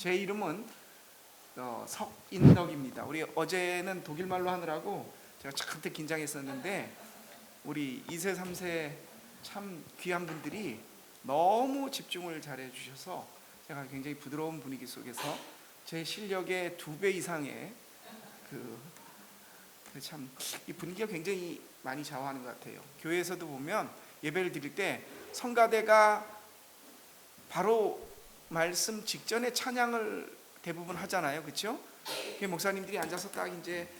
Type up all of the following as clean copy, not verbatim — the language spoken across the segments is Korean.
제 이름은 석인덕입니다. 우리 어제는 독일말로 하느라고 제가 잔뜩 긴장했었는데 우리 2세, 3세 참 귀한 분들이 너무 집중을 잘해 주셔서 제가 굉장히 부드러운 분위기 속에서 제 실력의 2배 이상의 참 이 분위기가 굉장히 많이 좌우하는 것 같아요. 교회에서도 보면 예배를 드릴 때 성가대가 바로 말씀 직전에 찬양을 대부분 하잖아요, 그렇죠? 목사님들이 앉아서 딱 이제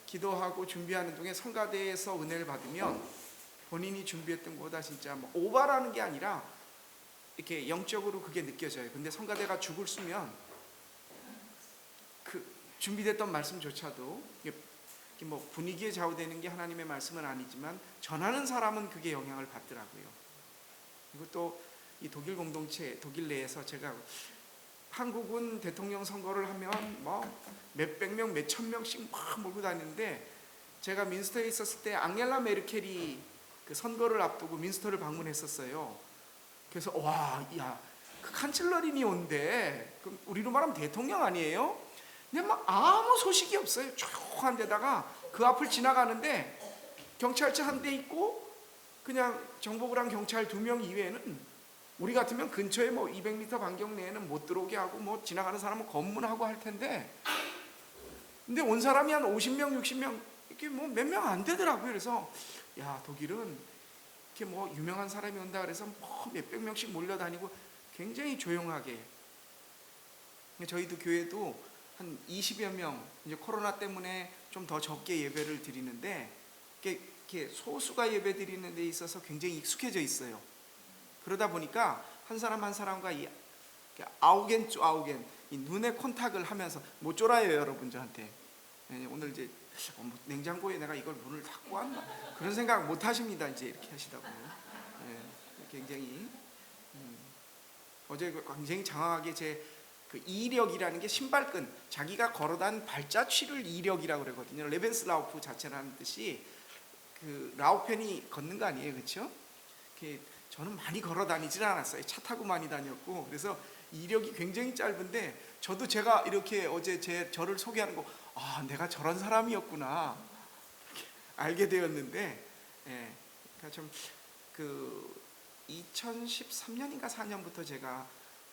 기도하고 준비하는 중에 성가대에서 은혜를 받으면 본인이 준비했던 것보다 진짜 뭐 오바라는 게 아니라 이렇게 영적으로 그게 느껴져요. 근데 성가대가 죽을 쓰면 그 준비됐던 말씀조차도 뭐 분위기에 좌우되는 게 하나님의 말씀은 아니지만 전하는 사람은 그게 영향을 받더라고요. 그리고 또 이 독일 공동체, 독일 내에서 제가 한국은 대통령 선거를 하면 뭐 몇백 명, 몇천 명씩 막 몰고 다니는데 제가 민스터에 있었을 때 앙겔라 메르켈이 그 선거를 앞두고 민스터를 방문했었어요. 그래서 와, 야, 그 칸첼러린이 온대. 그럼 우리로 말하면 대통령 아니에요? 근데 막 아무 소식이 없어요. 조용한 데다가 그 앞을 지나가는데 경찰차 한 대 있고 그냥 정보부랑 경찰 2명 이외에는 우리 같으면 근처에 뭐 200m 반경 내에는 못 들어오게 하고 뭐 지나가는 사람은 검문하고 할 텐데 근데 온 사람이 한 50명, 60명 이렇게 뭐 몇 명 안 되더라고요. 그래서 야, 독일은 이렇게 뭐 유명한 사람이 온다 그래서 뭐 몇백 명씩 몰려다니고 굉장히 조용하게. 저희도 교회도 한 20여 명 이제 코로나 때문에 좀 더 적게 예배를 드리는데 이렇게 소수가 예배 드리는 데 있어서 굉장히 익숙해져 있어요. 그러다 보니까 한 사람 한 사람과 이 아우겐 쪼아우겐 이 눈의 콘탁을 하면서 못 쫄아요 여러분 저한테. 오늘 이제 냉장고에 내가 이걸 문을 닫고 왔나 그런 생각 못 하십니다. 이제 이렇게 하시다 보면 굉장히 어제 굉장히 장황하게 제 그 이력이라는 게 신발끈, 자기가 걸어단 발자취를 이력이라고 그러거든요. 레벤슬라우프 자체라는 뜻이 그 라우펜이 걷는 거 아니에요, 그렇죠? 저는 많이 걸어 다니지는 않았어요. 차 타고 많이 다녔고 그래서 이력이 굉장히 짧은데 저도 제가 이렇게 어제 저를 소개하는 거 내가 저런 사람이었구나 알게 되었는데 그러니까 좀 그 2013년인가 4년부터 제가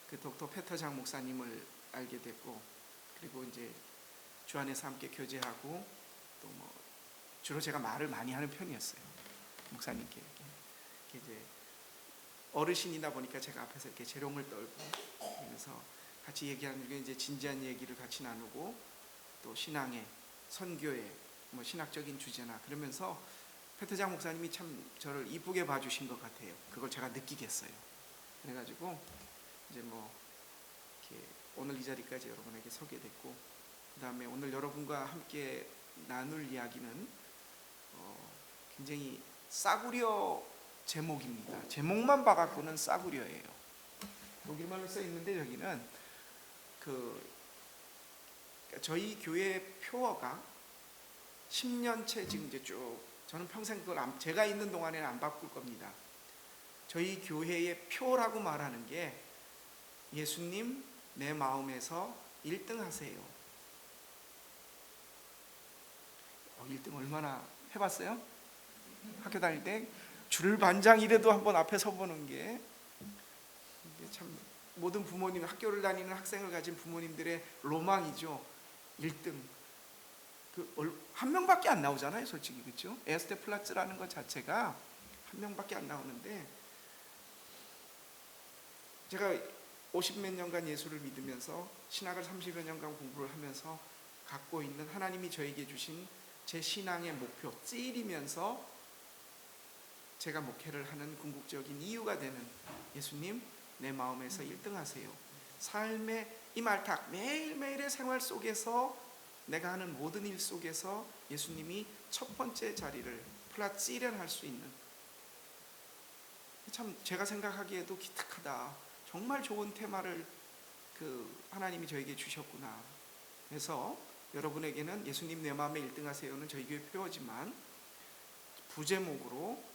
그 덕터 페터 장 목사님을 알게 됐고 그리고 이제 주 안에서 함께 교제하고 또 뭐 주로 제가 말을 많이 하는 편이었어요. 목사님께 이제 어르신이다 보니까 제가 앞에서 이렇게 재롱을 떨고 그래서 같이 얘기하는 중에 이제 진지한 얘기를 같이 나누고 또 신앙의 선교의 뭐 신학적인 주제나 그러면서 페트장 목사님이 참 저를 이쁘게 봐주신 것 같아요. 그걸 제가 느끼겠어요. 그래가지고 이제 뭐 이렇게 오늘 이 자리까지 여러분에게 서게 됐고 그 다음에 오늘 여러분과 함께 나눌 이야기는 굉장히 싸구려 제목입니다. 제목만 봐갖고는 싸구려예요. 독일말로 써 있는데 여기는 저희 교회 표어가 10년째 지금 이제 쭉 저는 평생 그걸 제가 있는 동안에는 안 바꿀 겁니다. 저희 교회의 표라고 말하는 게 예수님 내 마음에서 1등 하세요. 1등 얼마나 해봤어요? 학교 다닐 때 줄 반장이라도 한번 앞에 서보는 게 참 모든 부모님, 학교를 다니는 학생을 가진 부모님들의 로망이죠. 1등. 한 명밖에 안 나오잖아요, 솔직히. 그렇죠? 에스테 플라츠라는 것 자체가 한 명밖에 안 나오는데 제가 50몇 년간 예수를 믿으면서 신학을 30여 년간 공부를 하면서 갖고 있는 하나님이 저에게 주신 제 신앙의 목표, 찌이면서 제가 목회를 하는 궁극적인 이유가 되는 예수님 내 마음에서 1등 하세요. 삶의 이 말탁 매일매일의 생활 속에서 내가 하는 모든 일 속에서 예수님이 첫 번째 자리를 플라찌렌 할 수 있는 참 제가 생각하기에도 기특하다. 정말 좋은 테마를 하나님이 저에게 주셨구나. 그래서 여러분에게는 예수님 내 마음에 1등 하세요는 저희 교회 표어지만 부제목으로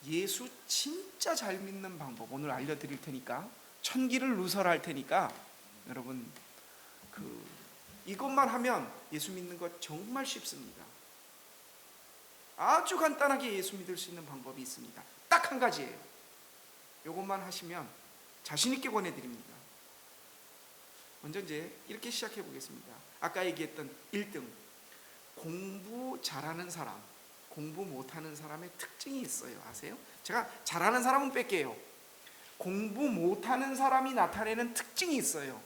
예수 진짜 잘 믿는 방법 오늘 알려드릴 테니까 천기를 누설할 테니까 여러분 이것만 하면 예수 믿는 것 정말 쉽습니다. 아주 간단하게 예수 믿을 수 있는 방법이 있습니다. 딱 한 가지예요. 이것만 하시면 자신 있게 권해드립니다. 먼저 이제 이렇게 시작해 보겠습니다. 아까 얘기했던 1등, 공부 잘하는 사람, 공부 못하는 사람의 특징이 있어요. 아세요? 제가 잘하는 사람은 뺄게요. 공부 못하는 사람이 나타내는 특징이 있어요.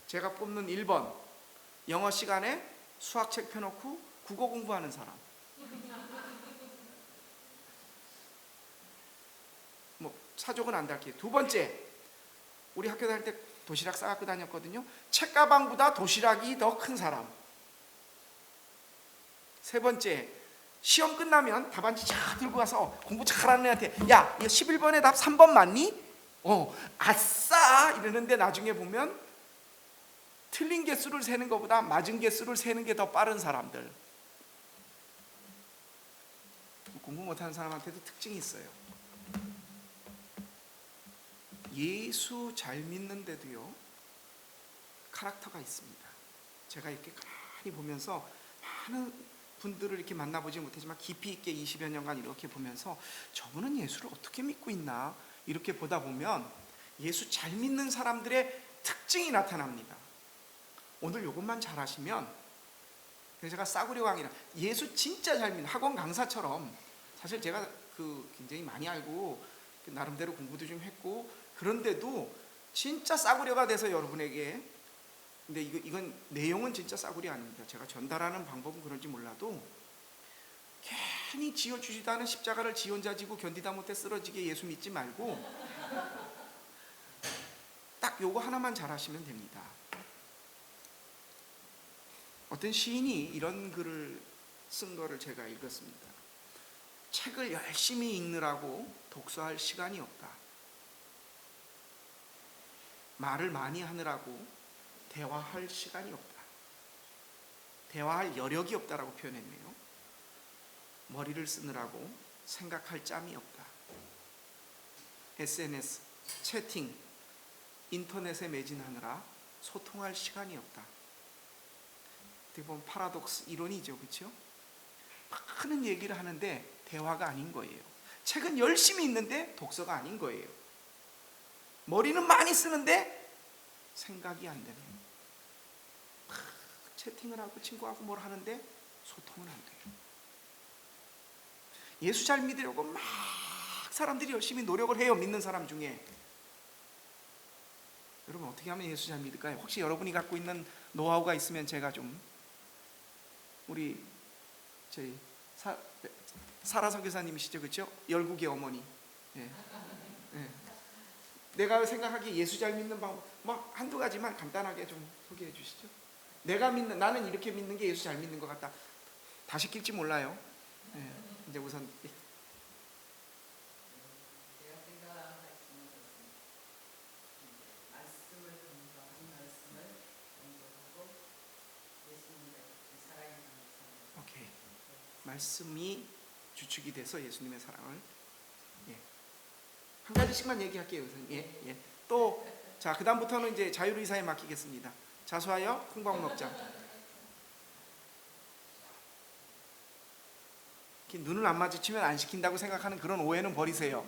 제가 뽑는 1번, 영어 시간에 수학책 펴놓고 국어 공부하는 사람. 뭐 사족은 안 달게요. 2번째, 우리 학교 다닐 때 도시락 싸갖고 다녔거든요. 책가방보다 도시락이 더 큰 사람. 3번째, 시험 끝나면 답안지 쫙 들고 가서 공부 잘하는 애한테 야, 이거 11번에 답 3번 맞니? 아싸! 이러는데 나중에 보면 틀린 개수를 세는 것보다 맞은 개수를 세는 게 더 빠른 사람들. 공부 못하는 사람한테도 특징이 있어요. 예수 잘 믿는데도요, 카락터가 있습니다. 제가 이렇게 가만히 보면서 많은 분들을 이렇게 만나보지 못하지만 깊이 있게 20여 년간 이렇게 보면서 저분은 예수를 어떻게 믿고 있나 이렇게 보다 보면 예수 잘 믿는 사람들의 특징이 나타납니다. 오늘 이것만 잘 하시면, 그래서 제가 싸구려 강의라 예수 진짜 잘 믿는 학원 강사처럼, 사실 제가 굉장히 많이 알고 나름대로 공부도 좀 했고 그런데도 진짜 싸구려가 돼서 여러분에게, 근데 이건 내용은 진짜 싸구려 아닙니다. 제가 전달하는 방법은 그런지 몰라도 괜히 지어주지도 않은 십자가를 지 혼자 지고 견디다 못해 쓰러지게 예수 믿지 말고 딱 요거 하나만 잘 하시면 됩니다. 어떤 시인이 이런 글을 쓴 거를 제가 읽었습니다. 책을 열심히 읽느라고 독서할 시간이 없다. 말을 많이 하느라고 대화할 시간이 없다. 대화할 여력이 없다라고 표현했네요. 머리를 쓰느라고 생각할 짬이 없다. SNS, 채팅, 인터넷에 매진하느라 소통할 시간이 없다. 어떻게 보면 파라독스 이론이죠, 그렇죠? 많은 얘기를 하는데 대화가 아닌 거예요. 책은 열심히 읽는데 독서가 아닌 거예요. 머리는 많이 쓰는데 생각이 안 되네요. 채팅을 하고 친구하고 뭘 하는데 소통은 안 돼요. 예수 잘 믿으려고 막 사람들이 열심히 노력을 해요. 믿는 사람 중에. 여러분 어떻게 하면 예수 잘 믿을까요? 혹시 여러분이 갖고 있는 노하우가 있으면 제가 좀, 우리 저희 사라 선교사님이시죠, 그렇죠? 열국의 어머니. 예. 예. 내가 생각하기에 예수 잘 믿는 방법 뭐 한두 가지만 간단하게 좀 소개해 주시죠. 나는 이렇게 믿는 게 예수 잘 믿는 것 같다. 다 시킬지 몰라요. 예. 이제 우선 제가 생각하는 말씀은 말씀을 먼저 한 말씀을 먼저 하고 예수님의 살아있는 말씀. 오케이. 말씀이 주축이 돼서 예수님의 사랑을, 한 가지씩만 얘기할게요. 우선. 또 자, 그다음부터는 이제 자율의사에 맡기겠습니다. 자수하여 콩밥 먹자. 눈을 안 마주치면 안 시킨다고 생각하는 그런 오해는 버리세요.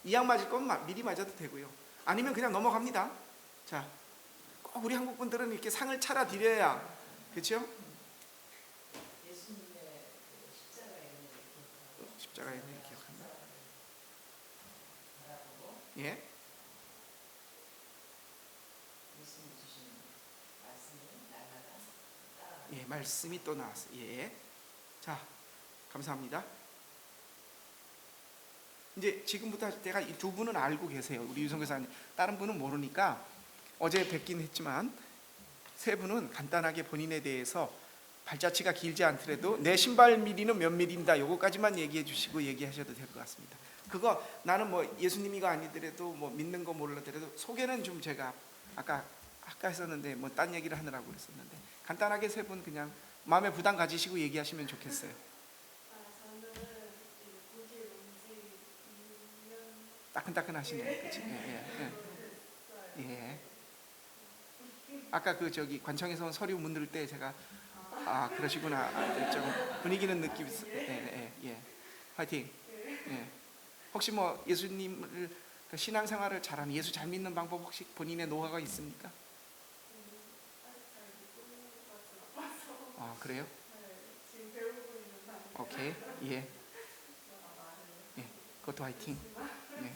이약 맞을 거면 미리 맞아도 되고요. 아니면 그냥 넘어갑니다. 자, 꼭 우리 한국 분들은 이렇게 상을 차려드려야, 그렇죠? 예수님의 십자가의 은혜를 기억한다. 바라보고 예. 예수님 주신 말씀을 날마다 따라가는. 예, 말씀이 또 나왔어요. 예. 자, 감사합니다. 이제 지금부터 제가 이 두 분은 알고 계세요. 우리 유성 교사님. 다른 분은 모르니까 어제 뵙긴 했지만 세 분은 간단하게 본인에 대해서 발자취가 길지 않더라도 내 신발 미리는 몇 미리인다. 요거까지만 얘기해 주시고 얘기하셔도 될 것 같습니다. 그거 나는 뭐 예수님이가 아니더라도 뭐 믿는 거 몰라더라도 소개는 좀 제가 아까 했었는데 뭐 딴 얘기를 하느라고 그랬었는데 간단하게 세 분 그냥 마음에 부담 가지시고 얘기하시면 좋겠어요. 따끈따끈하시네요. 그치? 예. 아까 그 저기 관청에서 온 서류 문들 때 제가 그러시구나. 좀 분위기는 느낌이 있어요. 예. 화이팅. 예. 혹시 뭐 예수님을 그 신앙생활을 잘하는 예수 잘 믿는 방법 혹시 본인의 노하우가 있습니까? 그래요? 지금 배우고 있는 단계. 오케이. 예. 그것도 화이팅. 예.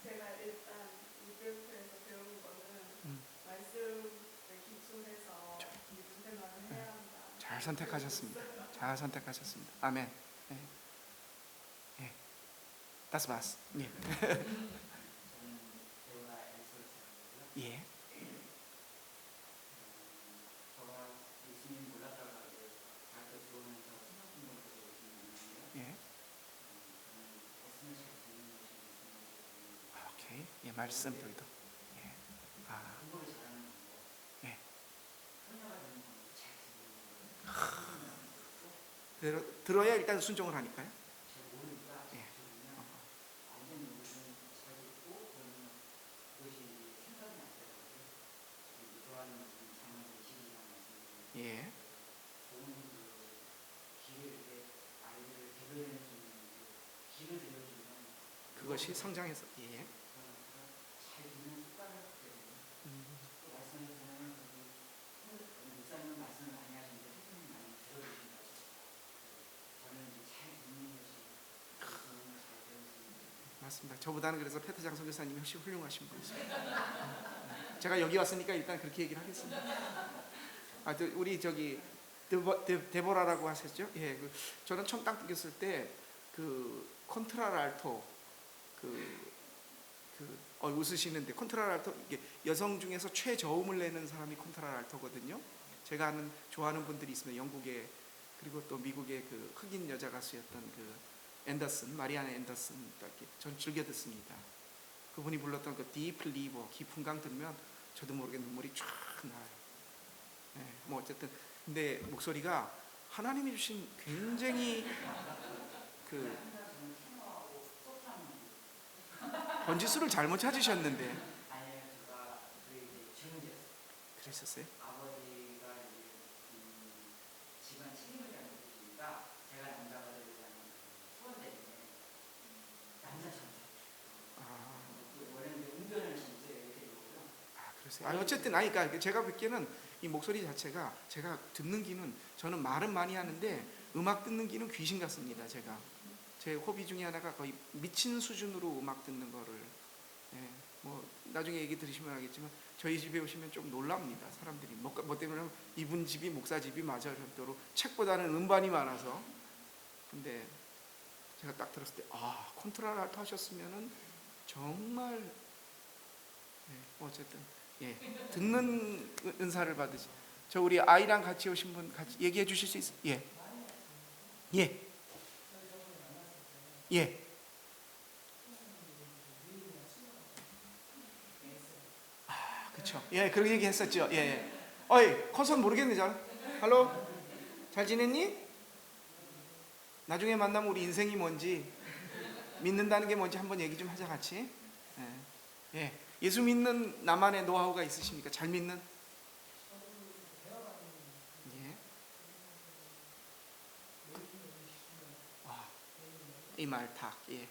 제가 일단 이교육에서 배운 거는 말씀을 기초해서 믿음 생활을 해야 한다. 잘 선택하셨습니다. 잘 선택하셨습니다. 아멘. 예. 예. 다스 바스. 예. 예. 예. 오케이. 예, 말씀들도. 예. 예. 들어야 일단 순종을 하니까요. 예. 예. 그것이 성장해서 예. 맞습니다. 저보다는 그래서 페트장 선교사님이 훨씬 훌륭하신 분이세요. 제가 여기 왔으니까 일단 그렇게 얘기를 하겠습니다. 우리 저기 데보라라고 하셨죠? 예, 저는 처음 딱 느꼈을 때 그 콘트라랄토 웃으시는데 콘트라랄토 이게 여성 중에서 최저음을 내는 사람이 콘트라랄토거든요. 제가 아는 좋아하는 분들이 있습니다. 영국에 그리고 또 미국의 그 흑인 여자 가수였던 그 앤더슨, 마리아나 앤더슨 전 즐겨 듣습니다. 그분이 불렀던 그 Deep River 깊은 강 들으면 저도 모르게 눈물이 쫙 나요. 네, 뭐 어쨌든 근데 목소리가 하나님이 주신 굉장히 그 번지수를 잘못 찾으셨는데 그러셨어요? 어쨌든 그러니까 제가 뵙기에는 이 목소리 자체가 제가 듣는 귀는 저는 말은 많이 하는데 음악 듣는 귀는 귀신 같습니다. 제 호비 중에 하나가 거의 미친 수준으로 음악 듣는 거를 뭐 나중에 얘기 들으시면 알겠지만 저희 집에 오시면 좀 놀랍니다. 사람들이 뭐 때문에 이분 집이 목사 집이 맞을 정도로 책보다는 음반이 많아서 근데 제가 딱 들었을 때 콘트라랄토 하셨으면은 정말 어쨌든 듣는 은사를 받으시. 저 우리 아이랑 같이 오신 분 같이 얘기해 주실 수 있어요? 예. 그렇죠. 예, 그렇게 얘기했었죠. 예. 어이, 커서 모르겠네 잘. 할로, 잘 지냈니? 나중에 만나면 우리 인생이 뭔지 믿는다는 게 뭔지 한번 얘기 좀 하자 같이. 예. 예수 믿는 나만의 노하우가 있으십니까? 잘 믿는? 예. 이 말탁. 예.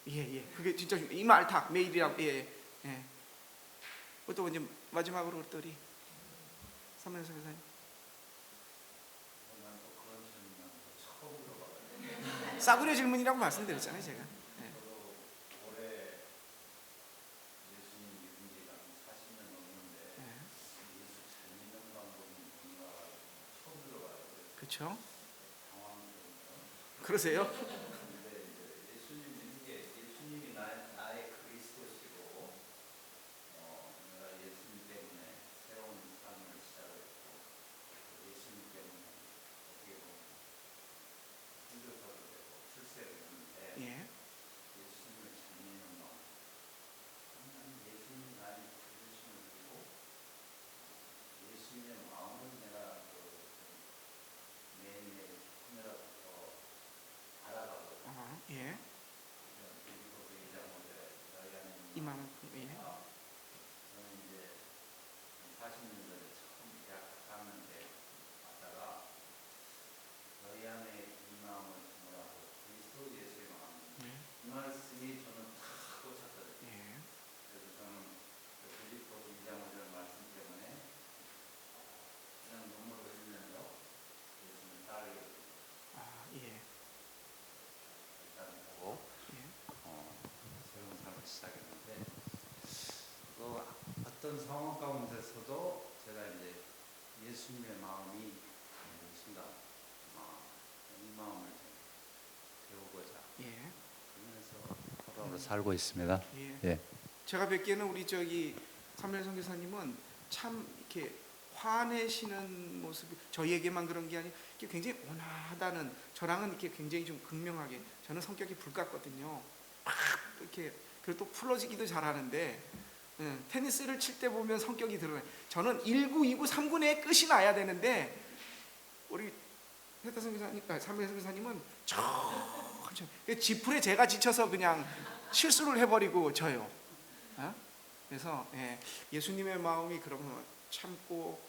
예. 그게 진짜 이 말탁 매일이라고. 예. 또 이제 마지막으로 또 우리 사무엘 선교사님. 싸구려 질문이라고 말씀드렸잖아요, 제가. 그렇죠? 그러세요? 말씀하는 예. 저는 이제 40년도에 처음 대학 학년 때 왔다가 너희 안에 이 마음을 품으라고 그리스도 예수의 마음 예. 이 말씀이 저는 다 꽂혔거든요. 예. 그래서 저는 빌립보 2장 5절 말씀 때문에 그냥 눈물을 흘리면서 예수님 따르게 아, 예. 일단 하고 예. 새로운 삶을 시작했는데 또 어떤 상황 가운데서도 제가 이제 예수님의 마음이 이 순간 이 마음을 좀 배우고자 예. 그러면서 포로로 살고 있습니다. 예. 예. 제가 뵙기에는 우리 삼일 선교사님은 참 이렇게 화내시는 모습이 저희에게만 그런 게 아니고 굉장히 온화하다는, 저랑은 이렇게 굉장히 좀 극명하게, 저는 성격이 불같거든요. 막 이렇게 그리고 또 풀어지기도 잘하는데 테니스를 칠 때 보면 성격이 드러나요. 저는 1구, 2구, 3구에 끝이 나야 되는데 우리 회타 선교사님, 삼일 선교사님은 천천히 지풀에 제가 지쳐서 그냥 실수를 해버리고 져요. 그래서 예수님의 마음이 그러면 참고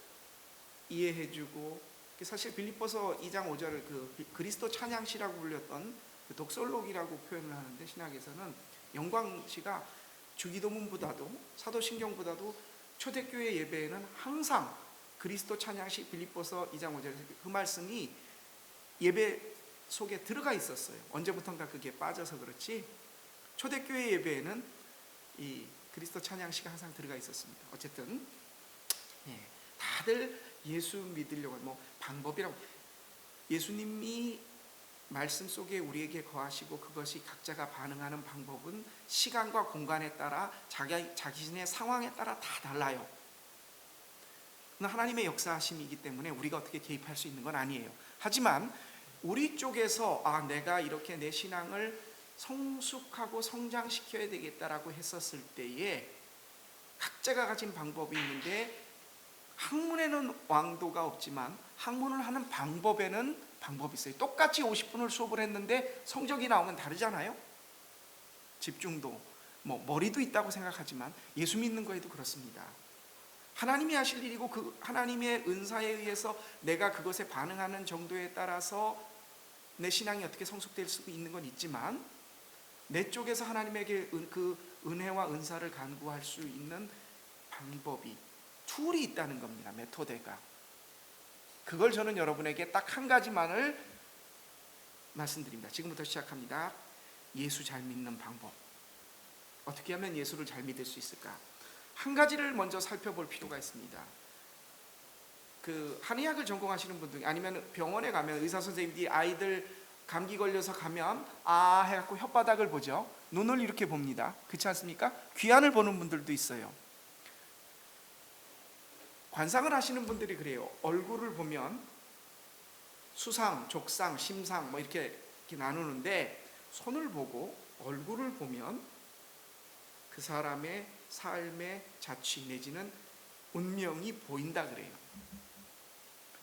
이해해주고, 사실 빌립보서 2장 5절을 그리스도 찬양시라고 불렸던 그 독설록이라고 표현을 하는데, 신학에서는 영광시가 주기도문보다도 사도신경보다도 초대교회 예배에는 항상 그리스도 찬양시 빌립보서 2장 5절 그 말씀이 예배 속에 들어가 있었어요. 언제부턴가 그게 빠져서 그렇지 초대교회 예배에는 이 그리스도 찬양시가 항상 들어가 있었습니다. 어쨌든 다들 예수 믿으려고 방법이라고, 예수님이 말씀 속에 우리에게 거하시고 그것이 각자가 반응하는 방법은 시간과 공간에 따라 자기 자신의 상황에 따라 다 달라요. 하나님의 역사하심이기 때문에 우리가 어떻게 개입할 수 있는 건 아니에요. 하지만 우리 쪽에서 내가 이렇게 내 신앙을 성숙하고 성장시켜야 되겠다라고 했었을 때에 각자가 가진 방법이 있는데, 학문에는 왕도가 없지만 학문을 하는 방법에는 방법이 있어요. 똑같이 50분을 수업을 했는데 성적이 나오면 다르잖아요. 집중도 머리도 있다고 생각하지만 예수 믿는 거에도 그렇습니다. 하나님이 하실 일이고 그 하나님의 은사에 의해서 내가 그것에 반응하는 정도에 따라서 내 신앙이 어떻게 성숙될 수 있는 건 있지만, 내 쪽에서 하나님에게 그 은혜와 은사를 간구할 수 있는 방법이, 툴이 있다는 겁니다. 메토데가. 그걸 저는 여러분에게 딱 한 가지만을 말씀드립니다. 지금부터 시작합니다. 예수 잘 믿는 방법. 어떻게 하면 예수를 잘 믿을 수 있을까? 한 가지를 먼저 살펴볼 필요가 있습니다. 한의학을 전공하시는 분들, 아니면 병원에 가면 의사 선생님들이 아이들 감기 걸려서 가면 해갖고 혓바닥을 보죠. 눈을 이렇게 봅니다. 그렇지 않습니까? 귀안을 보는 분들도 있어요. 관상을 하시는 분들이 그래요. 얼굴을 보면 수상, 족상, 심상 이렇게 나누는데, 손을 보고 얼굴을 보면 그 사람의 삶의 자취 내지는 운명이 보인다 그래요.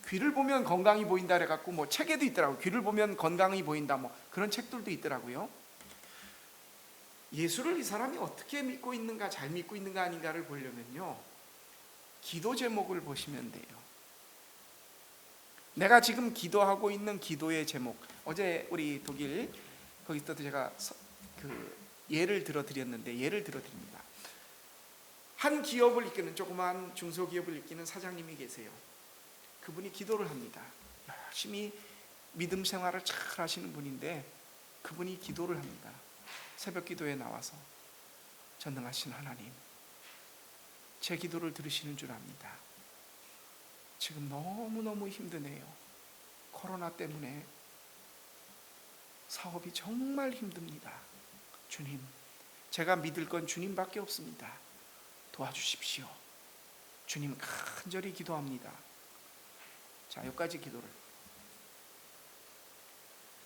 귀를 보면 건강이 보인다 그래갖고 책에도 있더라고요. 귀를 보면 건강이 보인다 그런 책들도 있더라고요. 예수를 이 사람이 어떻게 믿고 있는가, 잘 믿고 있는가 아닌가를 보려면요, 기도 제목을 보시면 돼요. 내가 지금 기도하고 있는 기도의 제목, 어제 우리 독일 거기서도 제가 예를 들어드렸는데, 예를 들어드립니다. 한 기업을 이끄는, 조그만 중소기업을 이끄는 사장님이 계세요. 그분이 기도를 합니다. 열심히 믿음 생활을 잘 하시는 분인데 그분이 기도를 합니다. 새벽 기도에 나와서, 전능하신 하나님, 제 기도를 들으시는 줄 압니다. 지금 너무너무 힘드네요. 코로나 때문에 사업이 정말 힘듭니다. 주님, 제가 믿을 건 주님밖에 없습니다. 도와주십시오. 주님 간절히 기도합니다. 자, 여기까지 기도를.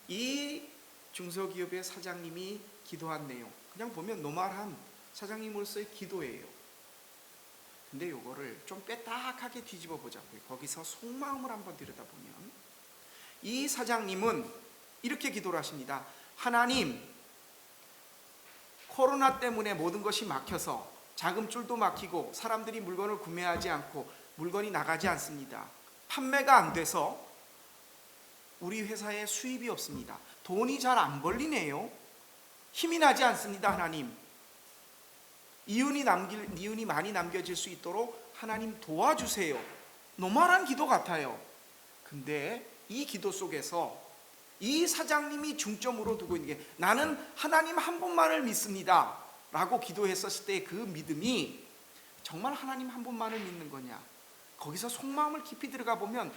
이 중소기업의 사장님이 기도한 내용, 그냥 보면 노멀한 사장님으로서의 기도예요. 근데 요거를 좀 빼딱하게 뒤집어 보자고요. 거기서 속마음을 한번 들여다보면 이 사장님은 이렇게 기도를 하십니다. 하나님, 코로나 때문에 모든 것이 막혀서 자금줄도 막히고 사람들이 물건을 구매하지 않고 물건이 나가지 않습니다. 판매가 안 돼서 우리 회사에 수입이 없습니다. 돈이 잘 안 벌리네요. 힘이 나지 않습니다. 하나님, 이윤이 많이 남겨질 수 있도록 하나님 도와주세요. 노말한 기도 같아요. 근데 이 기도 속에서 이 사장님이 중점으로 두고 있는 게, 나는 하나님 한 분만을 믿습니다 라고 기도했었을 때 그 믿음이 정말 하나님 한 분만을 믿는 거냐, 거기서 속마음을 깊이 들어가 보면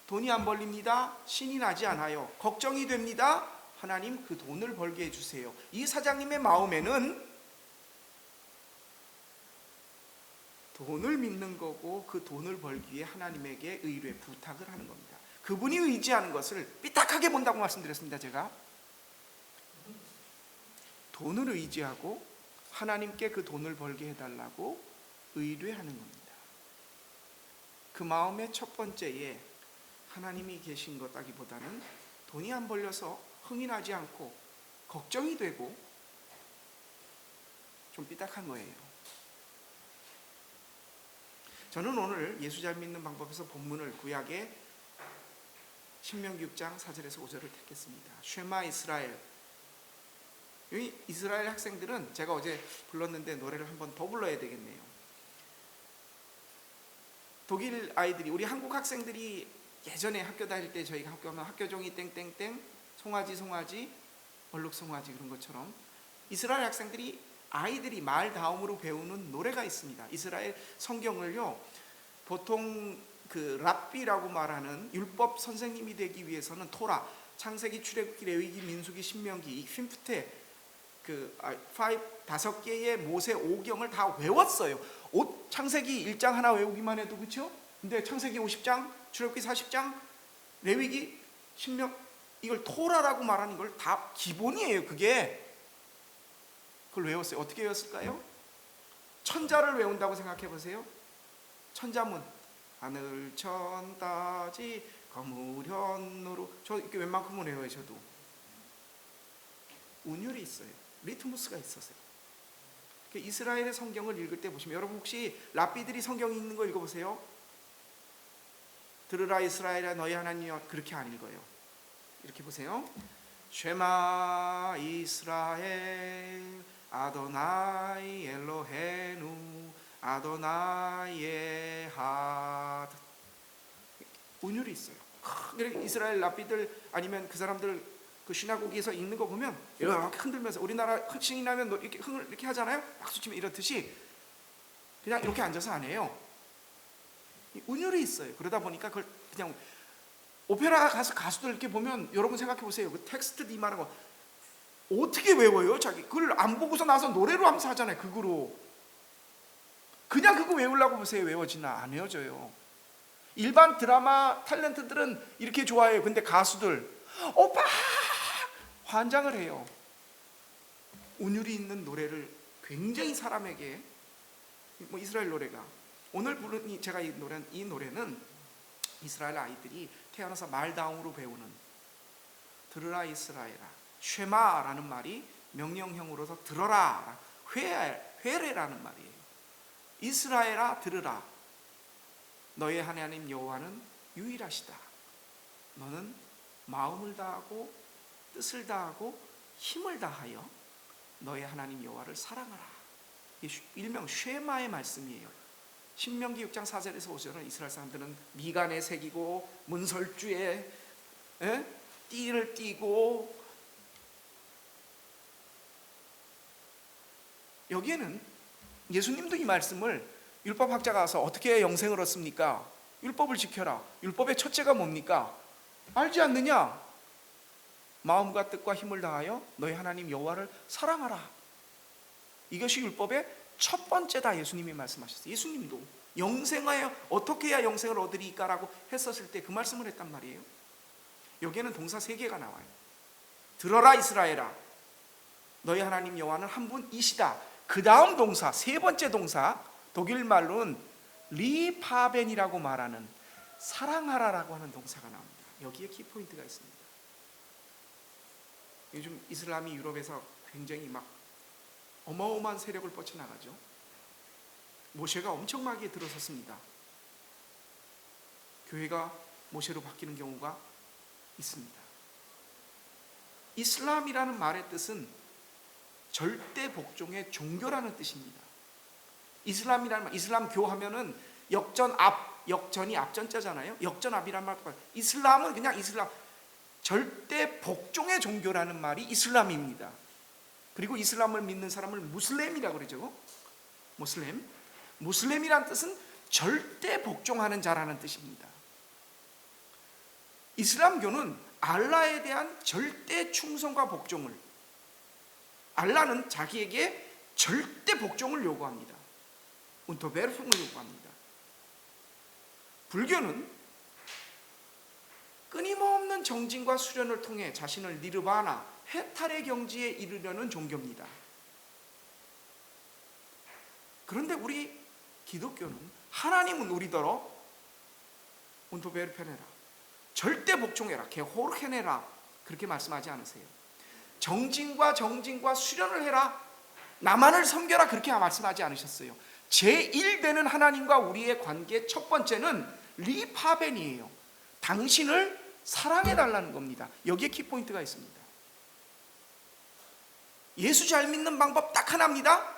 돈이 안 벌립니다. 신이 나지 않아요. 걱정이 됩니다. 하나님 그 돈을 벌게 해주세요. 이 사장님의 마음에는 돈을 믿는 거고 그 돈을 벌기 위해 하나님에게 의뢰 부탁을 하는 겁니다. 그분이 의지하는 것을 삐딱하게 본다고 말씀드렸습니다. 제가 돈을 의지하고 하나님께 그 돈을 벌게 해달라고 의뢰하는 겁니다. 그 마음의 첫 번째에 하나님이 계신 것다기보다는 돈이 안 벌려서 흥이 나지 않고 걱정이 되고 좀 삐딱한 거예요. 저는 오늘 예수 잘 믿는 방법에서 본문을 구약의 신명기 6장 4절에서 5절을 택했습니다. 쉐마 이스라엘. 이 이스라엘 학생들은 제가 어제 불렀는데 노래를 한번 더 불러야 되겠네요. 독일 아이들이, 우리 한국 학생들이 예전에 학교 다닐 때 저희가 학교 가면 학교종이 땡땡땡, 송아지, 얼룩송아지 그런 것처럼 이스라엘 학생들이, 아이들이 말 다음으로 배우는 노래가 있습니다. 이스라엘 성경을요, 보통 그 랍비라고 말하는 율법 선생님이 되기 위해서는 토라, 창세기, 출애굽기, 레위기, 민수기, 신명기, 이 휰프테 그 5개의 모세 5경을 다 외웠어요. 창세기 1장 하나 외우기만 해도, 그렇죠? 근데 창세기 50장, 출애굽기 40장, 레위기, 신명, 이걸 토라라고 말하는 걸 다 기본이에요. 그게 그걸 외웠어요. 어떻게 외웠을까요? 천자를 외운다고 생각해 보세요. 천자문, 하늘 천 따지 거무련노루, 저 이렇게 웬만큼은 외워요. 저도 운율이 있어요. 리트무스가 있었어요. 이스라엘의 성경을 읽을 때 보시면, 여러분 혹시 랍비들이 성경 읽는 거 읽어보세요. 들으라 이스라엘아 너희 하나님이여, 그렇게 안 읽어요. 이렇게 보세요. 쉐마 이스라엘 아도나이 엘로헤누 아도나이 에하드. 운율이 있어요. 이스라엘 랍비들 아니면 그 사람들 그 시나고기에서 읽는 거 보면 이렇게 흔들면서, 우리나라 신이 나면 이렇게 흥을 이렇게 하잖아요. 박수 치면 이렇듯이 그냥 이렇게 앉아서 안 해요. 운율이 있어요. 그러다 보니까 그걸 그냥, 오페라 가서 가수들 이렇게 보면 여러분 생각해 보세요. 그 텍스트 디마는 거 어떻게 외워요? 자기 그걸 안 보고서 나서 노래로 하면서 하잖아요. 극으로. 그냥 그거 외우려고 보세요. 외워지나? 안 외워져요. 일반 드라마 탤런트들은 이렇게 좋아해요. 근데 가수들 오빠 환장을 해요. 운율이 있는 노래를 굉장히 사람에게, 뭐 이스라엘 노래가 오늘 부른 제가 이 노래는 이스라엘 아이들이 태어나서 말다음으로 배우는, 들으라 이스라엘아, 쉐마라는 말이 명령형으로서 들어라, 회례라는 말이에요. 이스라엘아 들으라, 너의 하나님 여호와는 유일하시다. 너는 마음을 다하고 뜻을 다하고 힘을 다하여 너의 하나님 여호와를 사랑하라. 이게 일명 쉐마의 말씀이에요. 신명기 6장 4절에서 5절은 이스라엘 사람들은 미간에 새기고 문설주에 띠를 띠고, 여기에는 예수님도 이 말씀을, 율법학자가 와서 어떻게 영생을 얻습니까? 율법을 지켜라. 율법의 첫째가 뭡니까? 알지 않느냐? 마음과 뜻과 힘을 다하여 너희 하나님 여호와를 사랑하라. 이것이 율법의 첫 번째다. 예수님이 말씀하셨어요. 예수님도 영생하여 어떻게 해야 영생을 얻으리까라고 했었을 때 그 말씀을 했단 말이에요. 여기에는 동사 3개가 나와요. 들어라 이스라엘아, 너희 하나님 여호와는 한 분이시다. 그 다음 동사, 세 번째 동사, 독일 말로는 리파벤이라고 말하는 사랑하라라고 하는 동사가 나옵니다. 여기에 키포인트가 있습니다. 요즘 이슬람이 유럽에서 굉장히 막 어마어마한 세력을 뻗쳐나가죠. 모세가 엄청나게 들어섰습니다. 교회가 모세로 바뀌는 경우가 있습니다. 이슬람이라는 말의 뜻은 절대 복종의 종교라는 뜻입니다. 이슬람이라는 말, 이슬람교 하면은 역전이 앞전자잖아요. 역전앞이란 말. 이슬람은 그냥 이슬람, 절대 복종의 종교라는 말이 이슬람입니다. 그리고 이슬람을 믿는 사람을 무슬림이라고 그러죠. 무슬림이란 뜻은 절대 복종하는 자라는 뜻입니다. 이슬람교는 알라에 대한 절대 충성과 복종을, 알라는 자기에게 절대 복종을 요구합니다. 운토베르풍을 요구합니다. 불교는 끊임없는 정진과 수련을 통해 자신을 니르바나, 해탈의 경지에 이르려는 종교입니다. 그런데 우리 기독교는 하나님은 우리더러 운토베르페네라, 절대 복종해라, 게호르케네라, 그렇게 말씀하지 않으세요. 정진과 수련을 해라, 나만을 섬겨라, 그렇게 말씀하지 않으셨어요. 제1되는 하나님과 우리의 관계 첫 번째는 리파벤이에요. 당신을 사랑해달라는 겁니다. 여기에 키포인트가 있습니다. 예수 잘 믿는 방법 딱 하나입니다.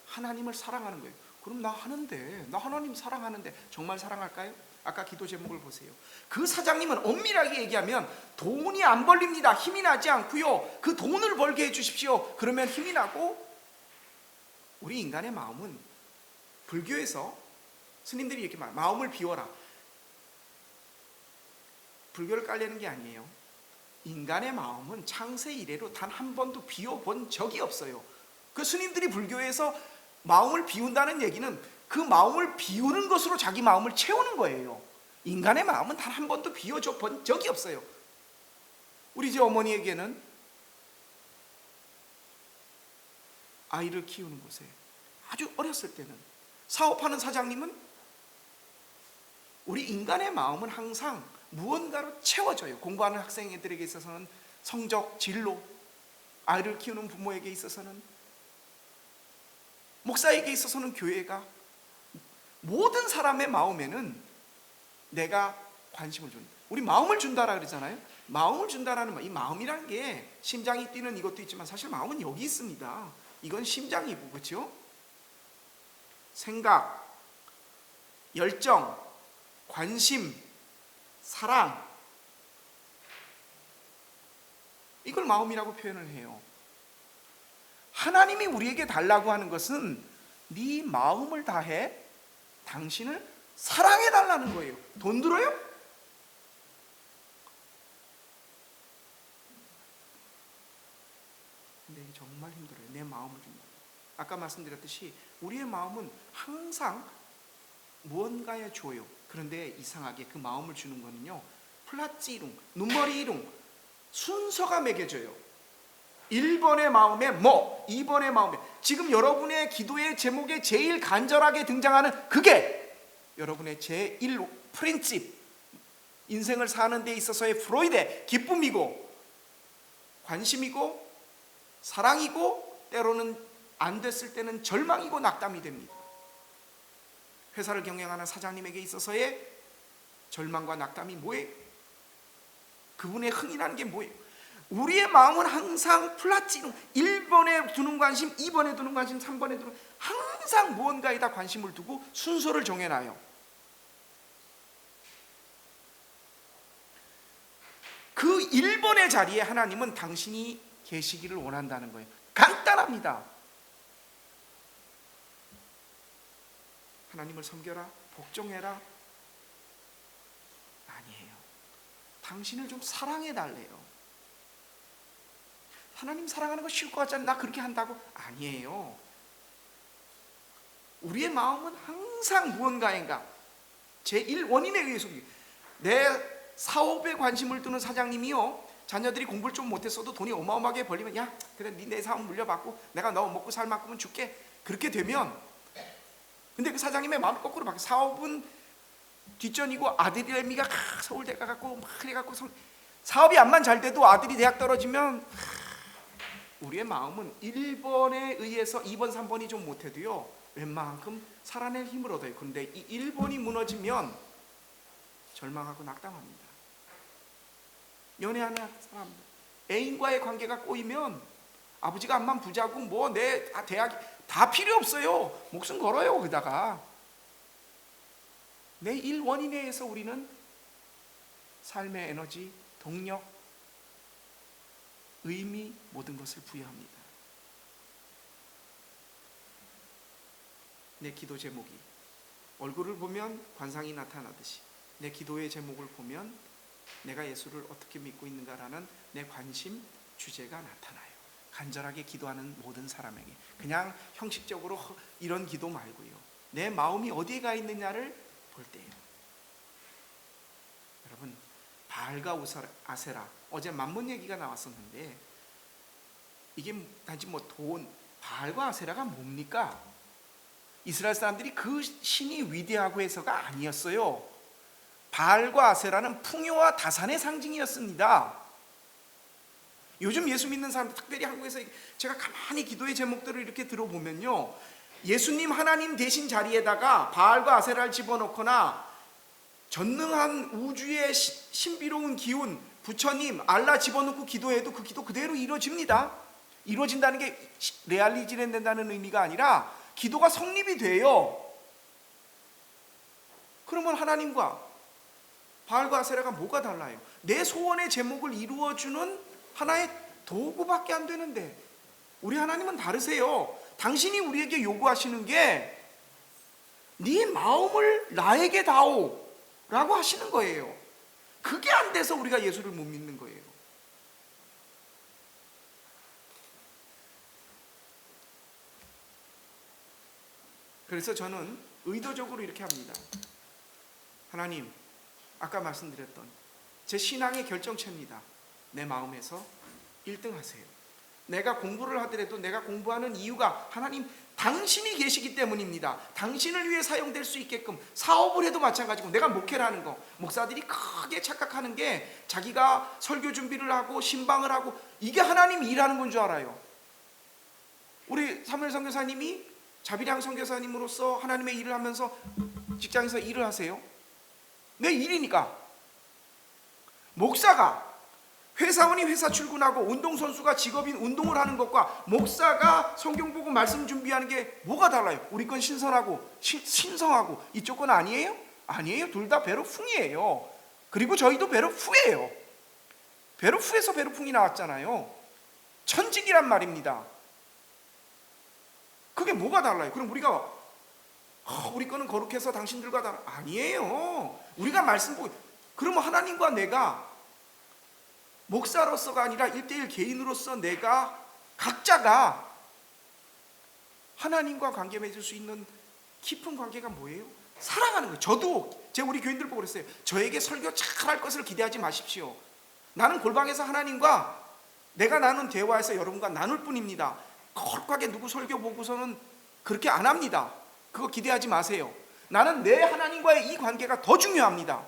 하나님을 사랑하는 거예요. 그럼 나 하나님 사랑하는데 정말 사랑할까요? 아까 기도 제목을 보세요. 그 사장님은 엄밀하게 얘기하면 돈이 안 벌립니다. 힘이 나지 않고요. 그 돈을 벌게 해주십시오. 그러면 힘이 나고, 우리 인간의 마음은, 불교에서 스님들이 이렇게 말해요. 마음을 비워라. 불교를 깔려는 게 아니에요. 인간의 마음은 창세 이래로 단 한 번도 비워본 적이 없어요. 그 스님들이 불교에서 마음을 비운다는 얘기는 그 마음을 비우는 것으로 자기 마음을 채우는 거예요. 인간의 마음은 단 한 번도 비워줘 본 적이 없어요. 우리 집 어머니에게는 아이를 키우는 곳에 아주 어렸을 때는, 사업하는 사장님은 우리 인간의 마음은 항상 무언가로 채워져요. 공부하는 학생들에게 있어서는 성적, 진로, 아이를 키우는 부모에게 있어서는, 목사에게 있어서는 교회가, 모든 사람의 마음에는 내가 관심을 주는, 우리 마음을 준다라 그러잖아요. 마음을 준다라는 말, 이 마음이란 게 심장이 뛰는 이것도 있지만 사실 마음은 여기 있습니다. 이건 심장이고, 그렇죠? 생각, 열정, 관심, 사랑, 이걸 마음이라고 표현을 해요. 하나님이 우리에게 달라고 하는 것은 네 마음을 다해 당신을 사랑해 달라는 거예요. 돈 들어요? 근데 이게 정말 힘들어요. 내 마음을 준다. 아까 말씀드렸듯이 우리의 마음은 항상 무언가에 줘요. 그런데 이상하게 그 마음을 주는 거는요, 플라찌룽, 눈머리룽, 순서가 매겨져요. 1번의 마음에 뭐, 2번의 마음에, 지금 여러분의 기도의 제목에 제일 간절하게 등장하는 그게 여러분의 제1 프린집, 인생을 사는 데 있어서의 프로이데 기쁨이고 관심이고 사랑이고, 때로는 안 됐을 때는 절망이고 낙담이 됩니다. 회사를 경영하는 사장님에게 있어서의 절망과 낙담이 뭐예요? 그분의 흥이라는 게 뭐예요? 우리의 마음은 항상 플라치նում, 1번에 두는 관심, 2번에 두는 관심, 3번에 두는, 항상 무언가에다 관심을 두고 순서를 정해놔요. 그 1번의 자리에 하나님은 당신이 계시기를 원한다는 거예요. 간단합니다. 하나님을 섬겨라, 복종해라, 아니에요. 당신을 좀 사랑해 달래요. 하나님 사랑하는 거 쉬울 것 같잖아요. 나 그렇게 한다고? 아니에요. 우리의 마음은 항상 무언가인가, 제1 원인에 의해서. 내 사업에 관심을 두는 사장님이요, 자녀들이 공부를 좀 못했어도 돈이 어마어마하게 벌리면, 야 그래 내 사업 물려받고 내가 너 먹고 살 만큼은 줄게, 그렇게 되면, 근데 그 사장님의 마음이 거꾸로 바뀌어요. 사업은 뒷전이고 아들이미가 서울대 가갖고 막 그래갖고 사업이 암만 잘 돼도 아들이 대학 떨어지면 우리의 마음은 1번에 의해서 2번, 3번이 좀 못해도요 웬만큼 살아낼 힘을 얻어요. 그런데 이 1번이 무너지면 절망하고 낙담합니다. 연애하는 사람, 애인과의 관계가 꼬이면 아버지가 암만 부자고 뭐 내 대학 다 필요 없어요. 목숨 걸어요. 거기다가 내 1원인에 의해서 우리는 삶의 에너지, 동력, 의미, 모든 것을 부여합니다. 내 기도 제목이 얼굴을 보면 관상이 나타나듯이 내 기도의 제목을 보면 내가 예수를 어떻게 믿고 있는가라는 내 관심, 주제가 나타나요. 간절하게 기도하는 모든 사람에게 그냥 형식적으로 이런 기도 말고요, 내 마음이 어디에 가 있느냐를 볼 때예요. 여러분, 바알과 아세라, 어제 만몬 얘기가 나왔었는데 이게 단지 뭐 돈, 바알과 아세라가 뭡니까? 이스라엘 사람들이 그 신이 위대하고 해서가 아니었어요. 바알과 아세라는 풍요와 다산의 상징이었습니다. 요즘 예수 믿는 사람들, 특별히 한국에서 제가 가만히 기도의 제목들을 이렇게 들어보면요, 예수님 하나님 되신 자리에다가 바알과 아세라를 집어넣거나 전능한 우주의 신비로운 기운, 부처님, 알라 집어넣고 기도해도 그 기도 그대로 이루어집니다. 이루어진다는 게 레알리지는 된다는 의미가 아니라 기도가 성립이 돼요. 그러면 하나님과 바알과 아세라가 뭐가 달라요? 내 소원의 제목을 이루어주는 하나의 도구밖에 안 되는데 우리 하나님은 다르세요. 당신이 우리에게 요구하시는 게 네 마음을 나에게 다오 라고 하시는 거예요. 그게 안 돼서 우리가 예수를 못 믿는 거예요. 그래서 저는 의도적으로 이렇게 합니다. 하나님, 아까 말씀드렸던 제 신앙의 결정체입니다. 내 마음에서 1등 하세요. 내가 공부를 하더라도 내가 공부하는 이유가 하나님 당신이 계시기 때문입니다. 당신을 위해 사용될 수 있게끔, 사업을 해도 마찬가지고, 내가 목회를 하는 거, 목사들이 크게 착각하는 게 자기가 설교 준비를 하고 신방을 하고 이게 하나님 일하는 건 줄 알아요. 우리 사무엘 선교사님이 자비량 선교사님으로서 하나님의 일을 하면서 직장에서 일을 하세요. 내 일이니까. 목사가, 회사원이 회사 출근하고 운동선수가 직업인 운동을 하는 것과 목사가 성경 보고 말씀 준비하는 게 뭐가 달라요? 우리 건 신선하고 신성하고 이쪽 건 아니에요? 아니에요. 둘 다 베르풍이에요. 그리고 저희도 베르푸예요. 베르푸에서 베르풍이 나왔잖아요. 천직이란 말입니다. 그게 뭐가 달라요? 그럼 우리가 우리 거는 거룩해서 당신들과 달라. 아니에요. 우리가 말씀 보고, 그러면 하나님과 내가 목사로서가 아니라 1대1 개인으로서 내가 각자가 하나님과 관계 맺을 수 있는 깊은 관계가 뭐예요? 사랑하는 거예요. 저도 제가 우리 교인들 보고 그랬어요. 저에게 설교 잘할 것을 기대하지 마십시오. 나는 골방에서 하나님과 내가 나눈 대화에서 여러분과 나눌 뿐입니다. 거룩하게 누구 설교 보고서는 그렇게 안 합니다. 그거 기대하지 마세요. 나는 내 하나님과의 이 관계가 더 중요합니다.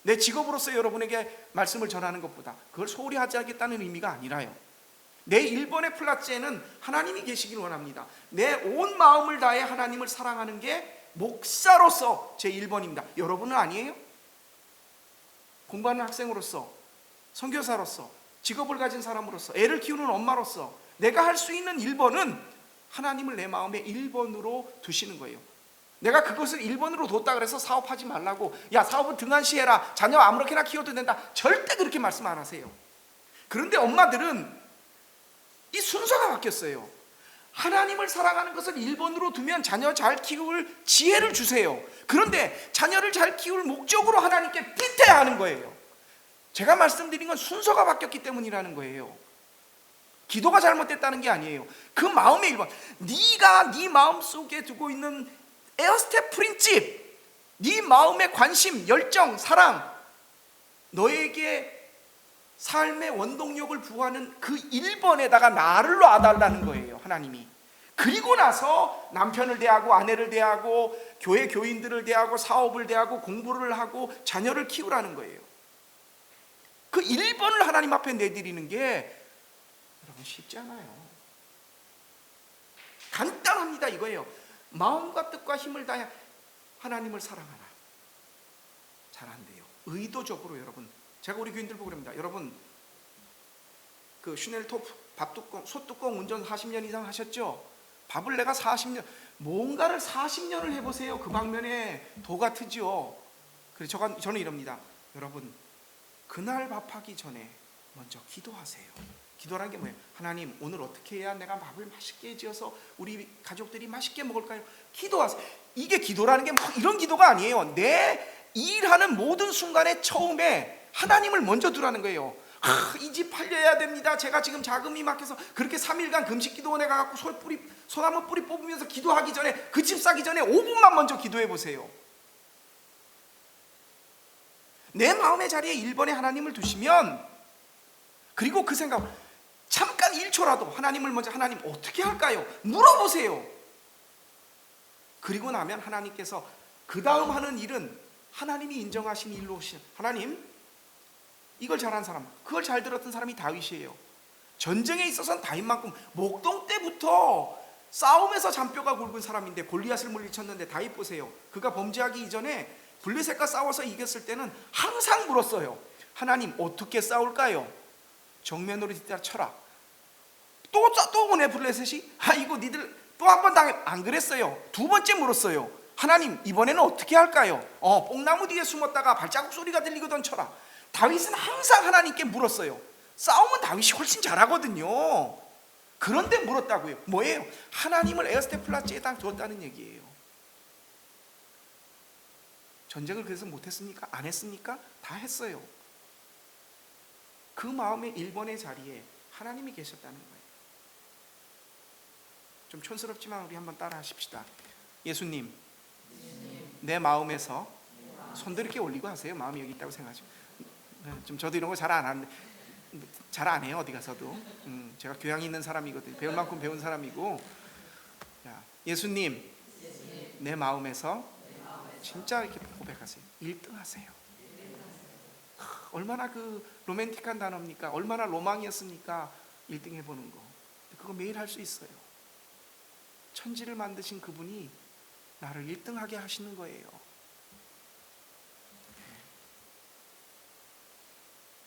내 직업으로서 여러분에게 말씀을 전하는 것보다. 그걸 소홀히 하지 않겠다는 의미가 아니라요. 내 1번의 플라째는 하나님이 계시길 원합니다. 내 온 마음을 다해 하나님을 사랑하는 게 목사로서 제 1번입니다. 여러분은 아니에요? 공부하는 학생으로서, 선교사로서, 직업을 가진 사람으로서, 애를 키우는 엄마로서 내가 할 수 있는 1번은 하나님을 내 마음의 1번으로 두시는 거예요. 내가 그것을 1번으로 뒀다 그래서 사업하지 말라고, 야 사업은 등한시해라, 자녀 아무렇게나 키워도 된다, 절대 그렇게 말씀 안 하세요. 그런데 엄마들은 이 순서가 바뀌었어요. 하나님을 사랑하는 것을 1번으로 두면 자녀 잘 키울 지혜를 주세요. 그런데 자녀를 잘 키울 목적으로 하나님께 빗대야 하는 거예요. 제가 말씀드린 건 순서가 바뀌었기 때문이라는 거예요. 기도가 잘못됐다는 게 아니에요. 그 마음의 1번, 네가 네 마음속에 두고 있는 에어스텝 프린집, 네 마음의 관심, 열정, 사랑, 너에게 삶의 원동력을 부여하는 그 1번에다가 나를 놔달라는 거예요, 하나님이. 그리고 나서 남편을 대하고 아내를 대하고 교회 교인들을 대하고 사업을 대하고 공부를 하고 자녀를 키우라는 거예요. 그 1번을 하나님 앞에 내드리는 게 여러분 쉽지 않아요. 간단합니다. 이거예요. 마음과 뜻과 힘을 다해 하나님을 사랑하라. 잘 안 돼요. 의도적으로 여러분, 제가 우리 교인들 보고 그럽니다. 여러분 그 슈넬 토프 밥뚜껑 소뚜껑 운전 40년 이상 하셨죠? 밥을 내가 40년, 뭔가를 40년을 해보세요. 그 방면에 도 같으죠. 그래서 저는 이럽니다. 여러분 그날 밥하기 전에 먼저 기도하세요. 기도라는 게 뭐예요? 하나님 오늘 어떻게 해야 내가 밥을 맛있게 지어서 우리 가족들이 맛있게 먹을까요? 기도하세요. 이게 기도라는 게 막 이런 기도가 아니에요. 내 일하는 모든 순간에 처음에 하나님을 먼저 두라는 거예요. 이 집 팔려야 됩니다. 제가 지금 자금이 막혀서 그렇게 3일간 금식 기도원에 가갖고 소나무 뿌리 뽑으면서 기도하기 전에, 그 집 사기 전에 5분만 먼저 기도해 보세요. 내 마음의 자리에 1번에 하나님을 두시면, 그리고 그 생각 잠깐 1초라도 하나님을 먼저, 하나님 어떻게 할까요? 물어보세요. 그리고 나면 하나님께서 그 다음 하는 일은 하나님이 인정하신 일로 오신, 하나님 이걸 잘한 사람, 그걸 잘 들었던 사람이 다윗이에요. 전쟁에 있어서는 다윗만큼 목동 때부터 싸움에서 잔뼈가 굵은 사람인데 골리앗을 물리쳤는데, 다윗 보세요. 그가 범죄하기 이전에 블레셋과 싸워서 이겼을 때는 항상 물었어요. 하나님 어떻게 싸울까요? 정면으로 뒤따라 쳐라. 또 오네 블레셋이. 이거 니들 또 한 번 당해. 안 그랬어요. 2번째 물었어요. 하나님 이번에는 어떻게 할까요? 뽕나무 뒤에 숨었다가 발자국 소리가 들리거든 쳐라. 다윗은 항상 하나님께 물었어요. 싸움은 다윗이 훨씬 잘하거든요. 그런데 물었다고요. 뭐예요? 하나님을 에어스테플라치에 딱 두었다는 얘기예요. 전쟁을 그래서 못했습니까? 안 했습니까? 다 했어요. 그 마음의 1번의 자리에 하나님이 계셨다는 거예요. 좀 촌스럽지만 우리 한번 따라 하십시다. 예수님, 내 마음에서 손들 이렇게 올리고 하세요. 마음이 여기 있다고 생각하죠. 좀 저도 이런 거 잘 안 하는데, 잘 안 해요. 어디 가서도. 제가 교양이 있는 사람이거든요. 배울 만큼 배운 사람이고. 예수님, 내 마음에서 진짜 이렇게 고백하세요. 1등 하세요. 얼마나 그 로맨틱한 단어입니까? 얼마나 로망이었습니까? 1등 해보는 거. 그거 매일 할 수 있어요. 천지를 만드신 그분이 나를 1등하게 하시는 거예요.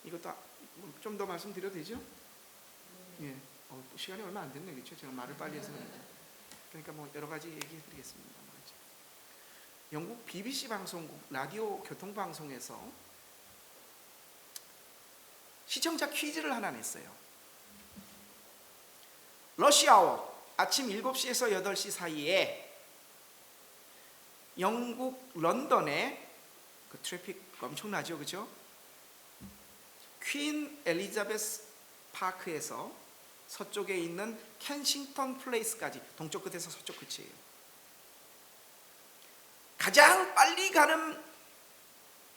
이것도 좀 더 말씀드려도 되죠? 예. 시간이 얼마 안 됐네, 그렇죠? 제가 말을 빨리 해서 그러니까 뭐 여러 가지 얘기해 드리겠습니다. 영국 BBC 방송국 라디오 교통 방송에서 시청자 퀴즈를 하나 냈어요. 러시아워 아침 7시에서 8시 사이에 영국 런던의 그 트래픽 엄청나죠, 그렇죠? 퀸 엘리자베스 파크에서 서쪽에 있는 켄싱턴 플레이스까지, 동쪽 끝에서 서쪽 끝이에요. 가장 빨리 가는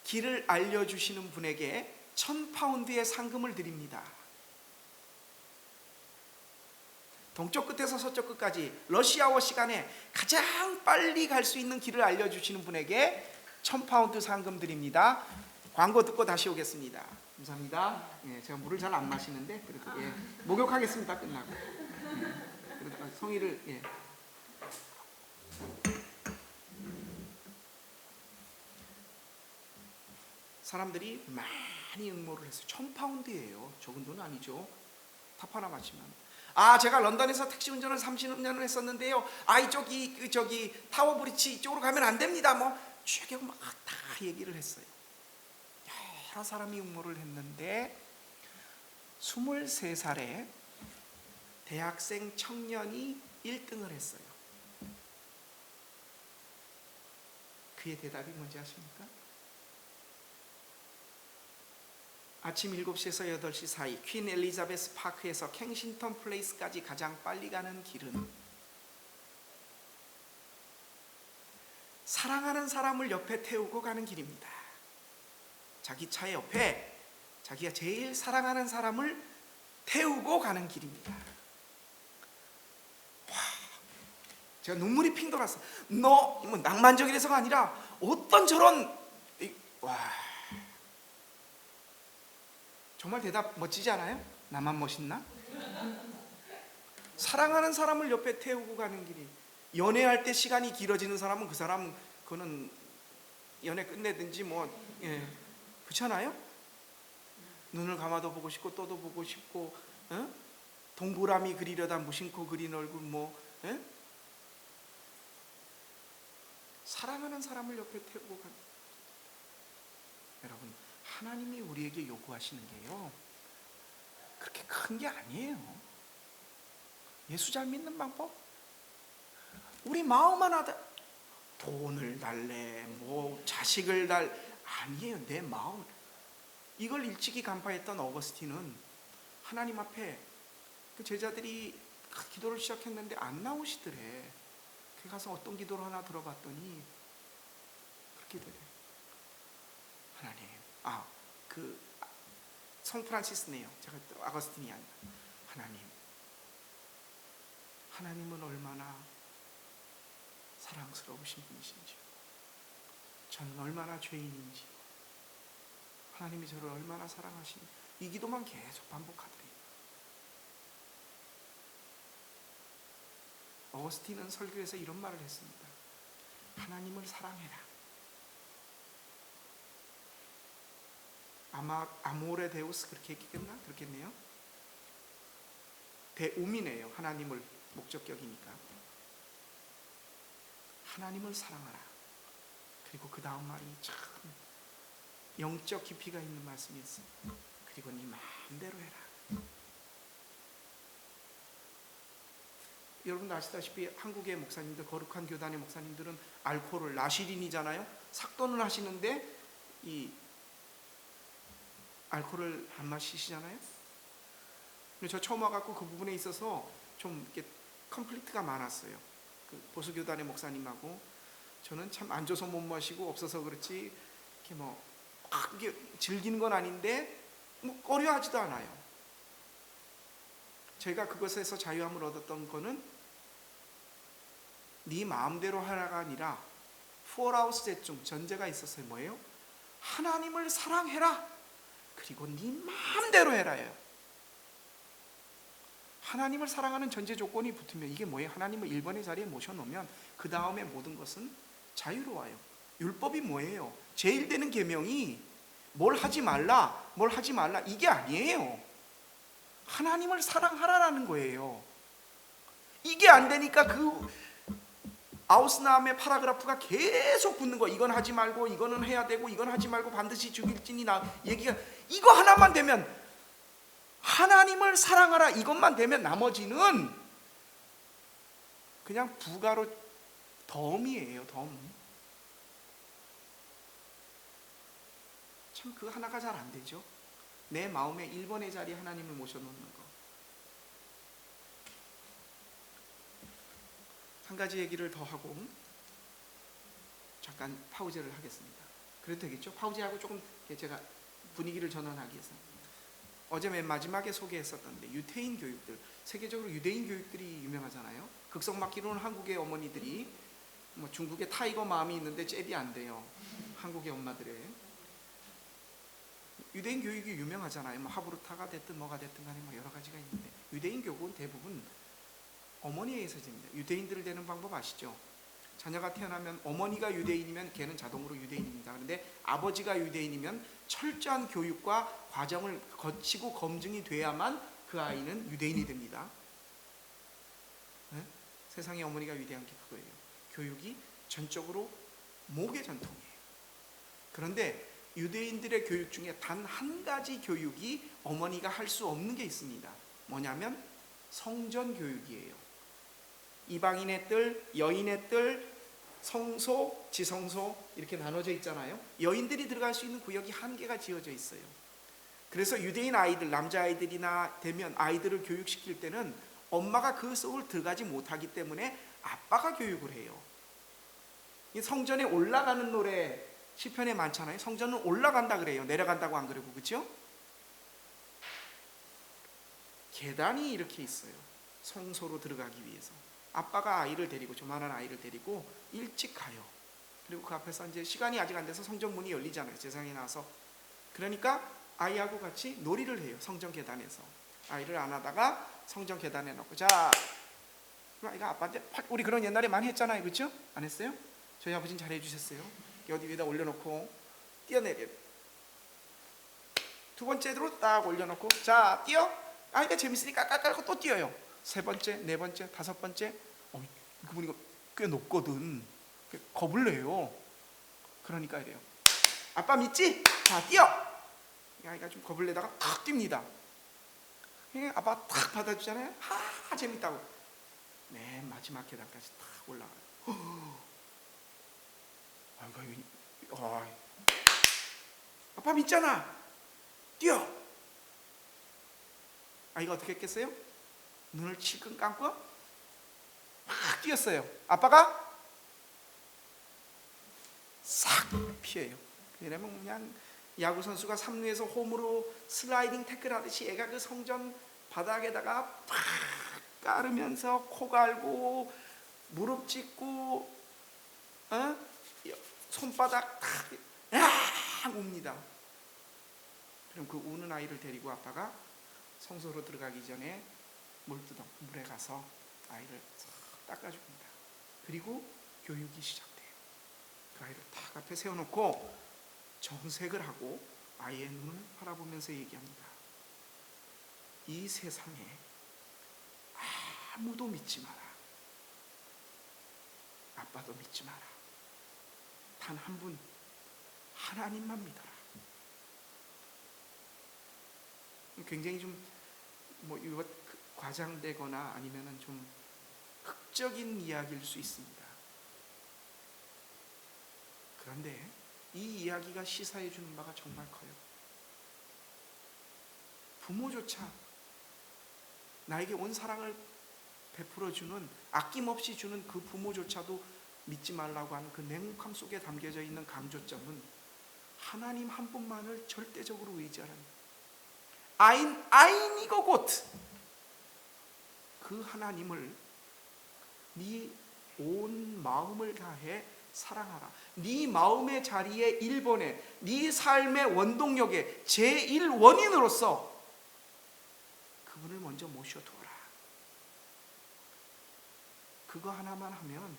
길을 알려주시는 분에게 1,000파운드의 상금을 드립니다. 동쪽 끝에서 서쪽 끝까지 러시아워 시간에 가장 빨리 갈 수 있는 길을 알려주시는 분에게 1,000파운드 상금 드립니다. 광고 듣고 다시 오겠습니다. 감사합니다. 예, 제가 물을 잘 안 마시는데 그래도 목욕하겠습니다. 끝나고. 그래도 성의를 사람들이 많이 응모를 했어요. 1,000파운드예요. 적은 돈 아니죠. 탑 하나 마시면. 제가 런던에서 택시 운전을 30년을 했었는데요. 저기 타워 브리지 이쪽으로 가면 안 됩니다. 뭐 쭉 막 다 얘기를 했어요. 여러 사람이 응모를 했는데 23살에 대학생 청년이 1등을 했어요. 그의 대답이 뭔지 아십니까? 아침 7시에서 8시 사이 퀸 엘리자베스 파크에서 켄싱턴 플레이스까지 가장 빨리 가는 길은 사랑하는 사람을 옆에 태우고 가는 길입니다. 자기 차 옆에 자기가 제일 사랑하는 사람을 태우고 가는 길입니다. 제가 눈물이 핑 돌았어. 뭐 낭만적이라서가 아니라 어떤 저런 정말 대답 멋지지 않아요? 나만 멋있나? 사랑하는 사람을 옆에 태우고 가는 길이, 연애할 때 시간이 길어지는 사람은 그 사람은 그거는 연애 끝내든지 뭐 그렇잖아요. 눈을 감아도 보고 싶고 또도 보고 싶고, 동그라미 그리려다 무심코 그린 얼굴 뭐, 사랑하는 사람을 옆에 태우고 가는. 여러분, 하나님이 우리에게 요구하시는 게요 그렇게 큰 게 아니에요. 예수 잘 믿는 방법? 우리 마음 하나 돈을 달래, 뭐 자식을 아니에요. 내 마음. 이걸 일찍이 간파했던 어거스틴은 하나님 앞에 그 제자들이 기도를 시작했는데 안 나오시더래. 그 가서 어떤 기도를 하나 들어봤더니 그렇게 되래. 하나님, 성 프란시스네요. 제가 또 아거스틴이 아니라. 하나님은 얼마나 사랑스러우신 분이신지, 저는 얼마나 죄인인지, 하나님이 저를 얼마나 사랑하시는지, 이 기도만 계속 반복하더래요. 어거스틴은 설교에서 이런 말을 했습니다. 하나님을 사랑해라. 아마 아모레 데우스 그렇게 얘기했나? 그렇겠네요. 대우미네요. 하나님을 목적격이니까. 하나님을 사랑하라. 그리고 그 다음 말이 참 영적 깊이가 있는 말씀이었어요. 그리고 네 마음대로 해라. 여러분 아시다시피 한국의 목사님들, 거룩한 교단의 목사님들은 알코올을, 나시린이잖아요. 삭도는 하시는데 이 알코올을 안 마시시잖아요. 근데 저 처음 와갖고 그 부분에 있어서 좀 이렇게 컨플릭트가 많았어요. 그 보수교단의 목사님하고 저는 참 안 줘서 못 마시고 없어서 그렇지 이렇게 뭐 막 이게 즐기는 건 아닌데 뭐 꺼려하지도 않아요. 제가 그것에서 자유함을 얻었던 거는 네 마음대로 하라가 아니라 포라우스 제중 전제가 있었어요. 뭐예요? 하나님을 사랑해라. 그리고 네 마음대로 해라예요. 하나님을 사랑하는 전제 조건이 붙으면 이게 뭐예요? 하나님을 1번의 자리에 모셔놓으면 그 다음에 모든 것은 자유로워요. 율법이 뭐예요? 제일 되는 계명이 뭘 하지 말라, 뭘 하지 말라 이게 아니에요. 하나님을 사랑하라라는 거예요. 이게 안 되니까 그 아우스나함의 파라그라프가 계속 붙는 거. 이건 하지 말고 이거는 해야 되고 이건 하지 말고 반드시 죽일지니 나 얘기가 이거 하나만 되면 하나님을 사랑하라 이것만 되면 나머지는 그냥 부가로 덤이에요. 덤. 참 그 하나가 잘 안 되죠. 내 마음의 1번의 자리에 하나님을 모셔놓는 거. 한 가지 얘기를 더 하고 잠깐 파우제를 하겠습니다. 그래도 되겠죠? 파우제하고 조금 제가 분위기를 전환하기 위해서. 어제 맨 마지막에 소개했었던데 유태인 교육들, 세계적으로 유대인 교육들이 유명하잖아요. 극성 맞기로는 한국의 어머니들이 뭐 중국의 타이거 마음이 있는데 잽이 안 돼요. 한국의 엄마들의 유대인 교육이 유명하잖아요. 뭐 하브루타가 됐든 뭐가 됐든 간에 뭐 여러 가지가 있는데 유대인 교육은 대부분 어머니에 의해서집니다. 유대인들을 되는 방법 아시죠? 자녀가 태어나면 어머니가 유대인이면 걔는 자동으로 유대인입니다. 그런데 아버지가 유대인이면 철저한 교육과 과정을 거치고 검증이 돼야만 그 아이는 유대인이 됩니다. 네? 세상의 어머니가 위대한 게 그거예요. 교육이 전적으로 목의 전통이에요. 그런데 유대인들의 교육 중에 단 한 가지 교육이 어머니가 할 수 없는 게 있습니다. 뭐냐면 성전 교육이에요. 이방인의 뜰, 여인의 뜰, 성소, 지성소 이렇게 나눠져 있잖아요. 여인들이 들어갈 수 있는 구역이 한계가 지어져 있어요. 그래서 유대인 아이들, 남자아이들이나 되면 아이들을 교육시킬 때는 엄마가 그 속을 들어가지 못하기 때문에 아빠가 교육을 해요. 이 성전에 올라가는 노래 시편에 많잖아요. 성전은 올라간다 그래요. 내려간다고 안 그러고, 그렇죠? 계단이 이렇게 있어요. 성소로 들어가기 위해서. 아빠가 아이를 데리고, 조만한 아이를 데리고 일찍 가요. 그리고 그 앞에서 이제 시간이 아직 안 돼서 성전 문이 열리잖아요. 세상에 나와서. 그러니까 아이하고 같이 놀이를 해요. 성전 계단에서. 아이를 안아다가 성전 계단에 놓고 자, 그럼 아이가 아빠한테 팍, 우리 그런 옛날에 많이 했잖아요, 그렇죠? 안 했어요? 저희 아버지는 잘 해주셨어요. 어디 위에다 올려놓고 뛰어내려. 두 번째로 딱 올려놓고 자 뛰어. 아이가 재밌으니까 깔깔고 또 뛰어요. 세 번째, 네 번째, 다섯 번째. 그분이 이거 꽤 높거든. 겁을 내요. 그러니까 이래요. 아빠 믿지? 자 뛰어. 아이가 좀 겁을 내다가 탁 뜁니다. 아빠 탁 받아주잖아요. 하 재밌다고. 맨 마지막 계단까지 탁 올라가요. 아이가 아빠 믿잖아. 뛰어. 아이가 어떻게 했겠어요? 눈을 칠끔 감고 막 뛰었어요. 아빠가 싹 피해요. 왜냐면 그냥 야구 선수가 3루에서 홈으로 슬라이딩 태클 하듯이 애가 그 성전 바닥에다가 팍 깔으면서 코 갈고 무릎 찢고 손바닥 탁 웁니다. 그럼 그 우는 아이를 데리고 아빠가 성소로 들어가기 전에 물에 가서 아이를 싹 닦아줍니다. 그리고 교육이 시작돼요. 그 아이를 탁 앞에 세워놓고 정색을 하고 아이의 눈을 바라보면서 얘기합니다. 이 세상에 아무도 믿지 마라. 아빠도 믿지 마라. 단 한 분 하나님만 믿어라. 굉장히 좀 이거 과장되거나 아니면은 좀 극적인 이야기일 수 있습니다. 그런데 이 이야기가 시사해 주는 바가 정말 커요. 부모조차 나에게 온 사랑을 베풀어 주는, 아낌없이 주는 그 부모조차도 믿지 말라고 하는 그 냉혹함 속에 담겨져 있는 강조점은 하나님 한 분만을 절대적으로 의지하라는 아인이고 곧 그 하나님을 네 온 마음을 다해 사랑하라. 네 마음의 자리에 1번에 네 삶의 원동력의 제1원인으로서 그분을 먼저 모셔두어라. 그거 하나만 하면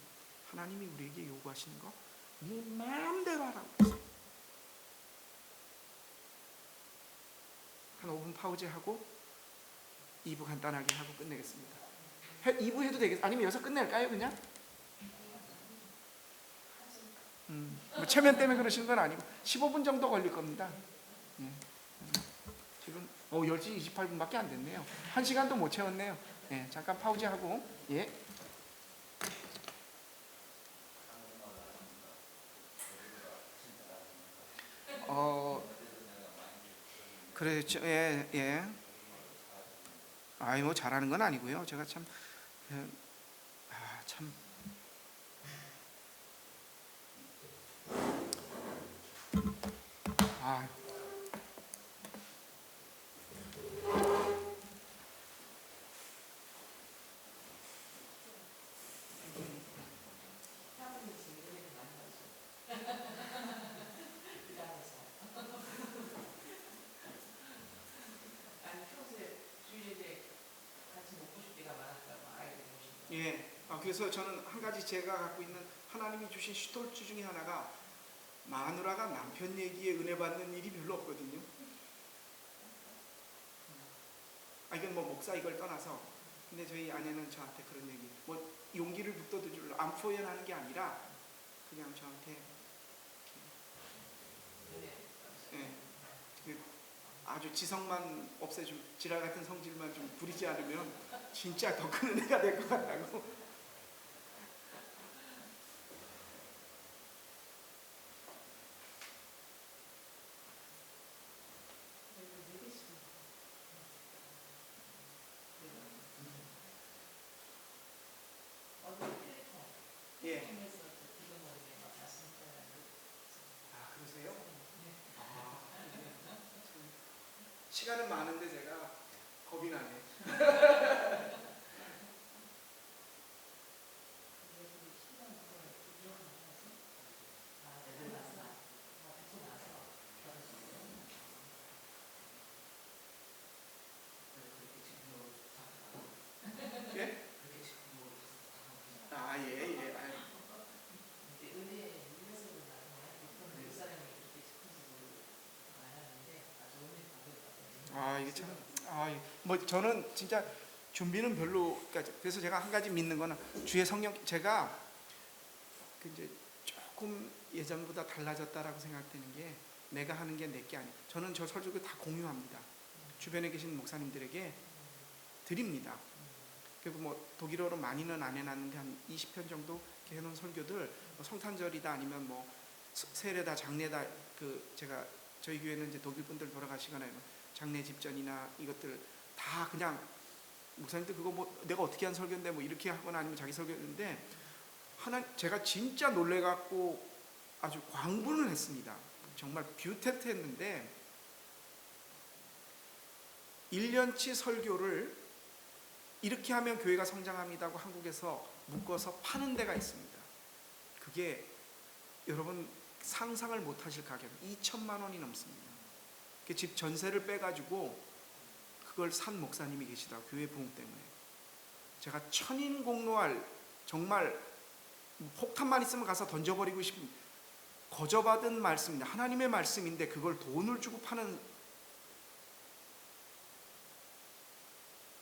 하나님이 우리에게 요구하시는 거 네 마음대로 하라고. 한 5분 파우즈하고 2부 간단하게 하고 끝내겠습니다. 2부 해도 되겠어요? 아니면 여기서 끝낼까요 그냥? 뭐 체면 때문에 그러시는 건 아니고 15분 정도 걸릴 겁니다. 예. 지금 10시 28분밖에 안 됐네요. 1시간도 못 채웠네요. 예, 잠깐 파우즈하고 예. 그렇죠. 예, 예. 뭐 잘하는 건 아니고요. 제가 참 그래서 저는 한 가지 제가 갖고 있는 하나님이 주신 슈톨츠 중에 하나가 마누라가 남편 얘기에 은혜 받는 일이 별로 없거든요. 이건 뭐 목사 이걸 떠나서, 근데 저희 아내는 저한테 그런 얘기, 뭐 용기를 북돋아주려 안 표현하는 게 아니라 그냥 저한테 아주 지성만 없애주고 지랄 같은 성질만 좀 부리지 않으면 진짜 더 큰 은혜가 될 것 같다고. 예. 그러세요? 시간은 많은데 제가 겁이 나네. 뭐 저는 진짜 준비는 별로, 그러니까 그래서 제가 한 가지 믿는 거는 주의 성령, 제가 그 이제 조금 예전보다 달라졌다라고 생각되는 게 내가 하는 게 내 게 아니에요. 저는 저 설교를 다 공유합니다. 주변에 계신 목사님들에게 드립니다. 그리고 뭐 독일어로 많이는 안 해놨는데 한 20편 정도 이렇게 해놓은 설교들, 뭐 성탄절이다 아니면 뭐 세례다 장례다, 그 제가 저희 교회는 이제 독일 분들 돌아가시거나 장례 집전이나 이것들 다 그냥 목사님들 그거 뭐 내가 어떻게 한 설교인데 뭐 이렇게 하거나 아니면 자기 설교인데 하나 제가 진짜 놀래갖고 아주 광분을 했습니다. 정말 뷰테트했는데 1년치 설교를 이렇게 하면 교회가 성장합니다고 한국에서 묶어서 파는 데가 있습니다. 그게 여러분 상상을 못하실 가격 2천만 원이 넘습니다. 그 집 전세를 빼가지고 그걸 산 목사님이 계시다. 교회 부흥 때문에. 제가 천인공노할 정말 폭탄만 있으면 가서 던져버리고 싶은 거저받은 말씀입니다. 하나님의 말씀인데 그걸 돈을 주고 파는,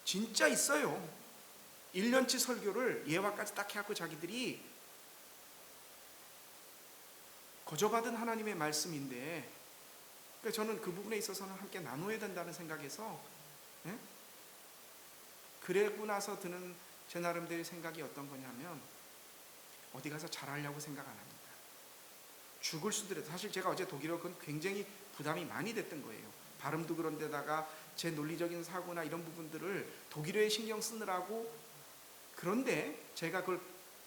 진짜 있어요. 1년치 설교를 예화까지 딱 해갖고 자기들이 거저받은 하나님의 말씀인데, 그러니까 저는 그 부분에 있어서는 함께 나눠야 된다는 생각에서, 예? 그러고 나서 드는 제 나름대로의 생각이 어떤 거냐면 어디 가서 잘하려고 생각 안 합니다. 죽을 수도. 사실 제가 어제 독일어 그건 굉장히 부담이 많이 됐던 거예요. 발음도 그런데다가 제 논리적인 사고나 이런 부분들을 독일어에 신경 쓰느라고. 그런데 제가 그걸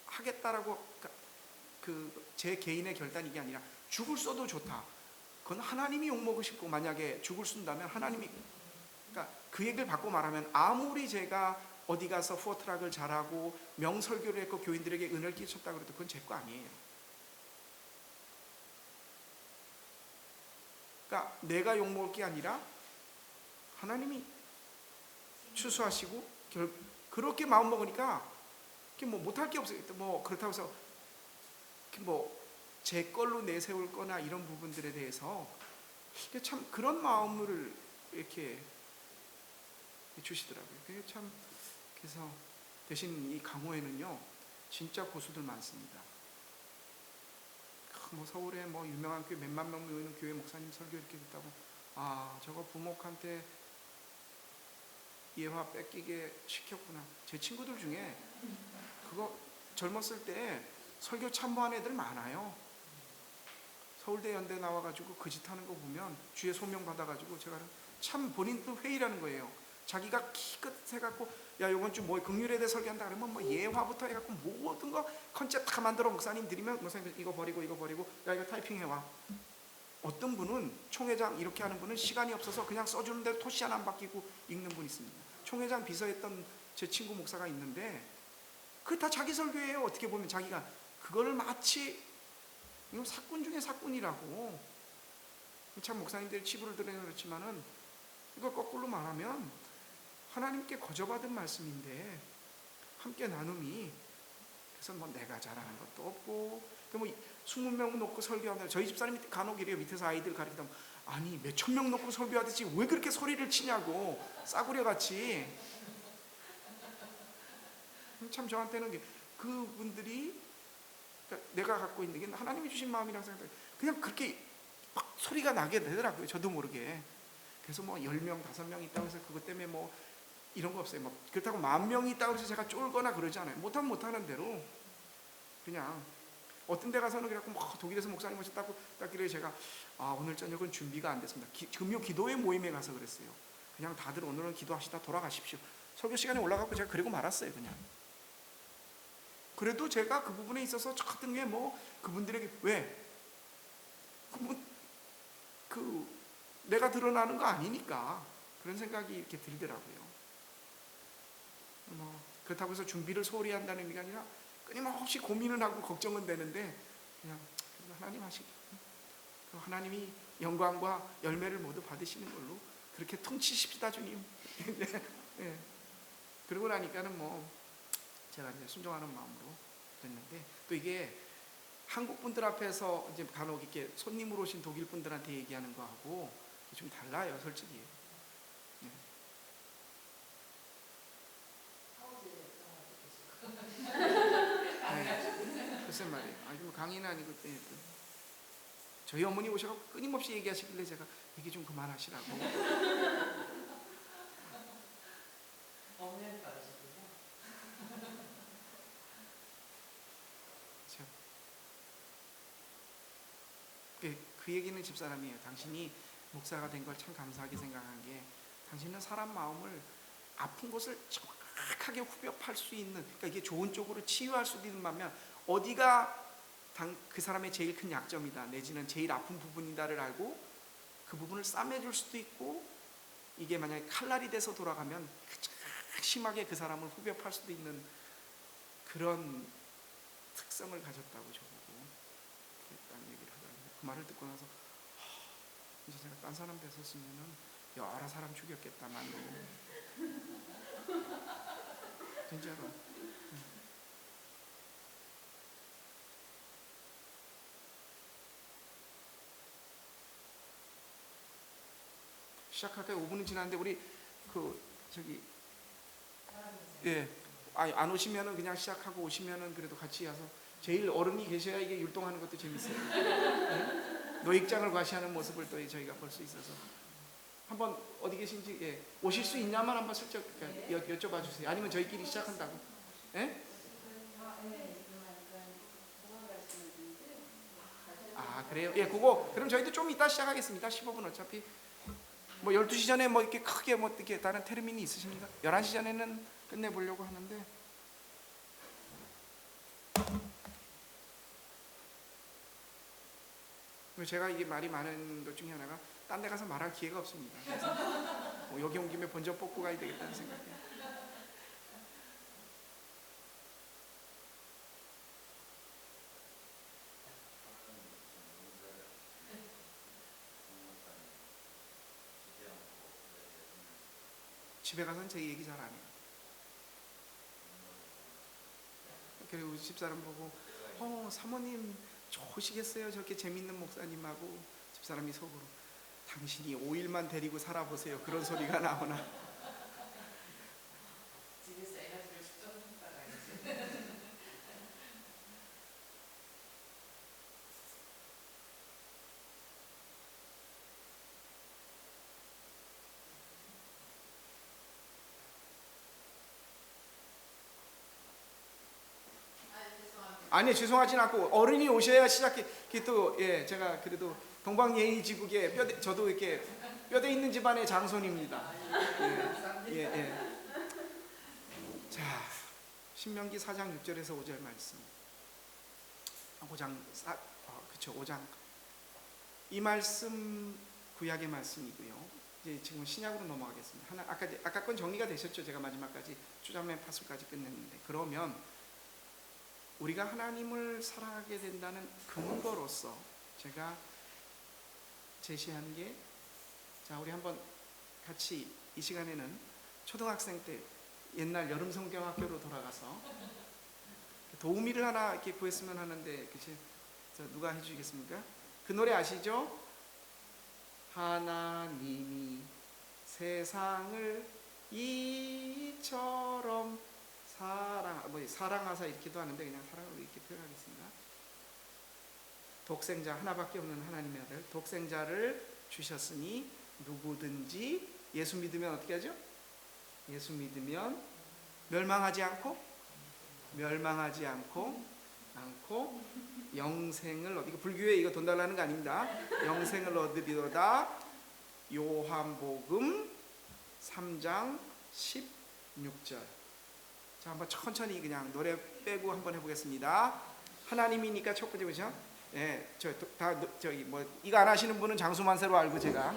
하겠다라고 제 개인의 결단이 이게 아니라 죽을 써도 좋다. 그건 하나님이 욕먹으시고 만약에 죽을 쓴다면 하나님이, 그러니까 그 얘기를 바꿔 말하면 아무리 제가 어디 가서 포트락을 잘하고 명설교를 했고 교인들에게 은혜를 끼쳤다고 해도 그건 제 거 아니에요. 그러니까 내가 욕먹을 게 아니라 하나님이 추수하시고 그렇게 마음 먹으니까 뭐 못할 게 없어요. 뭐 그렇다고 해서 뭐 제 걸로 내세울 거나 이런 부분들에 대해서 참 그런 마음을 이렇게 주시더라고요. 그게 참, 그래서 대신 이 강호에는요 진짜 고수들 많습니다. 뭐 서울에 뭐 유명한 교회 몇만 명 모이는 교회 목사님 설교 이렇게 듣다고 아 저거 부목한테 예화 뺏기게 시켰구나. 제 친구들 중에 그거 젊었을 때 설교 참모한 애들 많아요. 서울대 연대 나와가지고 그 짓 하는 거 보면 주의 소명 받아가지고 제가 참 본인도 회의라는 거예요. 자기가 키끝 해갖고 야 요번 주 뭐 긍휼에 대해 설교한다 그러면 뭐 예화부터 해갖고 모든 거 컨셉 다 만들어 목사님 드리면 목사님 이거 버리고 야 이거 타이핑해와. 어떤 분은 총회장 이렇게 하는 분은 시간이 없어서 그냥 써주는 대로 토시 하나 안 바뀌고 읽는 분 있습니다. 총회장 비서했던 제 친구 목사가 있는데 그게 다 자기 설교예요. 어떻게 보면 자기가 그거를 마치 이건 사꾼 중에 사꾼이라고. 참 목사님들이 치부를 드리는 그렇지만은 이걸 거꾸로 말하면 하나님께 거저받은 말씀인데 함께 나눔이, 그래서 뭐 내가 잘하는 것도 없고 뭐 20명 놓고 설교하면 저희 집사람이 간혹 이래요. 밑에서 아이들 가르치다 아니 몇천 명 놓고 설교하듯이 왜 그렇게 소리를 치냐고 싸구려 같이. 참 저한테는 그분들이 그러니까 내가 갖고 있는 게 하나님이 주신 마음이라고 생각해요. 그냥 그렇게 막 소리가 나게 되더라고요. 저도 모르게. 그래서 뭐 10명, 5명 있다고 해서 그것 때문에 뭐 이런 거 없어요. 뭐 그렇다고 10,000명이 있다고 해서 제가 쫄거나 그러지 않아요. 못하면 못하는 대로 그냥 어떤 데 가서는 그래갖고 뭐 독일에서 목사님 오셨다고 딱길래 제가 오늘 저녁은 준비가 안 됐습니다. 금요 기도회 모임에 가서 그랬어요. 그냥 다들 오늘은 기도하시다 돌아가십시오. 설교 시간에 올라가고 제가 그러고 말았어요. 그냥. 그래도 제가 그 부분에 있어서 저 같은 게 뭐 그분들에게 왜 내가 드러나는 거 아니니까 그런 생각이 이렇게 들더라고요. 뭐 그렇다고 해서 준비를 소홀히 한다는 의미가 아니라 끊임없이 고민은 하고 걱정은 되는데 그냥 하나님 하시기, 하나님이 영광과 열매를 모두 받으시는 걸로 그렇게 통치십시다 주님. 네. 그러고 나니까는 뭐 제가 이제 순종하는 마음으로 됐는데, 또 이게 한국 분들 앞에서 이제 간혹 이렇게 손님으로 오신 독일 분들한테 얘기하는 거하고 좀 달라요, 솔직히. 네. 글쎄 말이에요. 아니 뭐 강의는 아니고 저희 어머니 오셔서 끊임없이 얘기하시길래 제가 얘기 좀 그만하시라고. 어머니한테 받으셨군요. 그 얘기는 집사람이에요. 당신이 목사가 된 걸 참 감사하게 생각한 게 당신은 사람 마음을 아픈 곳을 정확하게 후벼팔 수 있는, 그러니까 이게 좋은 쪽으로 치유할 수도 있는 반면 어디가 그 사람의 제일 큰 약점이다 내지는 제일 아픈 부분이다를 알고 그 부분을 싸매줄 수도 있고, 이게 만약에 칼날이 돼서 돌아가면 심하게 그 사람을 후벼팔 수도 있는 그런 특성을 가졌다고 저보고 딱 얘기를 하더라고요. 그 말을 듣고 나서 이제 제가 딴 사람 됐었으면은 여러 사람 죽였겠다만 진짜로. 시작할까요? 5분은 지났는데 우리 안 오시면은 그냥 시작하고 오시면은 그래도 같이 와서 제일 어른이 계셔야 이게 율동하는 것도 재밌어요. 네? 노익장을 과시하는 모습을 또 저희가 볼 수 있어서 한번 어디 계신지 오실 수 있냐만 한번 슬쩍 여쭤봐 주세요. 아니면 저희끼리 시작한다고? 예? 아 그래요? 예, 그거 그럼 저희도 좀 이따 시작하겠습니다. 15분 어차피 뭐 12시 전에 뭐 이렇게 크게 뭐 이렇게 다른 테르민이 있으십니까? 11시 전에는 끝내보려고 하는데. 제가 이게 말이 많은 것 중에 하나가 딴 데 가서 말할 기회가 없습니다. 그래서 뭐 여기 온 김에 번쩍 뽑고 가야 되겠다는 생각이에요. 집에 가서는 제 얘기 잘 안 해요. 그리고 집사람 보고 사모님 좋으시겠어요 저렇게 재밌는 목사님하고. 집사람이 속으로 당신이 5일만 데리고 살아보세요 그런 소리가 나오나. 집에서 에너지를 수정했다가 아니 죄송하진 않고 어른이 오셔야 시작해. 또 제가 그래도 동방예의지국에 저도 이렇게 뼈대 있는 집안의 장손입니다. 자, 신명기 4장 6절에서 5절 말씀. 5장. 이 말씀 구약의 말씀이고요. 이제 지금 신약으로 넘어가겠습니다. 아까 건 정리가 되셨죠? 제가 마지막까지 추자맨 파수까지 끝냈는데, 그러면 우리가 하나님을 사랑하게 된다는 근거로서 제가 제시한 게, 자 우리 한번 같이 이 시간에는 초등학생 때 옛날 여름 성경 학교로 돌아가서 도우미를 하나 이렇게 구했으면 하는데, 그치? 누가 해주시겠습니까? 그 노래 아시죠? 하나님이 세상을 이처럼 사랑하사 이렇게도 하는데 그냥 사랑으로 이렇게 표현하겠습니다. 독생자 하나밖에 없는 하나님의 아들 독생자를 주셨으니 누구든지 예수 믿으면 어떻게 하죠? 예수 믿으면 멸망하지 않고 영생을 이거 불교에 이거 돈 달라는 거 아닙니다. 영생을 얻으리로다. 요한복음 3장 16절. 자, 한번 천천히 그냥 노래 빼고 한번 해보겠습니다. 하나님이니까 첫 번째 그죠? 이거 안 하시는 분은 장수만세로 알고 제가.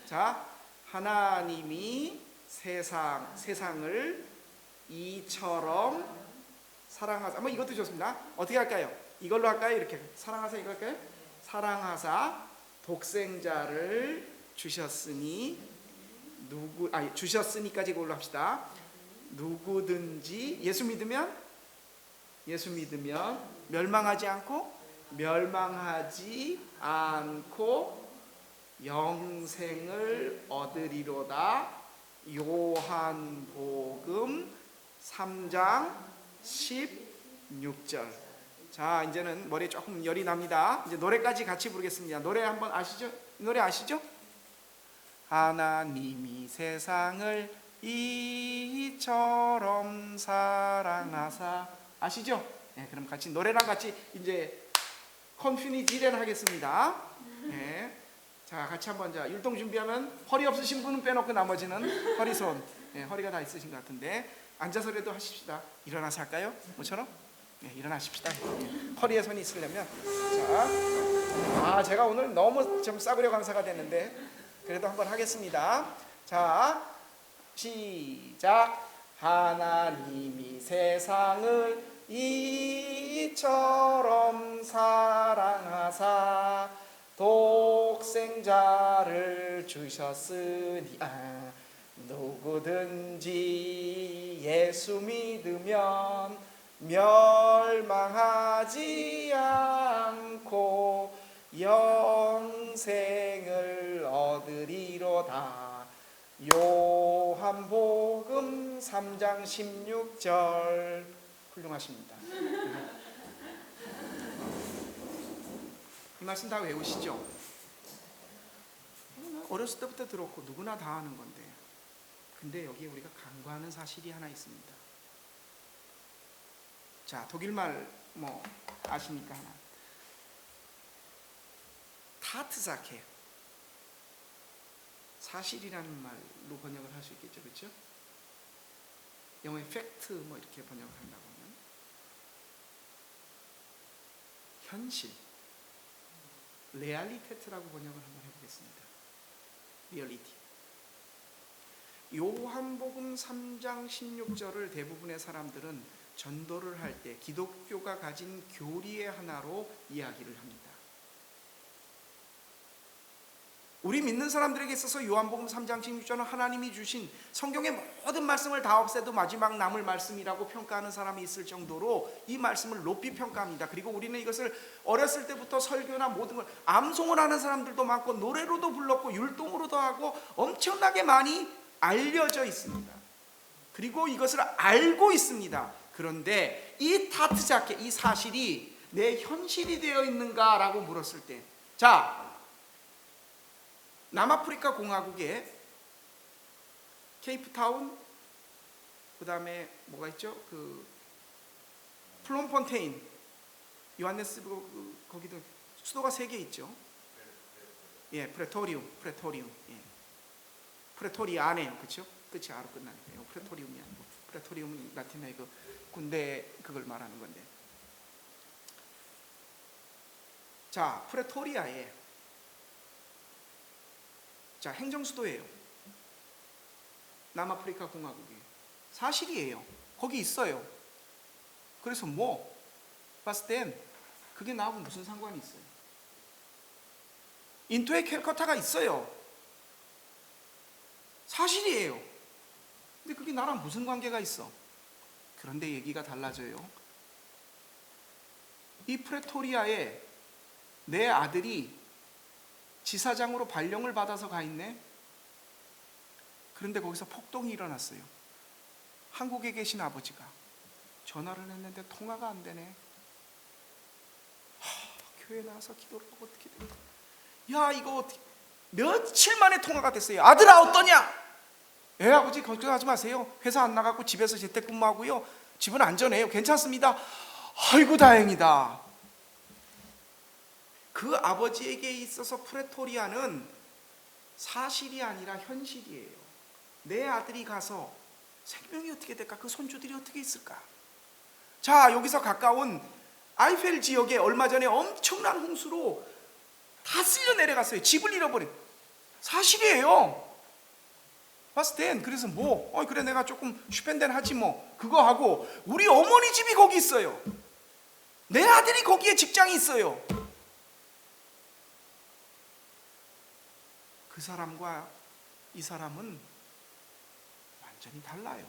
자, 하나님이 세상을 이처럼 사랑하사. 이것도 좋습니다. 어떻게 할까요? 이걸로 할까요? 이렇게 사랑하사 이거 할까요? 사랑하사 독생자를 주셨으니 주셨으니까지 이걸로 합시다. 누구든지 예수 믿으면 멸망하지 않고 영생을 얻으리로다. 요한복음 3장 16절. 자, 이제는 머리에 조금 열이 납니다. 이제 노래까지 같이 부르겠습니다. 노래 한번 아시죠? 이 노래 아시죠? 하나님이 세상을 이처럼 사랑하사. 아시죠? 네, 그럼 같이 노래랑 같이 이제 컨피니지레는 하겠습니다. 네. 자, 같이 한번. 자, 율동 준비하면 허리 없으신 분은 빼놓고 나머지는 허리손. 네, 허리가 다 있으신 것 같은데 앉아서라도 하십시다. 일어나서 할까요? 모처럼? 네, 일어나십시다. 네, 허리에 손이 있으려면. 자, 제가 오늘 너무 좀 싸구려 강사가 됐는데 그래도 한번 하겠습니다. 자, 시작. 하나님이 세상을 이처럼 사랑하사 독생자를 주셨으니 누구든지 예수 믿으면 멸망하지 않고 영생을 얻으리로다. 요한복음 3장 16절. 훌륭하십니다. 이 말씀 다 외우시죠? 어렸을 때부터 들었고 누구나 다 아는 건데, 근데 여기에 우리가 간과하는 사실이 하나 있습니다. 자, 독일말 뭐 아십니까? 하나. 타트사케, 사실이라는 말로 번역을 할 수 있겠죠, 그렇죠? 영어의 팩트 뭐 이렇게 번역을 한다고 하면 현실, 레알리테트라고 번역을 한번 해보겠습니다. 리얼리티. 요한복음 3장 16절을 대부분의 사람들은 전도를 할 때 기독교가 가진 교리의 하나로 이야기를 합니다. 우리 믿는 사람들에게 있어서 요한복음 3장 16절은 하나님이 주신 성경의 모든 말씀을 다 없애도 마지막 남을 말씀이라고 평가하는 사람이 있을 정도로 이 말씀을 높이 평가합니다. 그리고 우리는 이것을 어렸을 때부터 설교나 모든 걸 암송을 하는 사람들도 많고 노래로도 불렀고 율동으로도 하고 엄청나게 많이 알려져 있습니다. 그리고 이것을 알고 있습니다. 그런데 이 타트자케, 이 사실이 내 현실이 되어 있는가라고 물었을 때, 자, 남아프리카 공화국의 케이프타운, 그 다음에 뭐가 있죠? 그 플롬폰테인, 요하네스부르크, 거기도 수도가 3개 있죠. 예, 프레토리움, 예. 프레토리아네요, 그렇죠? 끝이 아로 끝나니까요. 프레토리움이 아니고, 프레토리움은 라틴어의 그 군대 그걸 말하는 건데. 자, 프레토리아에, 자, 행정수도예요. 남아프리카 공화국이 사실이에요. 거기 있어요. 그래서 뭐 봤을 땐 그게 나하고 무슨 상관이 있어요? 인도에 캘커타가 있어요. 사실이에요. 근데 그게 나랑 무슨 관계가 있어? 그런데 얘기가 달라져요. 이 프레토리아에 내 아들이 지사장으로 발령을 받아서 가 있네. 그런데 거기서 폭동이 일어났어요. 한국에 계신 아버지가 전화를 했는데 통화가 안 되네. 교회 나와서 기도를 하고 어떻게 된 거야? 야, 이거 어떻게 며칠 만에 통화가 됐어요. 아들아 어떠냐? 예, 아버지 걱정하지 마세요. 회사 안 나가고 집에서 재택근무하고요. 집은 안전해요. 괜찮습니다. 아이고 다행이다. 그 아버지에게 있어서 프레토리아는 사실이 아니라 현실이에요. 내 아들이 가서 생명이 어떻게 될까? 그 손주들이 어떻게 있을까? 자, 여기서 가까운 아이펠 지역에 얼마 전에 엄청난 홍수로 다 쓸려 내려갔어요. 집을 잃어버린 사실이에요. 봤을 땐 그래서 뭐 그래 내가 조금 슈펜덴 하지 뭐 그거 하고, 우리 어머니 집이 거기 있어요. 내 아들이 거기에 직장이 있어요. 그 사람과 이 사람은 완전히 달라요.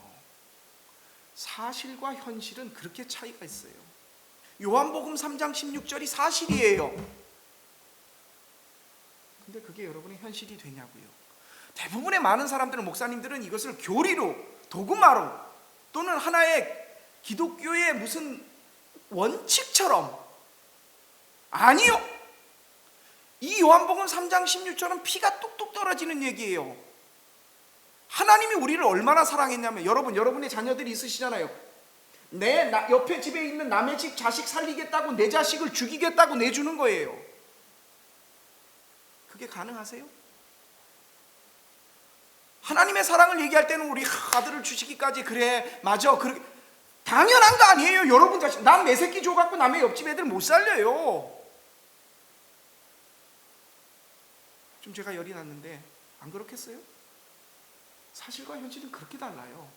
사실과 현실은 그렇게 차이가 있어요. 요한복음 3장 16절이 사실이에요. 근데 그게 여러분의 현실이 되냐고요. 대부분의 많은 사람들은, 목사님들은 이것을 교리로, 도구마로, 또는 하나의 기독교의 무슨 원칙처럼. 아니요. 이 요한복음 3장 16절은 피가 뚝뚝 떨어지는 얘기예요. 하나님이 우리를 얼마나 사랑했냐면, 여러분의 자녀들이 있으시잖아요. 옆에 집에 있는 남의 집 자식 살리겠다고 내 자식을 죽이겠다고 내주는 거예요. 그게 가능하세요? 하나님의 사랑을 얘기할 때는 우리 아들을 주시기까지, 그래 맞아, 그렇게 당연한 거 아니에요. 여러분 자식, 난 내 새끼 줘갖고 남의 옆집 애들 못 살려요. 좀 제가 열이 났는데 안 그렇겠어요? 사실과 현실은 그렇게 달라요.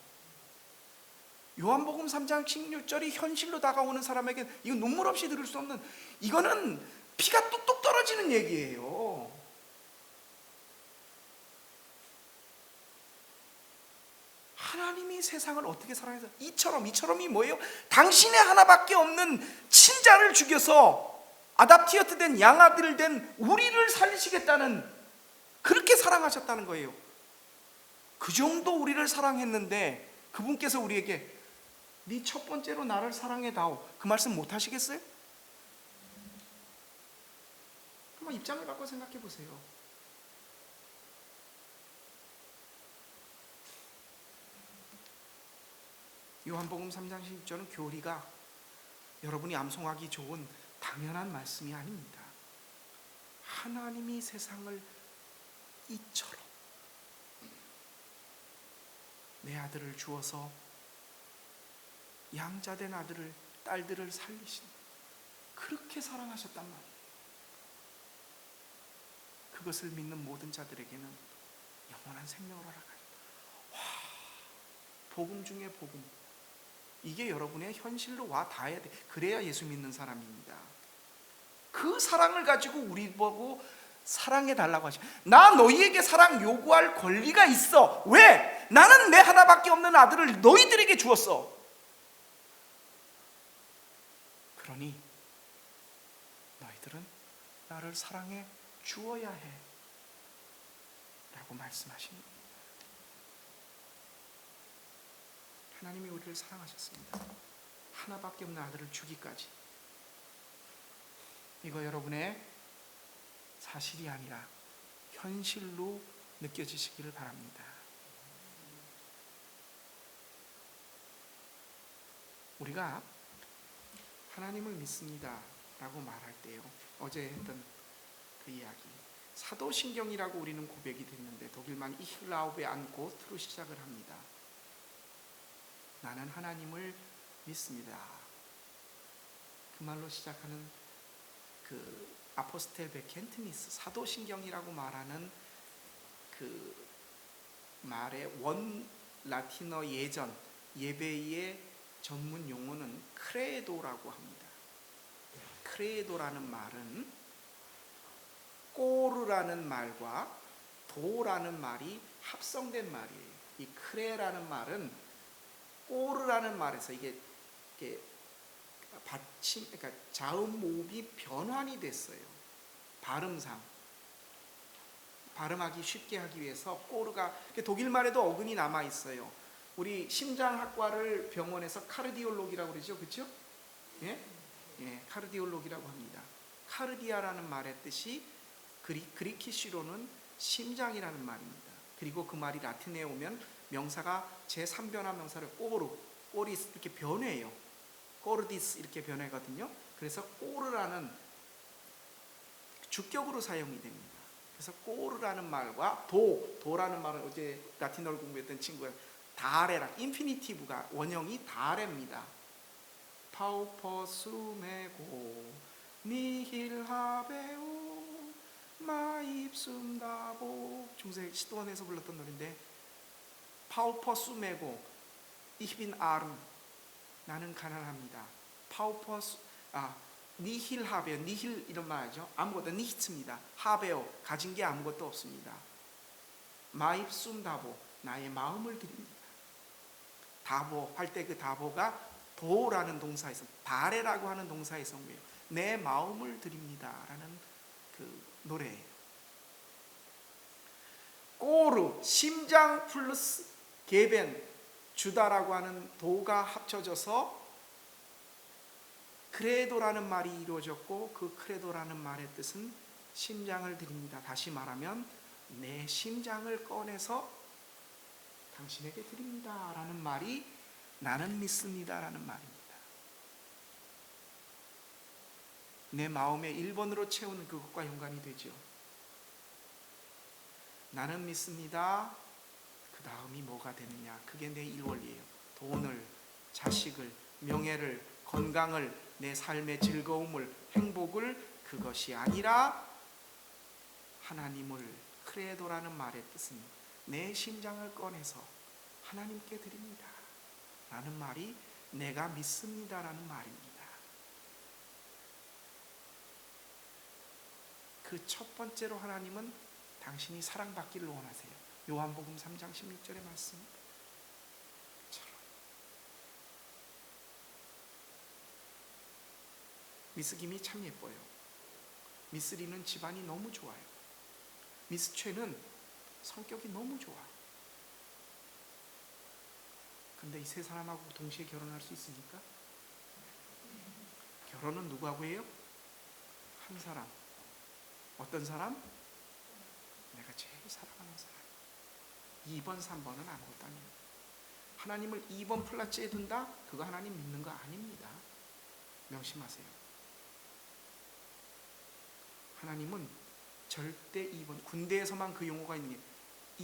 요한복음 3장 16절이 현실로 다가오는 사람에게 이건 눈물 없이 들을 수 없는, 이거는 피가 뚝뚝 떨어지는 얘기예요. 하나님이 세상을 어떻게 사랑해서, 이처럼이 뭐예요? 당신의 하나밖에 없는 친자를 죽여서 아답티어트 된 양아들 된 우리를 살리시겠다는, 그렇게 사랑하셨다는 거예요. 그 정도 우리를 사랑했는데 그분께서 우리에게 네 첫 번째로 나를 사랑해다오, 그 말씀 못 하시겠어요? 한번 입장을 바꿔 생각해 보세요. 요한복음 3장 16절은 교리가 여러분이 암송하기 좋은 당연한 말씀이 아닙니다. 하나님이 세상을 이처럼 내 아들을 주어서 양자된 아들을, 딸들을 살리신, 그렇게 사랑하셨단 말이에요. 그것을 믿는 모든 자들에게는 영원한 생명을 허락하셨다. 와, 복음 중에 복음. 이게 여러분의 현실로 와 닿아야 돼. 그래야 예수 믿는 사람입니다. 그 사랑을 가지고 우리 보고 사랑해 달라고 하시. 나 너희에게 사랑 요구할 권리가 있어. 왜? 나는 내 하나밖에 없는 아들을 너희들에게 주었어. 그러니 너희들은 나를 사랑해 주어야 해 라고 말씀하십니다. 하나님이 우리를 사랑하셨습니다. 하나밖에 없는 아들을 주기까지. 이거 여러분의 사실이 아니라 현실로 느껴지시기를 바랍니다. 우리가 하나님을 믿습니다 라고 말할 때요, 어제 했던 그 이야기, 사도신경이라고 우리는 고백이 됐는데 독일만 이힐라우베 안고트로 시작을 합니다. 나는 하나님을 믿습니다. 그 말로 시작하는 그 아포스텔 베켄트니스, 사도신경이라고 말하는 그 말의 원 라틴어 예전 예배의 전문 용어는 크레도라고 합니다. 크레도라는 말은 꼬르라는 말과 도라는 말이 합성된 말이에요. 이 크레라는 말은 꼬르라는 말에서 이게 받침, 그러니까 자음 모음이 변환이 됐어요. 발음상 발음하기 쉽게 하기 위해서 꼬르가, 독일 말에도 어근이 남아 있어요. 우리 심장학과를 병원에서 카르디올로기라고 그러죠, 그렇죠? 예, 예, 카르디올로기라고 합니다. 카르디아라는 말의 뜻이 그리키시로는 심장이라는 말입니다. 그리고 그 말이 라틴에 오면 명사가 제3변화 명사를 꼬리스 이렇게 변해요. 꼬르디스 이렇게 변하거든요. 그래서 꼬르라는 주격으로 사용이 됩니다. 그래서 꼬르라는 말과 도라는 말은 어제 라틴어를 공부했던 친구가 다레라, 인피니티브가 원형이 다레입니다. 파우퍼수메고 니힐하베오 마입숨다보, 중세 시도원에서 불렀던 노래인데, 파우퍼수메고 이히빈 아름, 나는 가난합니다. 파우퍼스 니힐 하베오, 니힐 이런 말이죠. 아무것도 니히츠입니다. 하베오, 가진 게 아무것도 없습니다. 마입숨 다보, 나의 마음을 드립니다. 다보 할 때 그 다보가 도라는 동사에서, 다레라고 하는 동사에서 뭐예요? 내 마음을 드립니다라는 그 노래예요. 꼬르, 심장 플러스 게벤, 주다라고 하는 도가 합쳐져서 크레도라는 말이 이루어졌고 그 크레도라는 말의 뜻은 심장을 드립니다. 다시 말하면 내 심장을 꺼내서 당신에게 드립니다 라는 말이 나는 믿습니다 라는 말입니다. 내 마음에 1번으로 채우는 그것과 연관이 되죠. 나는 믿습니다. 그 다음이 뭐가 되느냐? 그게 내 일원리예요. 돈을, 자식을, 명예를, 건강을, 내 삶의 즐거움을, 행복을, 그것이 아니라 하나님을, 크레도라는 말의 뜻은 내 심장을 꺼내서 하나님께 드립니다 라는 말이 내가 믿습니다 라는 말입니다. 그 첫 번째로 하나님은 당신이 사랑받기를 원하세요. 요한복음 3장 16절의 말씀처럼. 미스 김이 참 예뻐요. 미스 리는 집안이 너무 좋아요. 미스 최는 성격이 너무 좋아. 근데 이 세 사람하고 동시에 결혼할 수 있습니까? 결혼은 누구하고 해요? 한 사람. 어떤 사람? 내가 제일 사랑하는 사람. 2번, 3번은 아무것도 아니에요. 하나님을 2번 플라츠에 둔다? 그거 하나님 믿는 거 아닙니다. 명심하세요. 하나님은 절대 2번, 군대에서만 그 용어가 있는 게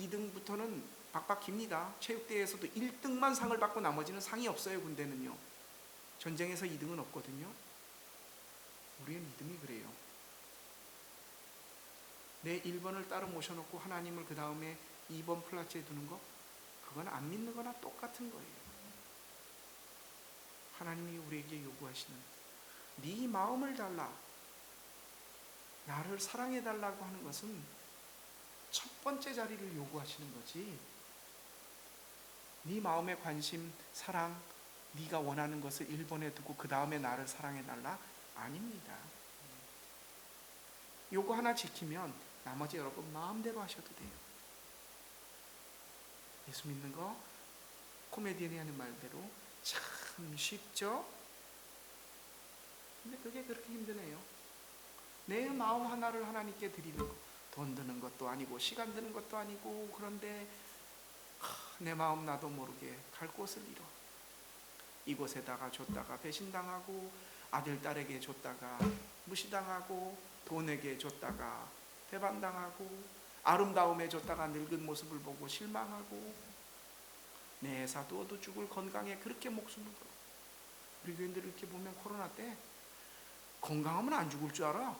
2등부터는 박박 깁니다. 체육대회에서도 1등만 상을 받고 나머지는 상이 없어요. 군대는요. 전쟁에서 2등은 없거든요. 우리의 믿음이 그래요. 내 1번을 따로 모셔놓고 하나님을 그 다음에 2번 플라츠에 두는 거, 그건 안 믿는 거나 똑같은 거예요. 하나님이 우리에게 요구하시는 네 마음을 달라, 나를 사랑해달라고 하는 것은 첫 번째 자리를 요구하시는 거지, 네 마음의 관심, 사랑, 네가 원하는 것을 1번에 두고 그 다음에 나를 사랑해달라? 아닙니다. 요거 하나 지키면 나머지 여러분 마음대로 하셔도 돼요. 예수 믿는 거 코미디언이 하는 말대로 참 쉽죠? 근데 그게 그렇게 힘드네요. 내 마음 하나를 하나님께 드리는 거, 돈 드는 것도 아니고 시간 드는 것도 아니고, 그런데 내 마음 나도 모르게 갈 곳을 잃어. 이곳에다가 줬다가 배신당하고, 아들 딸에게 줬다가 무시당하고, 돈에게 줬다가 배반당하고, 아름다움에 줬다가 늙은 모습을 보고 실망하고, 내 사도도 죽을 건강에 그렇게 목숨을 걸어. 우리 교인들 이렇게 보면 코로나 때 건강하면 안 죽을 줄 알아?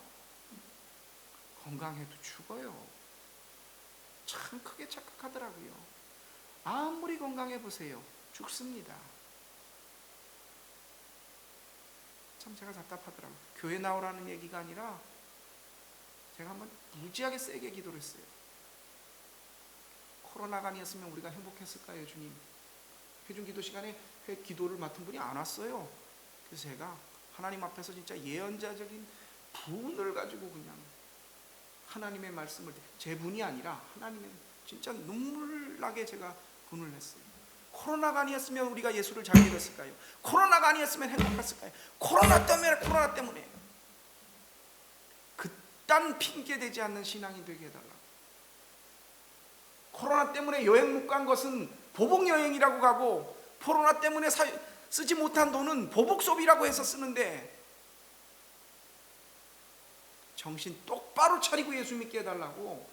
건강해도 죽어요. 참 크게 착각하더라고요. 아무리 건강해 보세요, 죽습니다. 참 제가 답답하더라고요. 교회 나오라는 얘기가 아니라 제가 한번 무지하게 세게 기도를 했어요. 코로나가 아니었으면 우리가 행복했을까요, 주님? 회중 기도 시간에 기도를 맡은 분이 안 왔어요. 그래서 제가 하나님 앞에서 진짜 예언자적인 분을 가지고 그냥 하나님의 말씀을, 제 분이 아니라 하나님의, 진짜 눈물 나게 제가 분을 했어요. 코로나가 아니었으면 우리가 예수를 잘 믿었을까요? 코로나가 아니었으면 행복했을까요? 코로나 때문에 그딴 핑계 대지 않는 신앙이 되게 해달라고. 코로나 때문에 여행 못 간 것은 보복 여행이라고 가고, 코로나 때문에 쓰지 못한 돈은 보복 소비라고 해서 쓰는데, 정신 똑바로 차리고 예수 믿게 해달라고.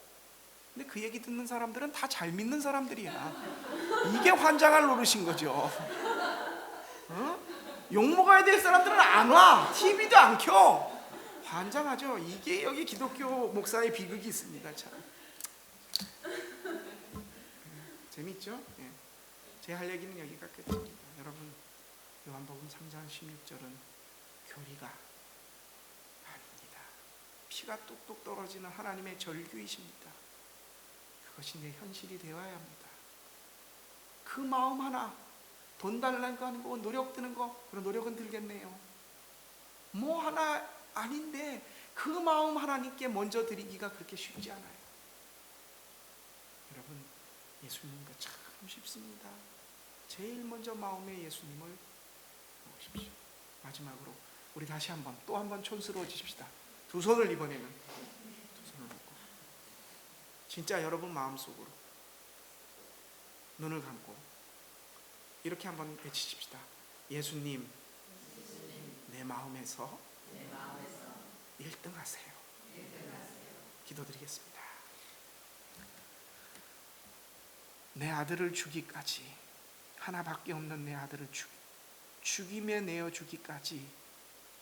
근데 그 얘기 듣는 사람들은 다 잘 믿는 사람들이야. 이게 환장할 노릇인 거죠. 어? 욕 먹어야 될 사람들은 안 와. TV도 안 켜. 환장하죠. 이게 여기 기독교 목사의 비극이 있습니다. 참 재밌죠? 예. 제 할 얘기는 여기가 끝입니다. 여러분, 요한복음 3장 16절은 교리가 아닙니다. 피가 뚝뚝 떨어지는 하나님의 절규이십니다. 그것이 내 현실이 되어야 합니다. 그 마음 하나, 돈 달라는 거 아니고 노력 드는 거, 그런 노력은 들겠네요. 뭐 하나 아닌데 그 마음 하나님께 먼저 드리기가 그렇게 쉽지 않아요. 여러분, 예수 믿는 거 참 쉽습니다. 제일 먼저 마음에 예수님을 모십시오. 마지막으로 우리 다시 한번 또 한번 촌스러워지십시다. 두 손을 이번에는 두 손을 놓고 진짜 여러분 마음속으로 눈을 감고 이렇게 한번 외치십시다. 예수님, 내 마음에서 1등 하세요. 기도드리겠습니다. 내 아들을 주기까지, 하나밖에 없는 내 아들을 죽임에 내어 주기까지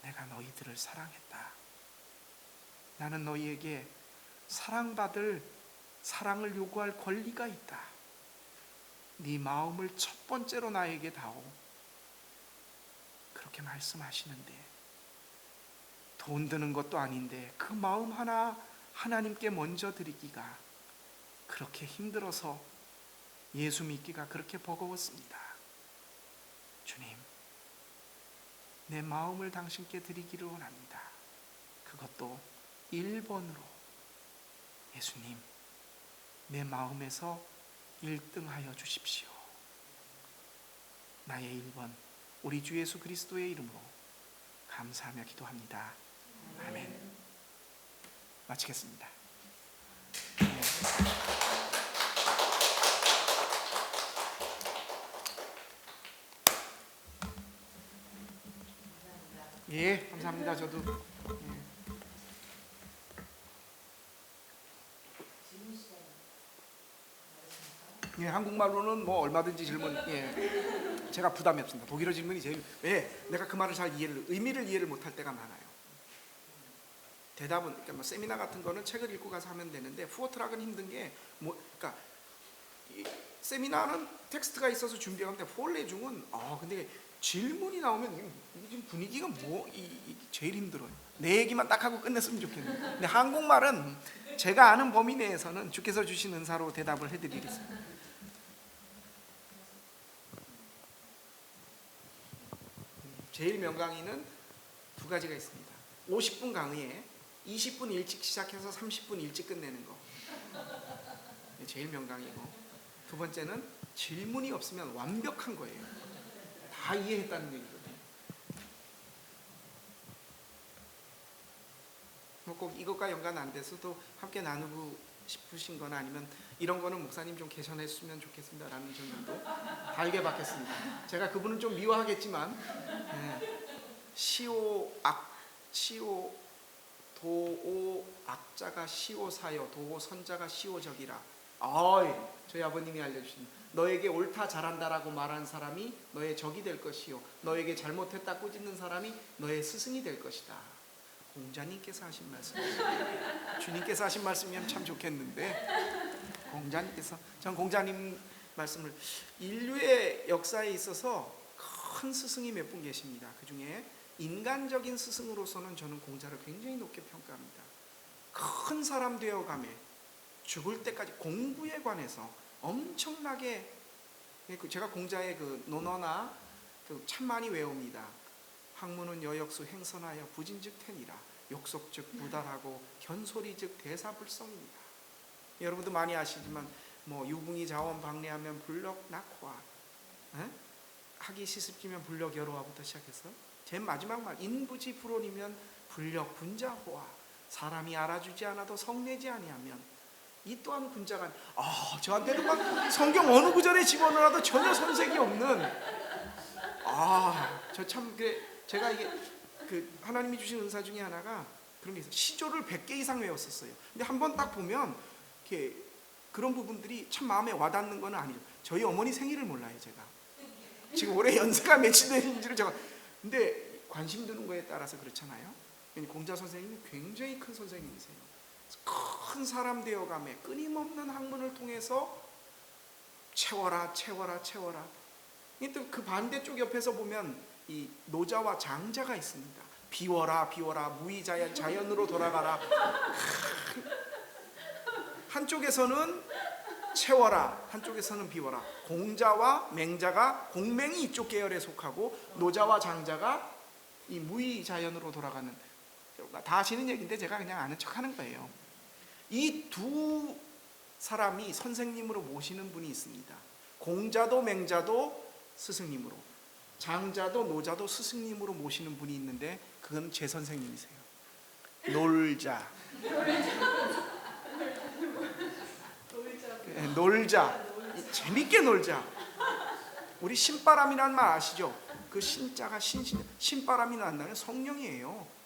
내가 너희들을 사랑했다. 나는 너희에게 사랑받을 사랑을 요구할 권리가 있다. 네 마음을 첫 번째로 나에게 다오. 그렇게 말씀하시는데 돈 드는 것도 아닌데 그 마음 하나 하나님께 먼저 드리기가 그렇게 힘들어서 예수 믿기가 그렇게 버거웠습니다. 주님, 내 마음을 당신께 드리기를 원합니다. 그것도 1번으로 예수님, 내 마음에서 1등하여 주십시오. 나의 1번 우리 주 예수 그리스도의 이름으로 감사하며 기도합니다. 아멘. 마치겠습니다. 예, 감사합니다. 저도 예, 한국말로는 뭐 얼마든지 질문, 예, 제가 부담이 없습니다. 독일어 질문이 제일, 왜 내가 그 말을 잘 의미를 이해를 못할 때가 많아요. 대답은, 그러니까 뭐 세미나 같은 거는 책을 읽고 가서 하면 되는데 후어트락은 힘든 게 그러니까 이 세미나는 텍스트가 있어서 준비하는데 폴레중은 근데 질문이 나오면 이게 지금 분위기가 제일 힘들어요. 내 얘기만 딱 하고 끝냈으면 좋겠는데, 근데 한국말은 제가 아는 범위 내에서는 주께서 주신 은사로 대답을 해드리겠습니다. 제일 명강의는 두 가지가 있습니다. 50분 강의에 20분 일찍 시작해서 30분 일찍 끝내는 거, 제일 명강이고, 두 번째는 질문이 없으면 완벽한 거예요. 다 이해했다는 얘기거든요. 꼭 이것과 연관 안 돼서도 함께 나누고 싶으신 거나 아니면 이런 거는 목사님 좀 개선했으면 좋겠습니다 라는 질문도 달게 받겠습니다. 제가 그분은 좀 미워하겠지만, 도오 악자가 시오사여 도오 선자가 시오적이라. 저희 아버님이 알려주신, 너에게 옳다 잘한다라고 말한 사람이 너의 적이 될 것이요 너에게 잘못했다 꾸짖는 사람이 너의 스승이 될 것이다. 공자님께서 하신 말씀이에요. 주님께서 하신 말씀이면 참 좋겠는데 공자님께서, 전 공자님 말씀을, 인류의 역사에 있어서 큰 스승이 몇 분 계십니다. 그 중에 인간적인 스승으로서는 저는 공자를 굉장히 높게 평가합니다. 큰 사람 되어가며 죽을 때까지 공부에 관해서 엄청나게, 제가 공자의 그 논어나 참 많이 외웁니다. 학문은 여역수 행선하여 부진즉 태니라. 욕속즉 무달하고 견소리즉 대사불성입니다. 여러분도 많이 아시지만 유붕이 자원 방래하면 불력 낙화, 학이 시습지면 불력 여로와부터 시작해서 제 마지막 말, 인부지 불온이면 불력 분자호화. 사람이 알아주지 않아도 성내지 아니하면 이 또한 군자가. 저한테는 막 성경 어느 구절에 집어넣어도 전혀 손색이 없는, 저 참 제가 이게 하나님이 주신 은사 중에 하나가 그런 게 있어요. 시조를 100개 이상 외웠었어요. 근데 한번 딱 보면 이렇게 그런 부분들이 참 마음에 와닿는 건 아니죠. 저희 어머니 생일을 몰라요. 제가 지금 올해 연세가 몇이 되는지를 제가, 근데 관심 두는 거에 따라서 그렇잖아요. 공자 선생님이 굉장히 큰 선생님이세요. 큰 사람 되어가며 끊임없는 학문을 통해서 채워라. 또 그 반대쪽 옆에서 보면 이 노자와 장자가 있습니다. 비워라 무의자연 자연으로 돌아가라. 한쪽에서는 채워라, 한쪽에서는 비워라. 공자와 맹자가, 공맹이 이쪽 계열에 속하고 노자와 장자가 이 무의자연으로 돌아가는, 다 아시는 얘기인데 제가 그냥 아는 척하는 거예요. 이 두 사람이 선생님으로 모시는 분이 있습니다. 공자도 맹자도 스승님으로. 장자도 노자도 스승님으로 모시는 분이 있는데 그건 제 선생님이세요. 놀자. 놀자. 재밌게 놀자. 우리 신바람이라는 말 아시죠? 그 신자가 신바람이 난다는 성령이에요.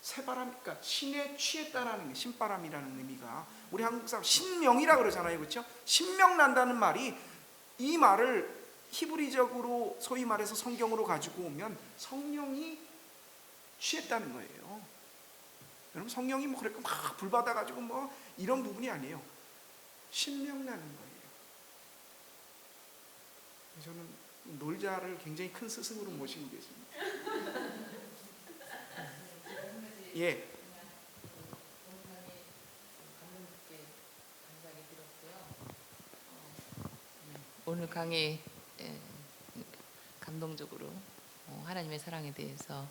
새바람, 그러니까 신에 취했다라는 게 신바람이라는 의미가, 우리 한국 사람 신명이라 그러잖아요, 그렇죠? 신명 난다는 말이, 이 말을 히브리적으로 소위 말해서 성경으로 가지고 오면 성령이 취했다는 거예요. 여러분, 성령이 뭐 그렇게 막 불받아 가지고 뭐 이런 부분이 아니에요. 신명 나는 거예요. 저는 놀자를 굉장히 큰 스승으로 모시고 계십니다. 예. 오늘 강의 감동적으로 하나님의 사랑에 대해서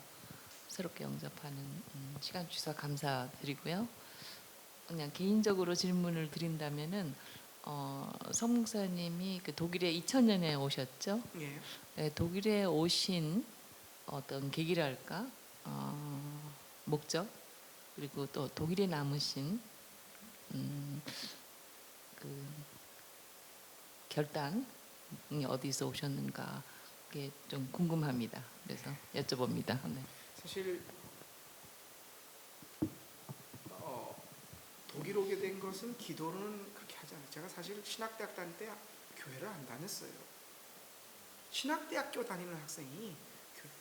새롭게 영접하는 시간 주셔서 감사드리고요. 그냥 개인적으로 질문을 드린다면은 성 목사님이 그 독일에 2000년에 오셨죠? 예. 네, 독일에 오신 어떤 계기랄까, 목적, 그리고 또 독일에 남으신 그 결단이 어디서 오셨는가, 그게 좀 궁금합니다. 그래서 여쭤봅니다. 네. 사실 독일 오게 된 것은 기도는 그렇게 하지 않아요. 제가 사실 신학대학 다닐 때 교회를 안 다녔어요. 신학대학교 다니는 학생이,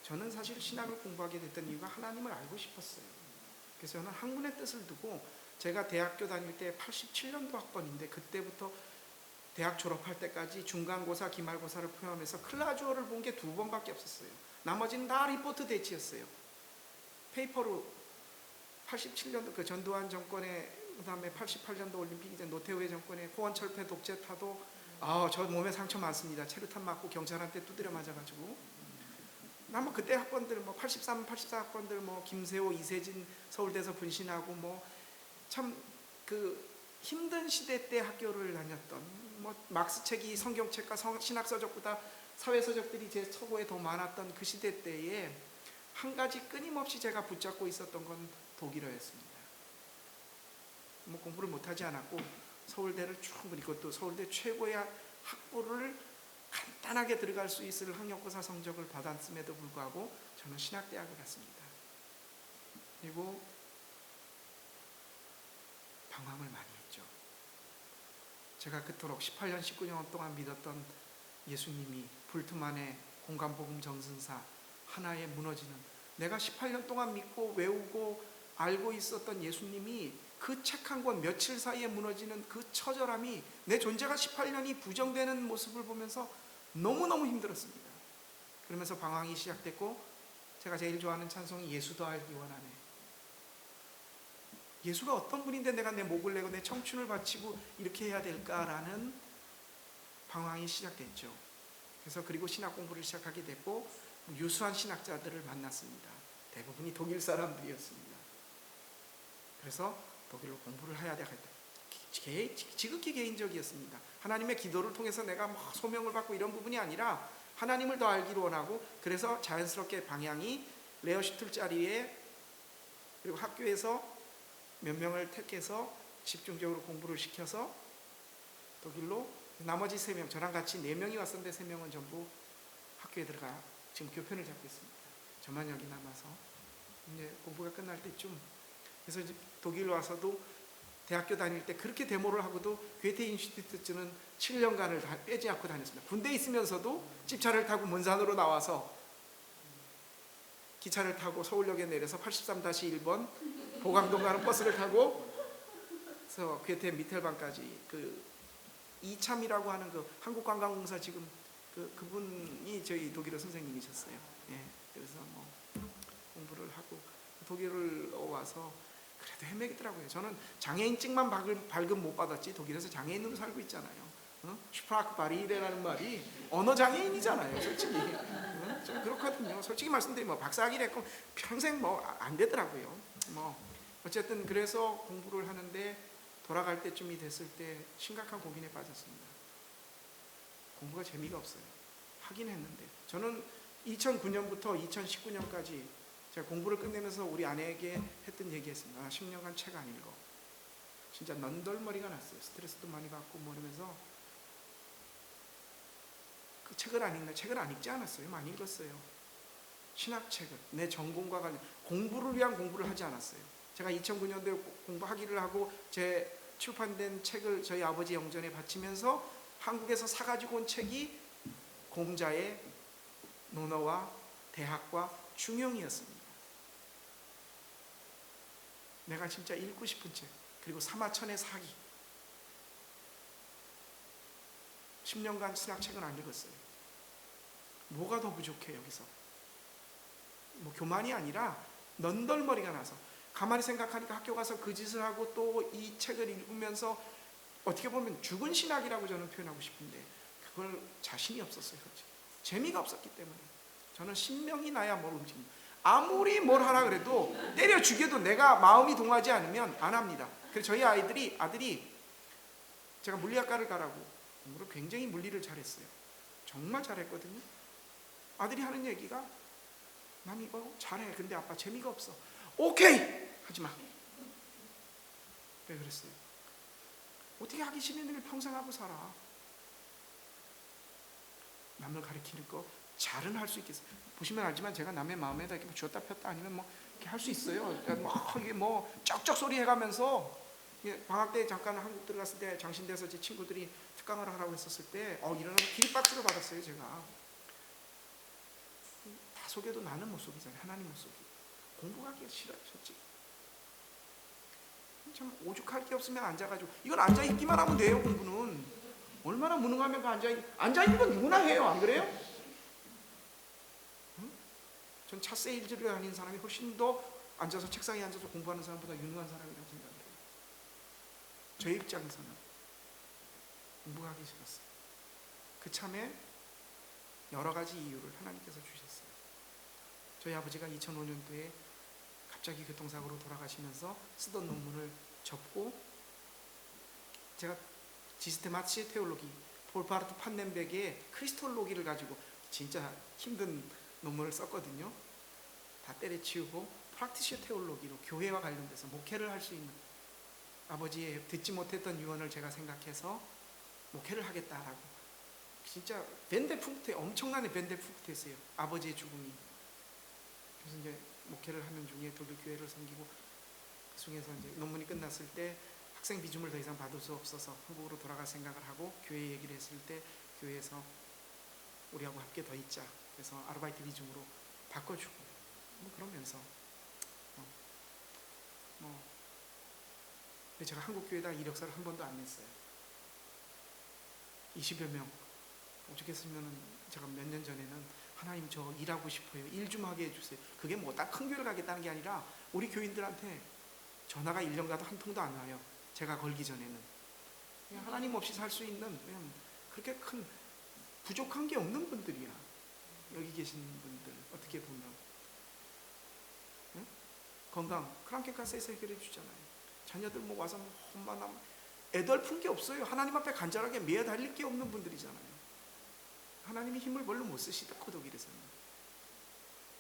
저는 사실 신학을 공부하게 됐던 이유가 하나님을 알고 싶었어요. 그래서 저는 학문의 뜻을 두고, 제가 대학교 다닐 때 87년도 학번인데 그때부터 대학 졸업할 때까지 중간고사, 기말고사를 포함해서 클라주어를 본 게 2번밖에 없었어요. 나머지는 다 리포트 대치였어요. 페이퍼로 87년도 그 전두환 정권의, 그다음에 88년도 올림픽 이제 노태우의 정권의 호원철폐 독재타도, 저 몸에 상처 많습니다. 체류탄 맞고 경찰한테 두드려 맞아가지고. 아마 그때 학번들 뭐 83, 84 학번들 뭐 김세호, 이세진 서울대에서 분신하고 뭐 참 그 힘든 시대 때 학교를 다녔던, 뭐 막스 책이 성경책과 신학서적보다 사회서적들이 제 처고에 더 많았던 그 시대 때에 한 가지 끊임없이 제가 붙잡고 있었던 건 독일어였습니다. 뭐 공부를 못하지 않았고 서울대를 충분히, 그것도 서울대 최고의 학부를 간단하게 들어갈 수 있을 학력고사 성적을 받았음에도 불구하고 저는 신학대학을 갔습니다. 그리고 방황을 많이 했죠. 제가 그토록 18년, 19년 동안 믿었던 예수님이 불투만의 공간복음 정승사 하나에 무너지는, 내가 18년 동안 믿고 외우고 알고 있었던 예수님이 그 책 한 권 며칠 사이에 무너지는 그 처절함이, 내 존재가 18년이 부정되는 모습을 보면서 너무너무 힘들었습니다. 그러면서 방황이 시작됐고, 제가 제일 좋아하는 찬송이 예수도 알기 원하네. 예수가 어떤 분인데 내가 내 목을 내고 내 청춘을 바치고 이렇게 해야 될까라는 방황이 시작됐죠. 그래서 그리고 신학 공부를 시작하게 됐고, 유수한 신학자들을 만났습니다. 대부분이 독일 사람들이었습니다. 그래서 독일로 공부를 해야 되겠다. 지극히 개인적이었습니다. 하나님의 기도를 통해서 내가 뭐 소명을 받고 이런 부분이 아니라 하나님을 더 알기를 원하고, 그래서 자연스럽게 방향이 레어슈틀 자리에, 그리고 학교에서 몇 명을 택해서 집중적으로 공부를 시켜서 독일로, 나머지 3명, 저랑 같이 4명이 왔었는데 3명은 전부 학교에 들어가 지금 교편을 잡고 있습니다. 저만 여기 남아서 이제 공부가 끝날 때쯤, 그래서 이제 독일 와서도 대학교 다닐 때 그렇게 데모를 하고도 괴테 인스티튜트는 7년간을 다 빼지 않고 다녔습니다. 군대에 있으면서도 집차를 타고 문산으로 나와서 기차를 타고 서울역에 내려서 83-1번 보강동 가는 버스를 타고, 그래서 괴테 미텔반까지, 그 이참이라고 하는 그 한국관광공사 지금 그분이 저희 독일어 선생님이셨어요. 예, 그래서 뭐 공부를 하고 독일을 와서 그래도 헤매겠더라고요. 저는 장애인증만 발급 못 받았지 독일에서 장애인으로 살고 있잖아요. 슈프라크 바리레라는 말이 언어 장애인이잖아요, 솔직히. 좀 그렇거든요. 솔직히 말씀드리면 박사학위를 했고 평생 뭐 안 되더라고요. 뭐 어쨌든 그래서 공부를 하는데 돌아갈 때쯤이 됐을 때 심각한 고민에 빠졌습니다. 공부가 재미가 없어요. 하긴 했는데 저는 2009년부터 2019년까지 제가 공부를 끝내면서 우리 아내에게 했던 얘기했습니다. 나 10년간 책 안 읽어. 진짜 넌덜머리가 났어요. 스트레스도 많이 받고 뭐 이러면서 그 책을 안 읽나? 책을 안 읽지 않았어요. 많이 읽었어요. 신학책을 내 전공과 관련 공부를 위한 공부를 하지 않았어요. 제가 2009년도에 공부하기를 하고 제 출판된 책을 저희 아버지 영전에 바치면서 한국에서 사가지고 온 책이 공자의 논어와 대학과 중용이었습니다. 내가 진짜 읽고 싶은 책, 그리고 사마천의 사기. 10년간 신학책은 안 읽었어요. 뭐가 더 부족해 여기서? 뭐 교만이 아니라 넌덜머리가 나서 가만히 생각하니까 학교 가서 그 짓을 하고 또 이 책을 읽으면서 어떻게 보면 죽은 신학이라고 저는 표현하고 싶은데 그걸 자신이 없었어요. 재미가 없었기 때문에 저는 신명이 나야 뭘 움직입니다. 아무리 뭘 하라 그래도 때려 죽여도 내가 마음이 동하지 않으면 안 합니다. 그래서 저희 아들이 제가 물리학과를 가라고 공부를 굉장히 물리를 잘했어요. 정말 잘했거든요. 아들이 하는 얘기가 난 이거 잘해. 근데 아빠 재미가 없어. 오케이! 하지마. 왜 그랬어요? 어떻게 하기 싫은 일을 평생 하고 살아. 남을 가르치는 거 잘은 할 수 있겠어요. 보시면 알지만 제가 남의 마음에다 이렇게 쥐었다 폈다 아니면 뭐 이렇게 할 수 있어요. 이게 뭐 쩍쩍 소리 해가면서 방학 때 잠깐 한국 들어갔을 때 장신대에서 제 친구들이 특강을 하라고 했었을 때 이러는 기립박수를 받았어요. 제가 다 속여도 나는 못 속이잖아요. 하나님 못 속이. 공부하기가 싫어요. 솔직히 참 오죽할 게 없으면 앉아가지고 이건 앉아있기만 하면 돼요. 공부는 얼마나 무능하면 그 앉아있는 건 누구나 해요. 안 그래요? 응? 전 차 세일즈를 다니는 사람이 훨씬 더 앉아서 책상에 앉아서 공부하는 사람보다 유능한 사람이라고 생각해요. 제 입장에서는 공부하기 싫었어요. 그 참에 여러 가지 이유를 하나님께서 주셨어요. 저희 아버지가 2005년도에 갑자기 교통사고로 돌아가시면서 쓰던 논문을 접고 제가 지스테마치의 테올로기 폴파르트 판넨백의 크리스톨로기를 가지고 진짜 힘든 논문을 썼거든요. 다 때려치우고 프락티시오 테올로기로 교회와 관련돼서 목회를 할 수 있는 아버지의 듣지 못했던 유언을 제가 생각해서 목회를 하겠다라고 진짜 벤데풍트 엄청난 벤데풍트였어요. 아버지의 죽음이. 그래서 이제 목회를 하는 중에 독일 교회를 섬기고 그 중에서 이제 논문이 끝났을 때 학생 비중을 더 이상 받을 수 없어서 한국으로 돌아갈 생각을 하고 교회 얘기를 했을 때 교회에서 우리하고 함께 더 있자. 그래서 아르바이트 비중으로 바꿔주고 뭐 그러면서 근데 제가 한국 교회에다 이력서를 한 번도 안 냈어요. 20여 명 오죽했으면 제가 몇 년 전에는 하나님 저 일하고 싶어요. 일 좀 하게 해주세요. 그게 뭐 딱 큰 교회를 가겠다는 게 아니라 우리 교인들한테 전화가 1년 가도 한 통도 안 와요. 제가 걸기 전에는. 그냥 하나님 없이 살 수 있는 그냥 그렇게 큰 부족한 게 없는 분들이야. 여기 계신 분들 어떻게 보면 응? 건강 크랑켄카스에서 해결해 주잖아요. 자녀들 뭐 와서 혼만하면 애덜픈 게 없어요. 하나님 앞에 간절하게 매달릴 게 없는 분들이잖아요. 하나님이 힘을 별로 못 쓰시다고 독일에서는.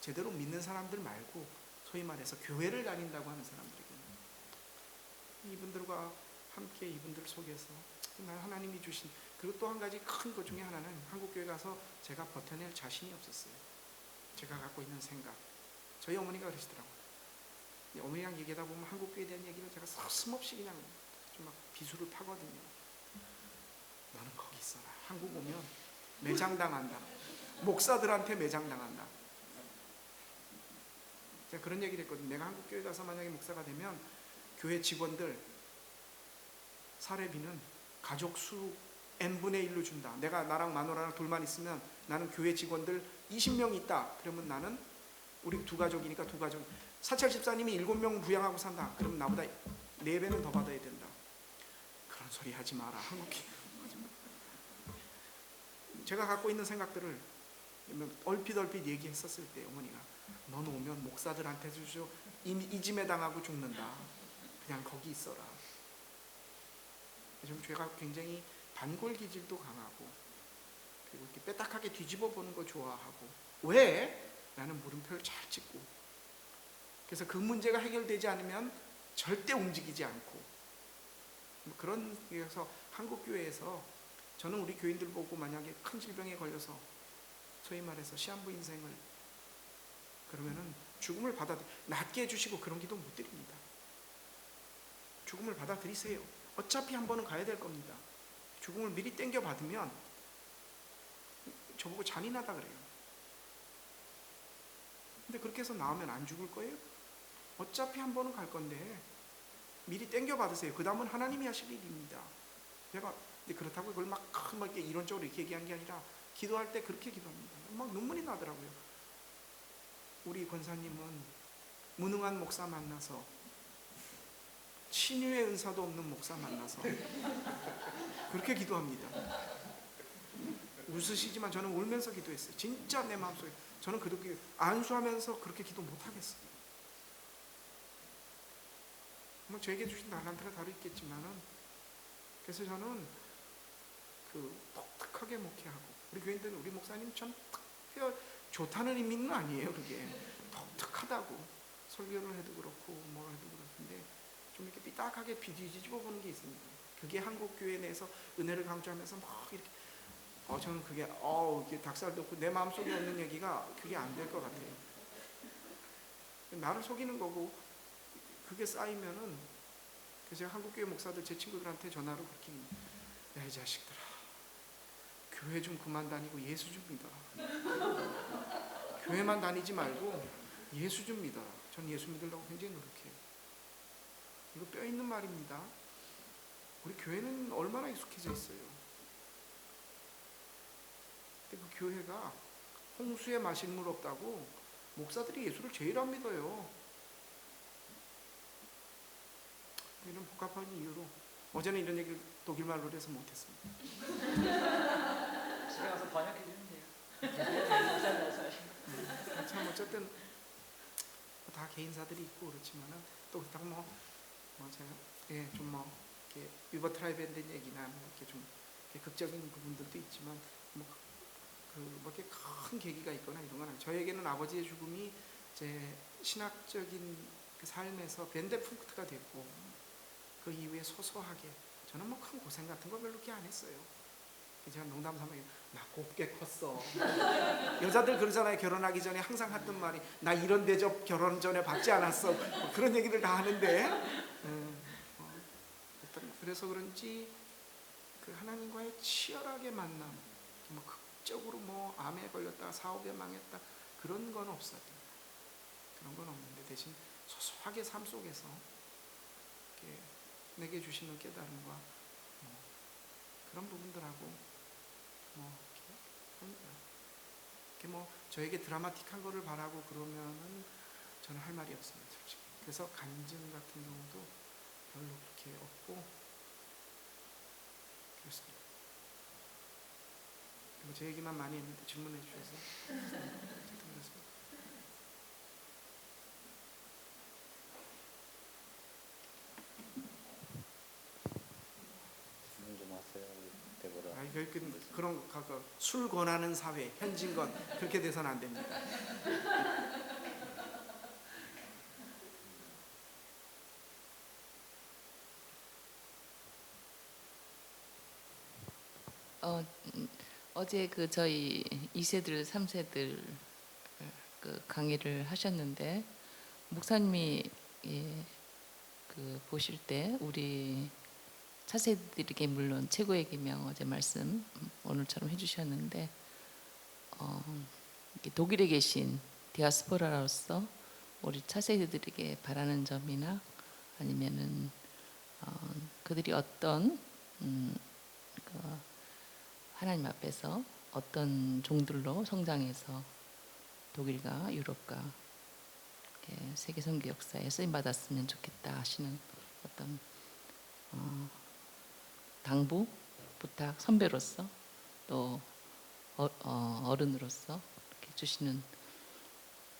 제대로 믿는 사람들 말고 소위 말해서 교회를 다닌다고 하는 사람들에게는 이분들과 함께 이분들 속에서 하나님이 주신 그리고 또 한 가지 큰 것 중에 하나는 한국교회 가서 제가 버텨낼 자신이 없었어요. 제가 갖고 있는 생각. 저희 어머니가 그러시더라고요. 어머니랑 얘기하다 보면 한국교회에 대한 얘기를 제가 서슴없이 그냥 좀 막 비수를 파거든요. 너는 거기 있어라. 한국 오면 매장당한다. 목사들한테 매장당한다. 제가 그런 얘기를 했거든요. 내가 한국교회 가서 만약에 목사가 되면 교회 직원들 사례비는 가족 수 n분의 1로 준다. 내가 나랑 마누라랑 둘만 있으면 나는 교회 직원들 20명 있다. 그러면 나는 우리 두 가족이니까 두 가족. 사찰 집사님이 7명 부양하고 산다. 그러면 나보다 4배는 더 받아야 된다. 그런 소리 하지 마라. 한국교회 제가 갖고 있는 생각들을 얼핏 얘기했었을 때 어머니가 너는 오면 목사들한테 주죠. 이짐에 당하고 죽는다. 그냥 거기 있어라. 좀 제가 굉장히 반골 기질도 강하고 그리고 이렇게 빼딱하게 뒤집어 보는 거 좋아하고 왜? 라는 물음표를 잘 찍고 그래서 그 문제가 해결되지 않으면 절대 움직이지 않고 뭐 그런 그래서 한국 교회에서 저는 우리 교인들 보고 만약에 큰 질병에 걸려서 소위 말해서 시한부 인생을 그러면은 죽음을 낫게 해주시고 그런 기도 못 드립니다. 죽음을 받아들이세요. 어차피 한 번은 가야 될 겁니다. 죽음을 미리 땡겨 받으면 저보고 잔인하다 그래요. 근데 그렇게 해서 나오면 안 죽을 거예요? 어차피 한 번은 갈 건데 미리 땡겨 받으세요. 그 다음은 하나님이 하실 일입니다. 제가 근데 그렇다고 그걸 막 이렇게 이론적으로 이렇게 얘기한 게 아니라 기도할 때 그렇게 기도합니다. 막 눈물이 나더라고요. 우리 권사님은 무능한 목사 만나서 친유의 은사도 없는 목사 만나서 그렇게 기도합니다. 웃으시지만 저는 울면서 기도했어요. 진짜 내 마음속에 저는 그렇게 안수하면서 그렇게 기도 못하겠어요. 뭐 저에게 주신 달란트가 다르 있겠지만은 그래서 저는 그 독특하게 목회하고 우리 교인들은 우리 목사님 참 특별 좋다는 의미는 아니에요. 그게 독특하다고 설교를 해도 그렇고 뭐 해도 그렇던데 좀 이렇게 삐딱하게 뒤집어 보는 게 있습니다. 그게 한국 교회 내에서 은혜를 강조하면서 막 이렇게 저는 그게 이렇게 닭살 돋고 내 마음속에 없는 얘기가 그게 안 될 것 같아요. 나를 속이는 거고 그게 쌓이면은 그래서 제가 한국 교회 목사들 제 친구들한테 전화로 그렇게 야 이 자식들아 교회 좀 그만 다니고 예수 좀 믿어라. 교회만 다니지 말고 예수 좀 믿어라. 전 예수 믿으려고 굉장히 노력해요. 이거 뼈 있는 말입니다. 우리 교회는 얼마나 익숙해져 있어요. 근데 그 교회가 홍수에 마실 물 없다고 목사들이 예수를 제일 안 믿어요. 이런 복잡한 이유로 어제는 이런 얘기를 독일말로 해서 못했습니다. 집에 가서 번역해 주면 돼요. 참 어쨌든 다 개인사들이 있고 그렇지만은 또 그렇다고 제가 좀 이렇게 위버 트라이브에 대한 얘기나 이렇게 좀 이렇게 극적인 부분들도 있지만 이렇게 큰 계기가 있거나 이런 건 아니에요. 저에게는 아버지의 죽음이 제 신학적인 그 삶에서 벤데punk트가 됐고 그 이후에 소소하게 저는 뭐 큰 고생 같은 거 별로 이렇게 안 했어요. 제가 농담 삼아 나 곱게 컸어. 여자들 그러잖아요. 결혼하기 전에 항상 했던 말이 나 이런 대접 결혼 전에 받지 않았어. 뭐 그런 얘기들 다 하는데 그래서 그런지 그 하나님과의 치열하게 만남 뭐 극적으로 뭐 암에 걸렸다 사업에 망했다 그런 건 없어요. 그런 건 없는데 대신 소소하게 삶 속에서 이렇게 내게 주시는 깨달음과 그런 부분들하고 이렇게 저에게 드라마틱한 거를 바라고 그러면은 저는 할 말이 없습니다, 솔직히. 그래서 간증 같은 경우도 별로 그렇게 없고 그렇습니다. 제 얘기만 많이 했는데 질문해 주셔서 그렇습니다. 질문 좀 하세요, 데보라. 그런 술 권하는 사회, 현진건 그렇게 돼서는 안 됩니다. 어제 그 저희 2세들, 3세들 그 강의를 하셨는데 목사님이 그 보실 때 우리 차세들에게 물론 최고의 계명 어제 말씀 오늘처럼 해주셨는데 독일에 계신 디아스포라로서 우리 차세들에게 바라는 점이나 아니면은 그들이 어떤 하나님 앞에서 어떤 종들로 성장해서 독일과 유럽과 세계 선교 역사에 쓰임 받았으면 좋겠다 하시는 어떤 당부, 부탁, 선배로서 또 어른으로서 이렇게 주시는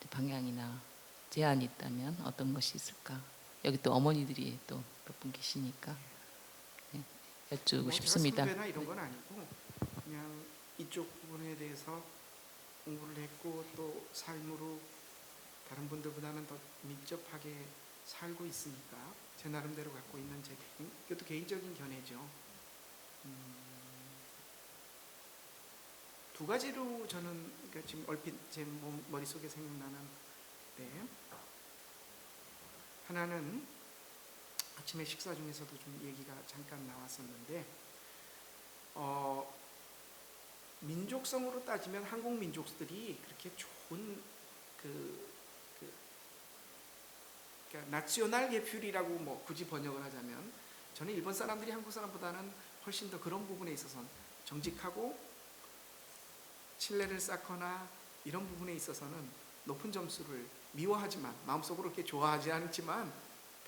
방향이나 제안이 있다면 어떤 것이 있을까? 여기 또 어머니들이 또 몇 분 계시니까 여쭈고 싶습니다. 제가 선배나 이런 건 아니고 그냥 이쪽 부분에 대해서 공부를 했고 또 삶으로 다른 분들보다는 더 밀접하게 살고 있으니까 제 나름대로 갖고 있는 이것도 개인적인 견해죠. 두 가지로 저는 그러니까 지금 얼핏 제 머릿속에 생각나는 하나는 아침에 식사 중에서도 좀 얘기가 잠깐 나왔었는데 민족성으로 따지면 한국 민족들이 그렇게 좋은 그러니까 나시오날 게퓰이라고 뭐 굳이 번역을 하자면 저는 일본 사람들이 한국 사람보다는 훨씬 더 그런 부분에 있어서는 정직하고 신뢰를 쌓거나 이런 부분에 있어서는 높은 점수를 미워하지만 마음속으로 그렇게 좋아하지 않지만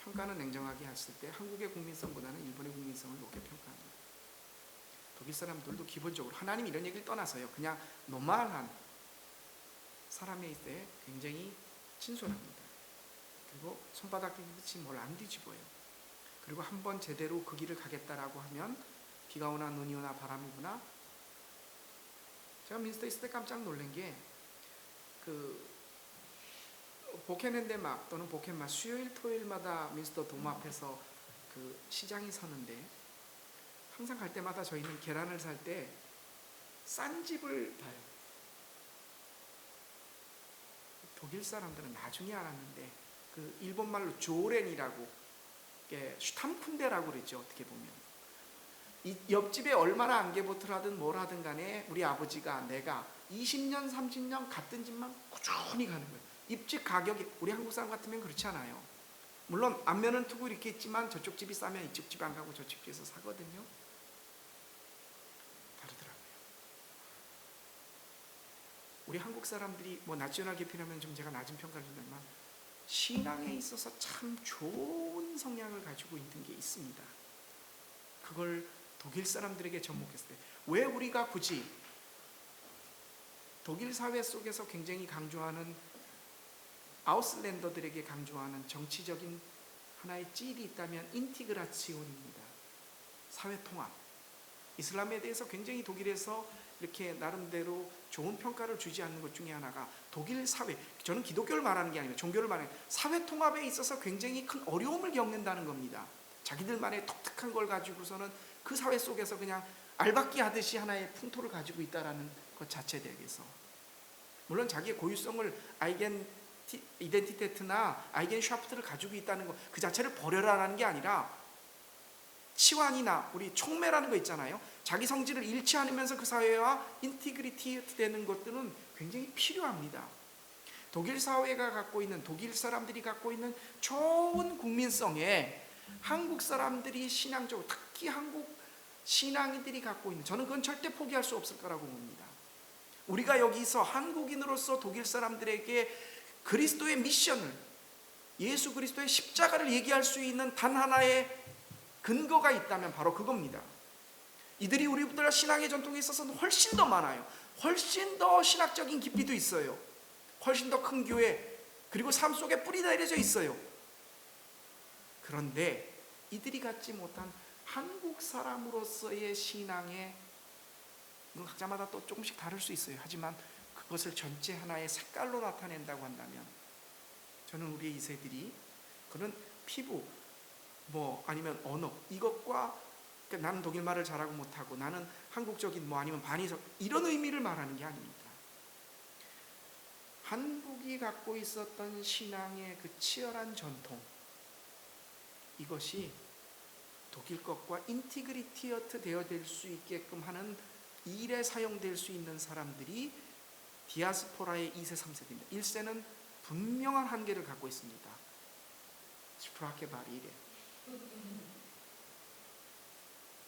평가는 냉정하게 했을 때 한국의 국민성보다는 일본의 국민성을 높게 평가합니다. 독일 사람들도 기본적으로 하나님 이런 얘기를 떠나서요. 그냥 노멀한 사람에 있을 때 굉장히 친솔합니다. 그리고 손바닥 뒤집듯이 뭘 안 뒤집어요. 그리고 한번 제대로 그 길을 가겠다라고 하면 비가 오나 눈이 오나 바람이 부나 제가 민스터 있을 때 깜짝 놀란 게 보켄핸데막 또는 보켄마 수요일 토요일마다 민스터 도마 앞에서 그 시장이 서는데 항상 갈 때마다 저희는 계란을 살 때 싼 집을 봐요. 독일 사람들은 나중에 알았는데 그 일본 말로 조렌이라고 슈탐쿤데라고 그랬죠. 어떻게 보면 이 옆집에 얼마나 안개보트를 하든 뭘 하든 간에 우리 아버지가 내가 20년 30년 같은 집만 꾸준히 가는 거예요. 입집 가격이 우리 한국 사람 같으면 그렇지 않아요. 물론 앞면은 투구 이렇게 있지만 저쪽 집이 싸면 이쪽 집 안 가고 저쪽 집에서 사거든요. 다르더라고요. 우리 한국 사람들이 뭐 나시오날 게퓰하면 좀 제가 낮은 평가를 준다면 신앙에 있어서 참 좋은 성향을 가지고 있는 게 있습니다. 그걸 독일 사람들에게 접목했을 때 왜 우리가 굳이 독일 사회 속에서 굉장히 강조하는 아우슬랜더들에게 강조하는 정치적인 하나의 찔이 있다면 인티그라치온입니다. 사회 통합. 이슬람에 대해서 굉장히 독일에서 이렇게 나름대로 좋은 평가를 주지 않는 것 중에 하나가 독일 사회, 저는 기독교를 말하는 게 아니라 종교를 말하는 사회 통합에 있어서 굉장히 큰 어려움을 겪는다는 겁니다. 자기들만의 독특한 걸 가지고서는 그 사회 속에서 그냥 알박기 하듯이 하나의 풍토를 가지고 있다는 것 자체에 대해서 물론 자기의 고유성을 이덴티테트나 아이겐샤프트를 가지고 있다는 것 그 자체를 버려라라는 게 아니라 치환이나 우리 촉매라는 거 있잖아요. 자기 성질을 잃지 않으면서 그 사회와 인티그리티 되는 것들은 굉장히 필요합니다. 독일 사회가 갖고 있는 독일 사람들이 갖고 있는 좋은 국민성에 한국 사람들이 신앙적으로 특히 한국 신앙인들이 갖고 있는 저는 그건 절대 포기할 수 없을 거라고 봅니다. 우리가 여기서 한국인으로서 독일 사람들에게 그리스도의 미션을 예수 그리스도의 십자가를 얘기할 수 있는 단 하나의 근거가 있다면 바로 그겁니다. 이들이 우리보다 신앙의 전통에 있어서는 훨씬 더 많아요. 훨씬 더 신학적인 깊이도 있어요. 훨씬 더 큰 교회 그리고 삶 속에 뿌리 내려져 있어요. 그런데 이들이 갖지 못한 한국 사람으로서의 신앙의 각자마다 또 조금씩 다를 수 있어요. 하지만 그것을 전체 하나의 색깔로 나타낸다고 한다면 저는 우리의 2세들이 그런 피부 뭐 아니면 언어 이것과 그러니까 나는 독일말을 잘하고 못하고 나는 한국적인 뭐 아니면 반이서 이런 의미를 말하는 게 아닙니다. 한국이 갖고 있었던 신앙의 그 치열한 전통 이것이 독일 것과 인티그리티어트 되어질 수 있게끔 하는 일에 사용될 수 있는 사람들이 디아스포라의 2세 3세입니다. 1세는 분명한 한계를 갖고 있습니다. 스프라케 바리레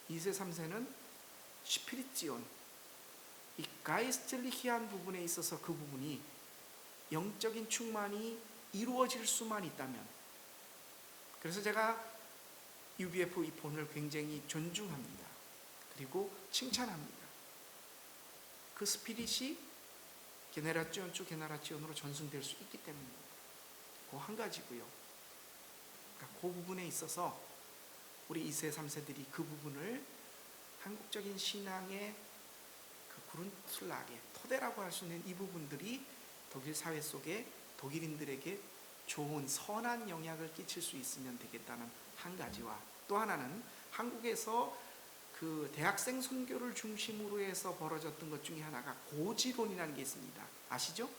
2세 3세는 슈피리지온 이 가이스틀리히한 부분에 있어서 그 부분이 영적인 충만이 이루어질 수만 있다면 그래서 제가 UBF 이 본을 굉장히 존중합니다. 그리고 칭찬합니다. 그 스피릿이 게네라치온 주 게네라치온으로 전승될 수 있기 때문입니다. 그 한 가지고요. 그러니까 그 부분에 있어서 우리 2세 3세들이 그 부분을 한국적인 신앙의 그 그룬슬라게 토대라고 할 수 있는 이 부분들이 독일 사회 속에 독일인들에게 좋은 선한 영향을 끼칠 수 있으면 되겠다는 한 가지와, 또 하나는 한국에서 그 대학생 선교를 중심으로 해서 벌어졌던 것 중에 하나가 고지론이라는 게 있습니다. 아시죠?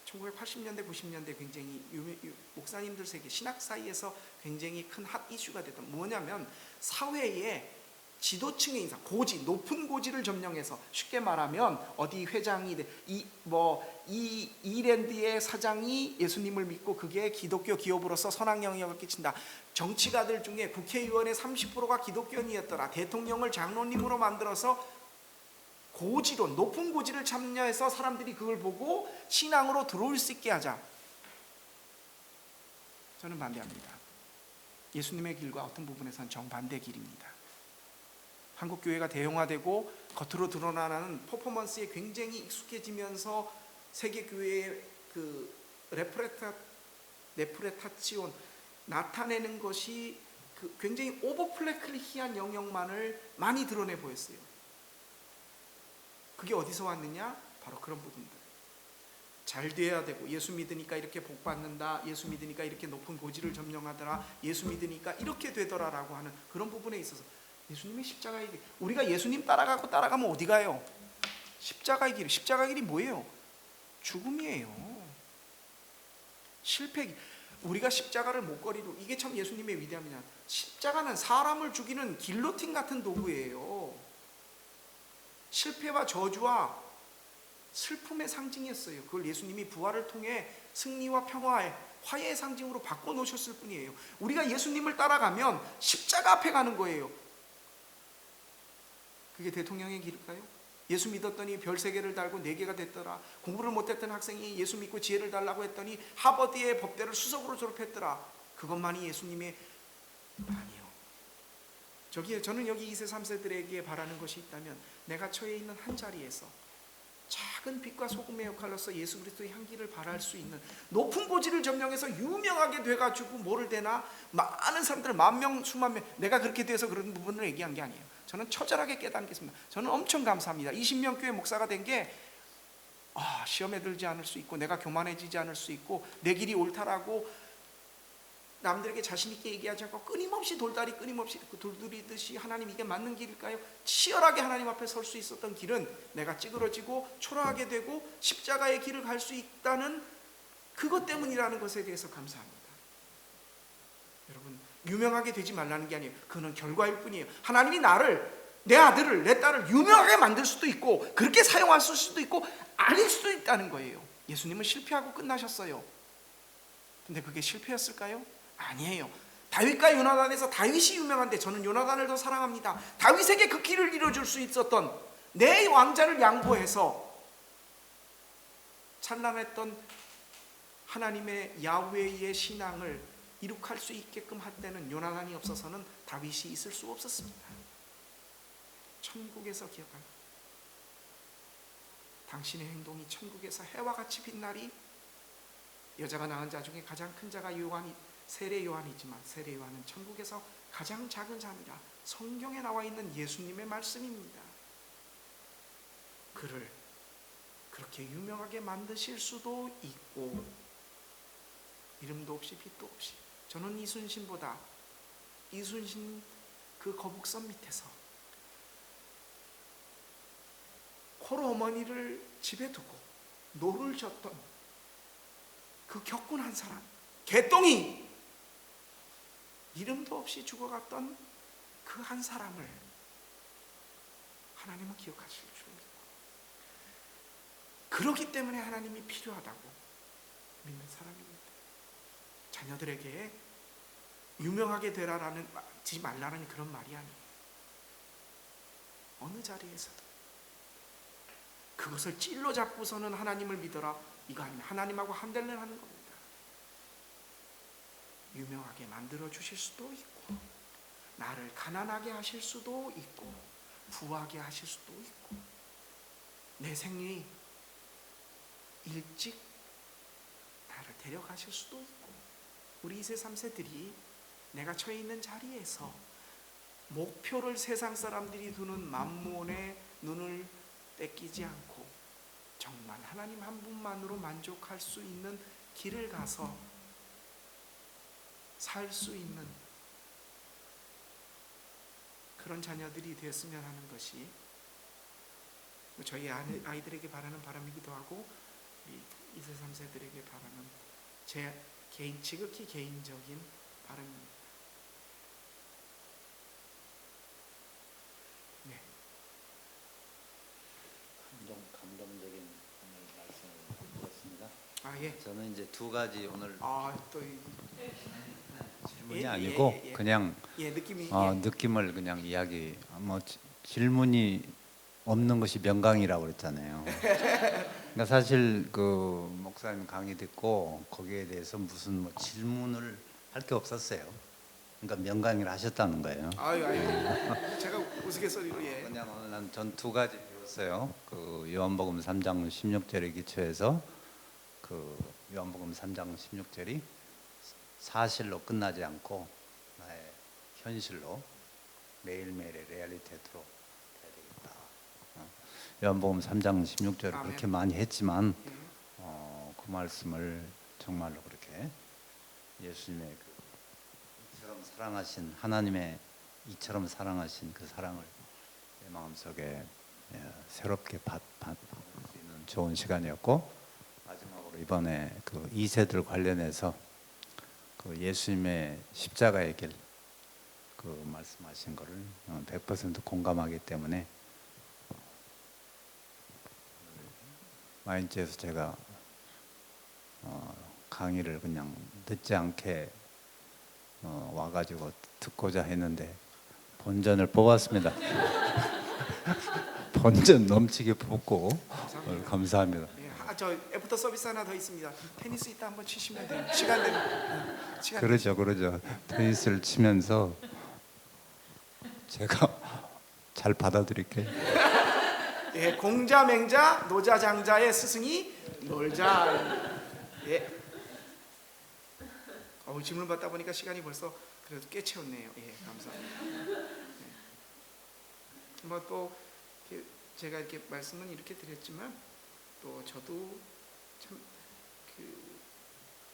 1980년대 90년대 굉장히 목사님들 세계 신학 사이에서 굉장히 큰 핫 이슈가 됐던, 뭐냐면 사회에 지도층의 인사, 고지, 높은 고지를 점령해서, 쉽게 말하면 어디 회장이 이 이랜드의 사장이 예수님을 믿고 그게 기독교 기업으로서 선악 영향을 끼친다. 정치가들 중에 국회의원의 30%가 기독교인이었더라. 대통령을 장로님으로 만들어서 고지론, 높은 고지를 참여해서 사람들이 그걸 보고 신앙으로 들어올 수 있게 하자. 저는 반대합니다. 예수님의 길과 어떤 부분에서는 정반대 길입니다. 한국 교회가 대형화되고 겉으로 드러나는 퍼포먼스에 굉장히 익숙해지면서 세계 교회의 그 레프레타치온 나타내는 것이 그 굉장히 오버플래클리한 영역만을 많이 드러내 보였어요. 그게 어디서 왔느냐? 바로 그런 부분들. 잘 돼야 되고, 예수 믿으니까 이렇게 복 받는다, 예수 믿으니까 이렇게 높은 고지를 점령하더라, 예수 믿으니까 이렇게 되더라라고 하는 그런 부분에 있어서 예수님의 십자가의 길, 우리가 예수님 따라가면 어디 가요? 십자가의 길. 십자가의 길이 뭐예요? 죽음이에요. 실패. 우리가 십자가를 목걸이로, 이게 참 예수님의 위대함이냐. 십자가는 사람을 죽이는 길로틴 같은 도구예요. 실패와 저주와 슬픔의 상징이었어요. 그걸 예수님이 부활을 통해 승리와 평화의 화해의 상징으로 바꿔놓으셨을 뿐이에요. 우리가 예수님을 따라가면 십자가 앞에 가는 거예요. 그게 대통령의 길일까요? 예수 믿었더니 별 3개를 달고 4개가 됐더라. 공부를 못했던 학생이 예수 믿고 지혜를 달라고 했더니 하버드의 법대를 수석으로 졸업했더라. 그것만이 예수님의, 아니요. 저는 여기 2세 3세들에게 바라는 것이 있다면, 내가 처해 있는 한 자리에서 작은 빛과 소금의 역할로서 예수 그리스도의 향기를 발할 수 있는, 높은 고지를 점령해서 유명하게 돼가지고 뭐를 되나, 많은 사람들, 10,000명, 수만 명, 내가 그렇게 돼서 그런 부분을 얘기한 게 아니에요. 저는 처절하게 깨닫겠습니다. 저는 엄청 감사합니다. 20명 교회 목사가 된 게 시험에 들지 않을 수 있고, 내가 교만해지지 않을 수 있고, 내 길이 옳다라고 남들에게 자신 있게 얘기하지 않고 끊임없이 끊임없이 돌두리듯이 하나님 이게 맞는 길일까요? 치열하게 하나님 앞에 설 수 있었던 길은 내가 찌그러지고 초라하게 되고 십자가의 길을 갈 수 있다는 그것 때문이라는 것에 대해서 감사합니다. 여러분, 유명하게 되지 말라는 게 아니에요. 그는 결과일 뿐이에요. 하나님이 나를, 내 아들을, 내 딸을 유명하게 만들 수도 있고, 그렇게 사용할 수도 있고, 아닐 수도 있다는 거예요. 예수님은 실패하고 끝나셨어요. 근데 그게 실패였을까요? 아니에요. 다윗과 요나단에서 다윗이 유명한데, 저는 요나단을 더 사랑합니다. 다윗에게 그 길을 이뤄줄 수 있었던, 내 왕자를 양보해서 찬란했던 하나님의 야훼의 신앙을 이룩할 수 있게끔 할 때는 요나단이 없어서는 다윗이 있을 수 없었습니다. 천국에서 기억하라. 당신의 행동이 천국에서 해와 같이 빛나리. 여자가 낳은 자 중에 가장 큰 자가 세례 요한이지만, 세례 요한은 천국에서 가장 작은 자니라. 성경에 나와 있는 예수님의 말씀입니다. 그를 그렇게 유명하게 만드실 수도 있고, 이름도 없이 빛도 없이. 저는 이순신 그 거북선 밑에서 코로 어머니를 집에 두고 노를 젓던 그 격군 한 사람, 개똥이, 이름도 없이 죽어갔던 그 한 사람을 하나님은 기억하실 줄 믿고, 그렇기 때문에 하나님이 필요하다고 믿는 사람입니다. 자녀들에게 유명하게 되지 말라는 그런 말이 아니에요. 어느 자리에서도 그것을 찔러 잡고서는 하나님을 믿어라, 이거 아니면 하나님하고 한델레 하는 겁니다. 유명하게 만들어 주실 수도 있고, 나를 가난하게 하실 수도 있고, 부하게 하실 수도 있고, 내 생리 일찍 나를 데려가실 수도 있고, 우리 2세 3세들이 내가 처해 있는 자리에서 목표를 세상 사람들이 두는 만몬에 눈을 뺏기지 않고 정말 하나님 한 분만으로 만족할 수 있는 길을 가서 살 수 있는 그런 자녀들이 되었으면 하는 것이 저희 아이들에게 바라는 바람이기도 하고 우리 2세 3세들에게 바라는 제 지극히 개인적인 바람입니다. 네. 감동적인 오늘 말씀을 드렸습니다. 예. 저는 이제 두 가지 오늘 또 질문이 아니고 그냥 느낌이 느낌을 그냥 이야기. 질문이 없는 것이 명강이라고 그랬잖아요. 그러니까 사실 그 목사님 강의 듣고 거기에 대해서 무슨 질문을 할 게 없었어요. 그러니까 명강의를 하셨다는 거예요. 아유 제가 우스갯소리로 그냥 오늘 난 전 두 가지 배웠어요. 그 요한복음 3장 16절에 기초해서 그 요한복음 3장 16절이 사실로 끝나지 않고 나의 현실로 매일매일의 리얼리티로 해야 되겠다. 요한복음 3장 16절을 아멘. 그렇게 많이 했지만 그 말씀을 정말로 그렇게 예수님의 이처럼 사랑하신 하나님의 이처럼 사랑하신 그 사랑을 내 마음속에 새롭게 받을 수 있는 좋은 시간이었고, 마지막으로 이번에 그 2세들 관련해서 그 예수님의 십자가의 길 그 말씀하신 거를 100% 공감하기 때문에 마인츠에서 제가 강의를 그냥 늦지 않게 와가지고 듣고자 했는데 본전을 뽑았습니다. 본전 넘치게 뽑고 감사합니다. 저 애프터 서비스 하나 더 있습니다. 테니스 이따 한번 치시면 돼요. 시간 되면. 그러죠. 테니스를 치면서 제가 잘 받아들일게요. 예, 공자 맹자 노자 장자의 스승이 놀자. 예. 질문 받다 보니까 시간이 벌써 그래도 꽤 채웠네요. 예, 감사합니다. 또 제가 이렇게 말씀은 이렇게 드렸지만 또 저도 참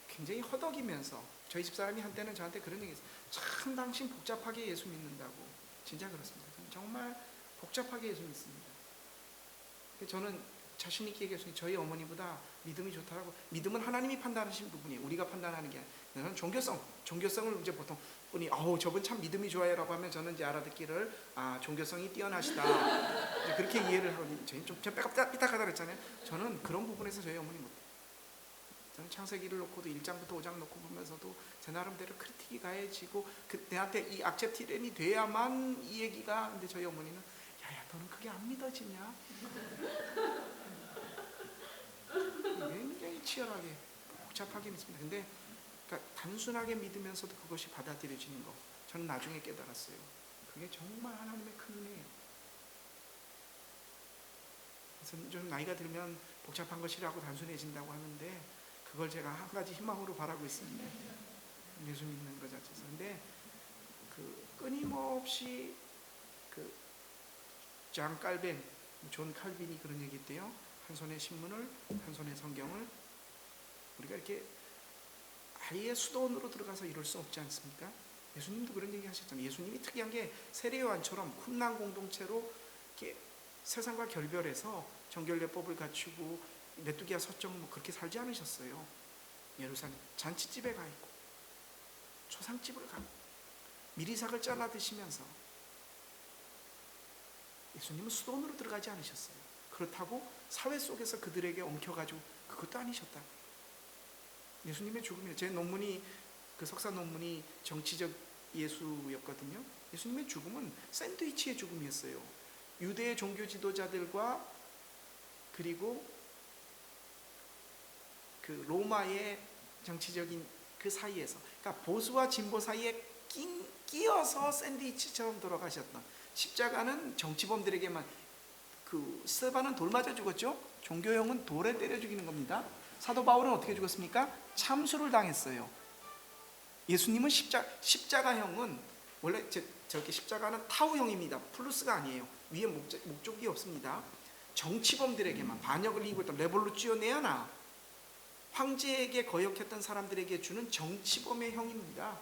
굉장히 허덕이면서 저희 집사람이 한때는 저한테 그런 얘기했어요. 참 당신 복잡하게 예수 믿는다고. 진짜 그렇습니다. 정말 복잡하게 예수 믿습니다. 저는 자신 있게 얘기했어요. 저희 어머니보다 믿음이 좋다라고. 믿음은 하나님이 판단하신 부분이에요. 우리가 판단하는 게 아니라. 종교성을 이제 보통 분이 저분 참 믿음이 좋아요라고 하면 저는 이제 알아듣기를 종교성이 뛰어나시다 그렇게 이해를 하거든요. 저희 좀 삐딱하다 그랬잖아요. 저는 그런 부분에서 저희 어머니 못해요. 저는 창세기를 놓고도 1장부터 5장 놓고 보면서도 제 나름대로 크리틱이 가해지고 내한테 이 악셉티렌이 돼야만 이 얘기가. 근데 저희 어머니는 야야 너는 그게 안 믿어지냐? 굉장히 치열하게 복잡하게 믿습니다. 근데 그러니까 단순하게 믿으면서도 그것이 받아들여지는 거 저는 나중에 깨달았어요. 그게 정말 하나님의 큰 은혜예요. 그래서 좀 나이가 들면 복잡한 거 싫어하고 단순해진다고 하는데 그걸 제가 한 가지 희망으로 바라고 있습니다. 예수 믿는 것 자체에서. 근데 끊임없이 장 깔뱅, 존 칼빈이 그런 얘기했대요. 한 손에 신문을, 한 손에 성경을 우리가 이렇게 아예 수도원으로 들어가서 이룰 수 없지 않습니까? 예수님도 그런 얘기 하셨잖아요. 예수님이 특이한 게 세례요한처럼 쿰랑 공동체로 이렇게 세상과 결별해서 정결례법을 갖추고 메뚜기와 서정 그렇게 살지 않으셨어요. 예루살렘 잔치집에 가 있고 초상집을 가고 미리삭을 잘라 드시면서. 예수님은 수도원으로 들어가지 않으셨어요. 그렇다고 사회 속에서 그들에게 엉켜가지고 그것도 아니셨다. 예수님의 죽음이, 제 논문이 석사 논문이 정치적 예수였거든요. 예수님의 죽음은 샌드위치의 죽음이었어요. 유대의 종교 지도자들과 그리고 로마의 정치적인 그 사이에서, 그러니까 보수와 진보 사이에 끼어서 샌드위치처럼 돌아가셨던. 십자가는 정치범들에게만. 스테반은 돌 맞아 죽었죠. 종교형은 돌에 때려 죽이는 겁니다. 사도 바울은 어떻게 죽었습니까? 참수를 당했어요. 예수님은 십자가형은 원래 저렇게 십자가는 타우형입니다. 플루스가 아니에요. 위에 목적이 없습니다. 정치범들에게만 반역을 이기고 있던 레볼루치오네아나 황제에게 거역했던 사람들에게 주는 정치범의 형입니다.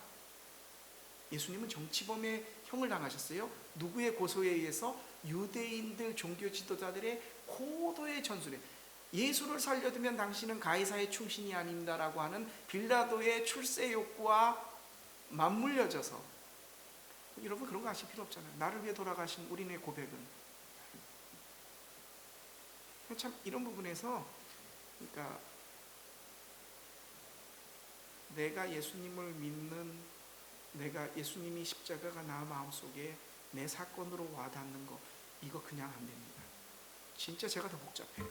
예수님은 정치범의 형을 당하셨어요. 누구의 고소에 의해서? 유대인들 종교 지도자들의 고도의 전술에 예수를 살려두면 당신은 가이사의 충신이 아닙니다라고 하는 빌라도의 출세 욕구와 맞물려져서, 여러분 그런 거 아실 필요 없잖아요. 나를 위해 돌아가신 우리의 고백은 참 이런 부분에서, 그러니까 내가 예수님을 믿는, 내가 예수님이 십자가가 나 마음속에 내 사건으로 와닿는 거, 이거 그냥 안 됩니다. 진짜 제가 더 복잡해요.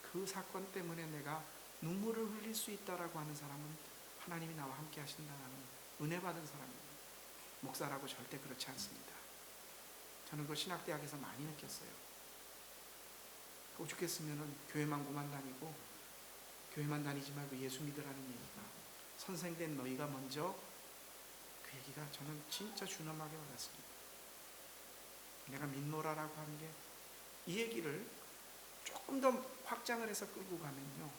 그 사건 때문에 내가 눈물을 흘릴 수 있다라고 하는 사람은 하나님이 나와 함께 하신다는 은혜 받은 사람입니다. 목사라고 절대 그렇지 않습니다. 저는 그 신학대학에서 많이 느꼈어요. 오죽했으면 교회만 고만 다니고, 교회만 다니지 말고 예수 믿으라는 얘기가, 선생된 너희가 먼저, 그 얘기가 저는 진짜 준엄하게 와닿습니다. 내가 믿노라라고 하는 게, 이 얘기를 조금 더 확장을 해서 끌고 가면요,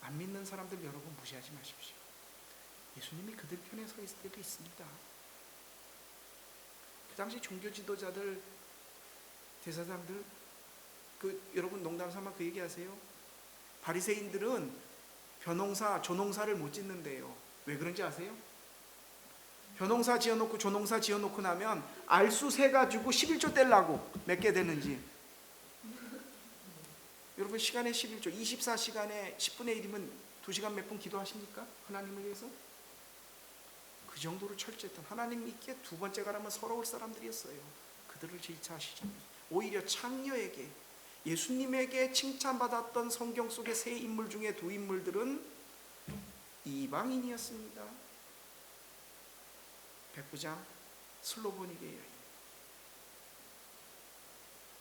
안 믿는 사람들 여러분 무시하지 마십시오. 예수님이 그들 편에 서 있을 때도 있습니다. 그 당시 종교 지도자들, 대사장들, 여러분 농담 삼아 그 얘기하세요. 바리새인들은 벼농사, 조농사를 못 짓는데요. 왜 그런지 아세요? 벼농사 지어놓고 조농사 지어놓고 나면 알수 세 가지고 11조 떼려고 몇 개 되는지. 여러분 시간에 11조, 24시간에 10분의 1이면 2시간 몇 분 기도하십니까? 하나님을 위해서? 그 정도로 철저했던, 하나님 믿기에 두 번째 가라면 서러울 사람들이었어요. 그들을 질차하시지 않으셨어요. 오히려 창녀에게, 예수님에게 칭찬받았던 성경 속의 세 인물 중에 두 인물들은 이방인이었습니다. 백부장 슬로보니게 여인,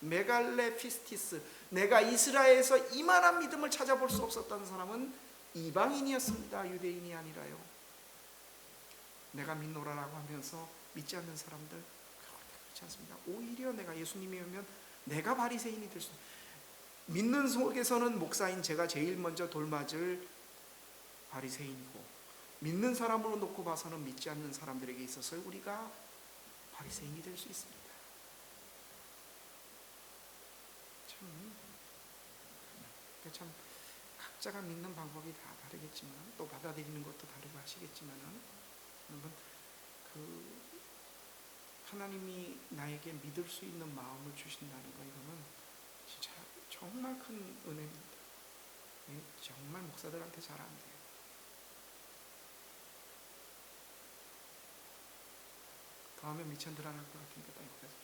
메갈레 피스티스, 내가 이스라엘에서 이만한 믿음을 찾아볼 수 없었던 사람은 이방인이었습니다. 유대인이 아니라요. 내가 믿노라라고 하면서 믿지 않는 사람들, 그렇지 않습니다. 오히려 내가 예수님이 오면 내가 바리새인이 될 수, 믿는 속에서는 목사인 제가 제일 먼저 돌맞을 바리새인이고, 믿는 사람으로 놓고 봐서는 믿지 않는 사람들에게 있어서 우리가 바리새인이 될 수 있습니다. 참 각자가 믿는 방법이 다 다르겠지만, 또 받아들이는 것도 다르고 하시겠지만은, 여러분 하나님이 나에게 믿을 수 있는 마음을 주신다는 거, 이거는 진짜 정말 큰 은혜입니다. 정말 목사들한테 잘 안 돼요. 더 하면 미천들 안 할 것 같으니까 딱 여기까지.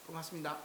고맙습니다.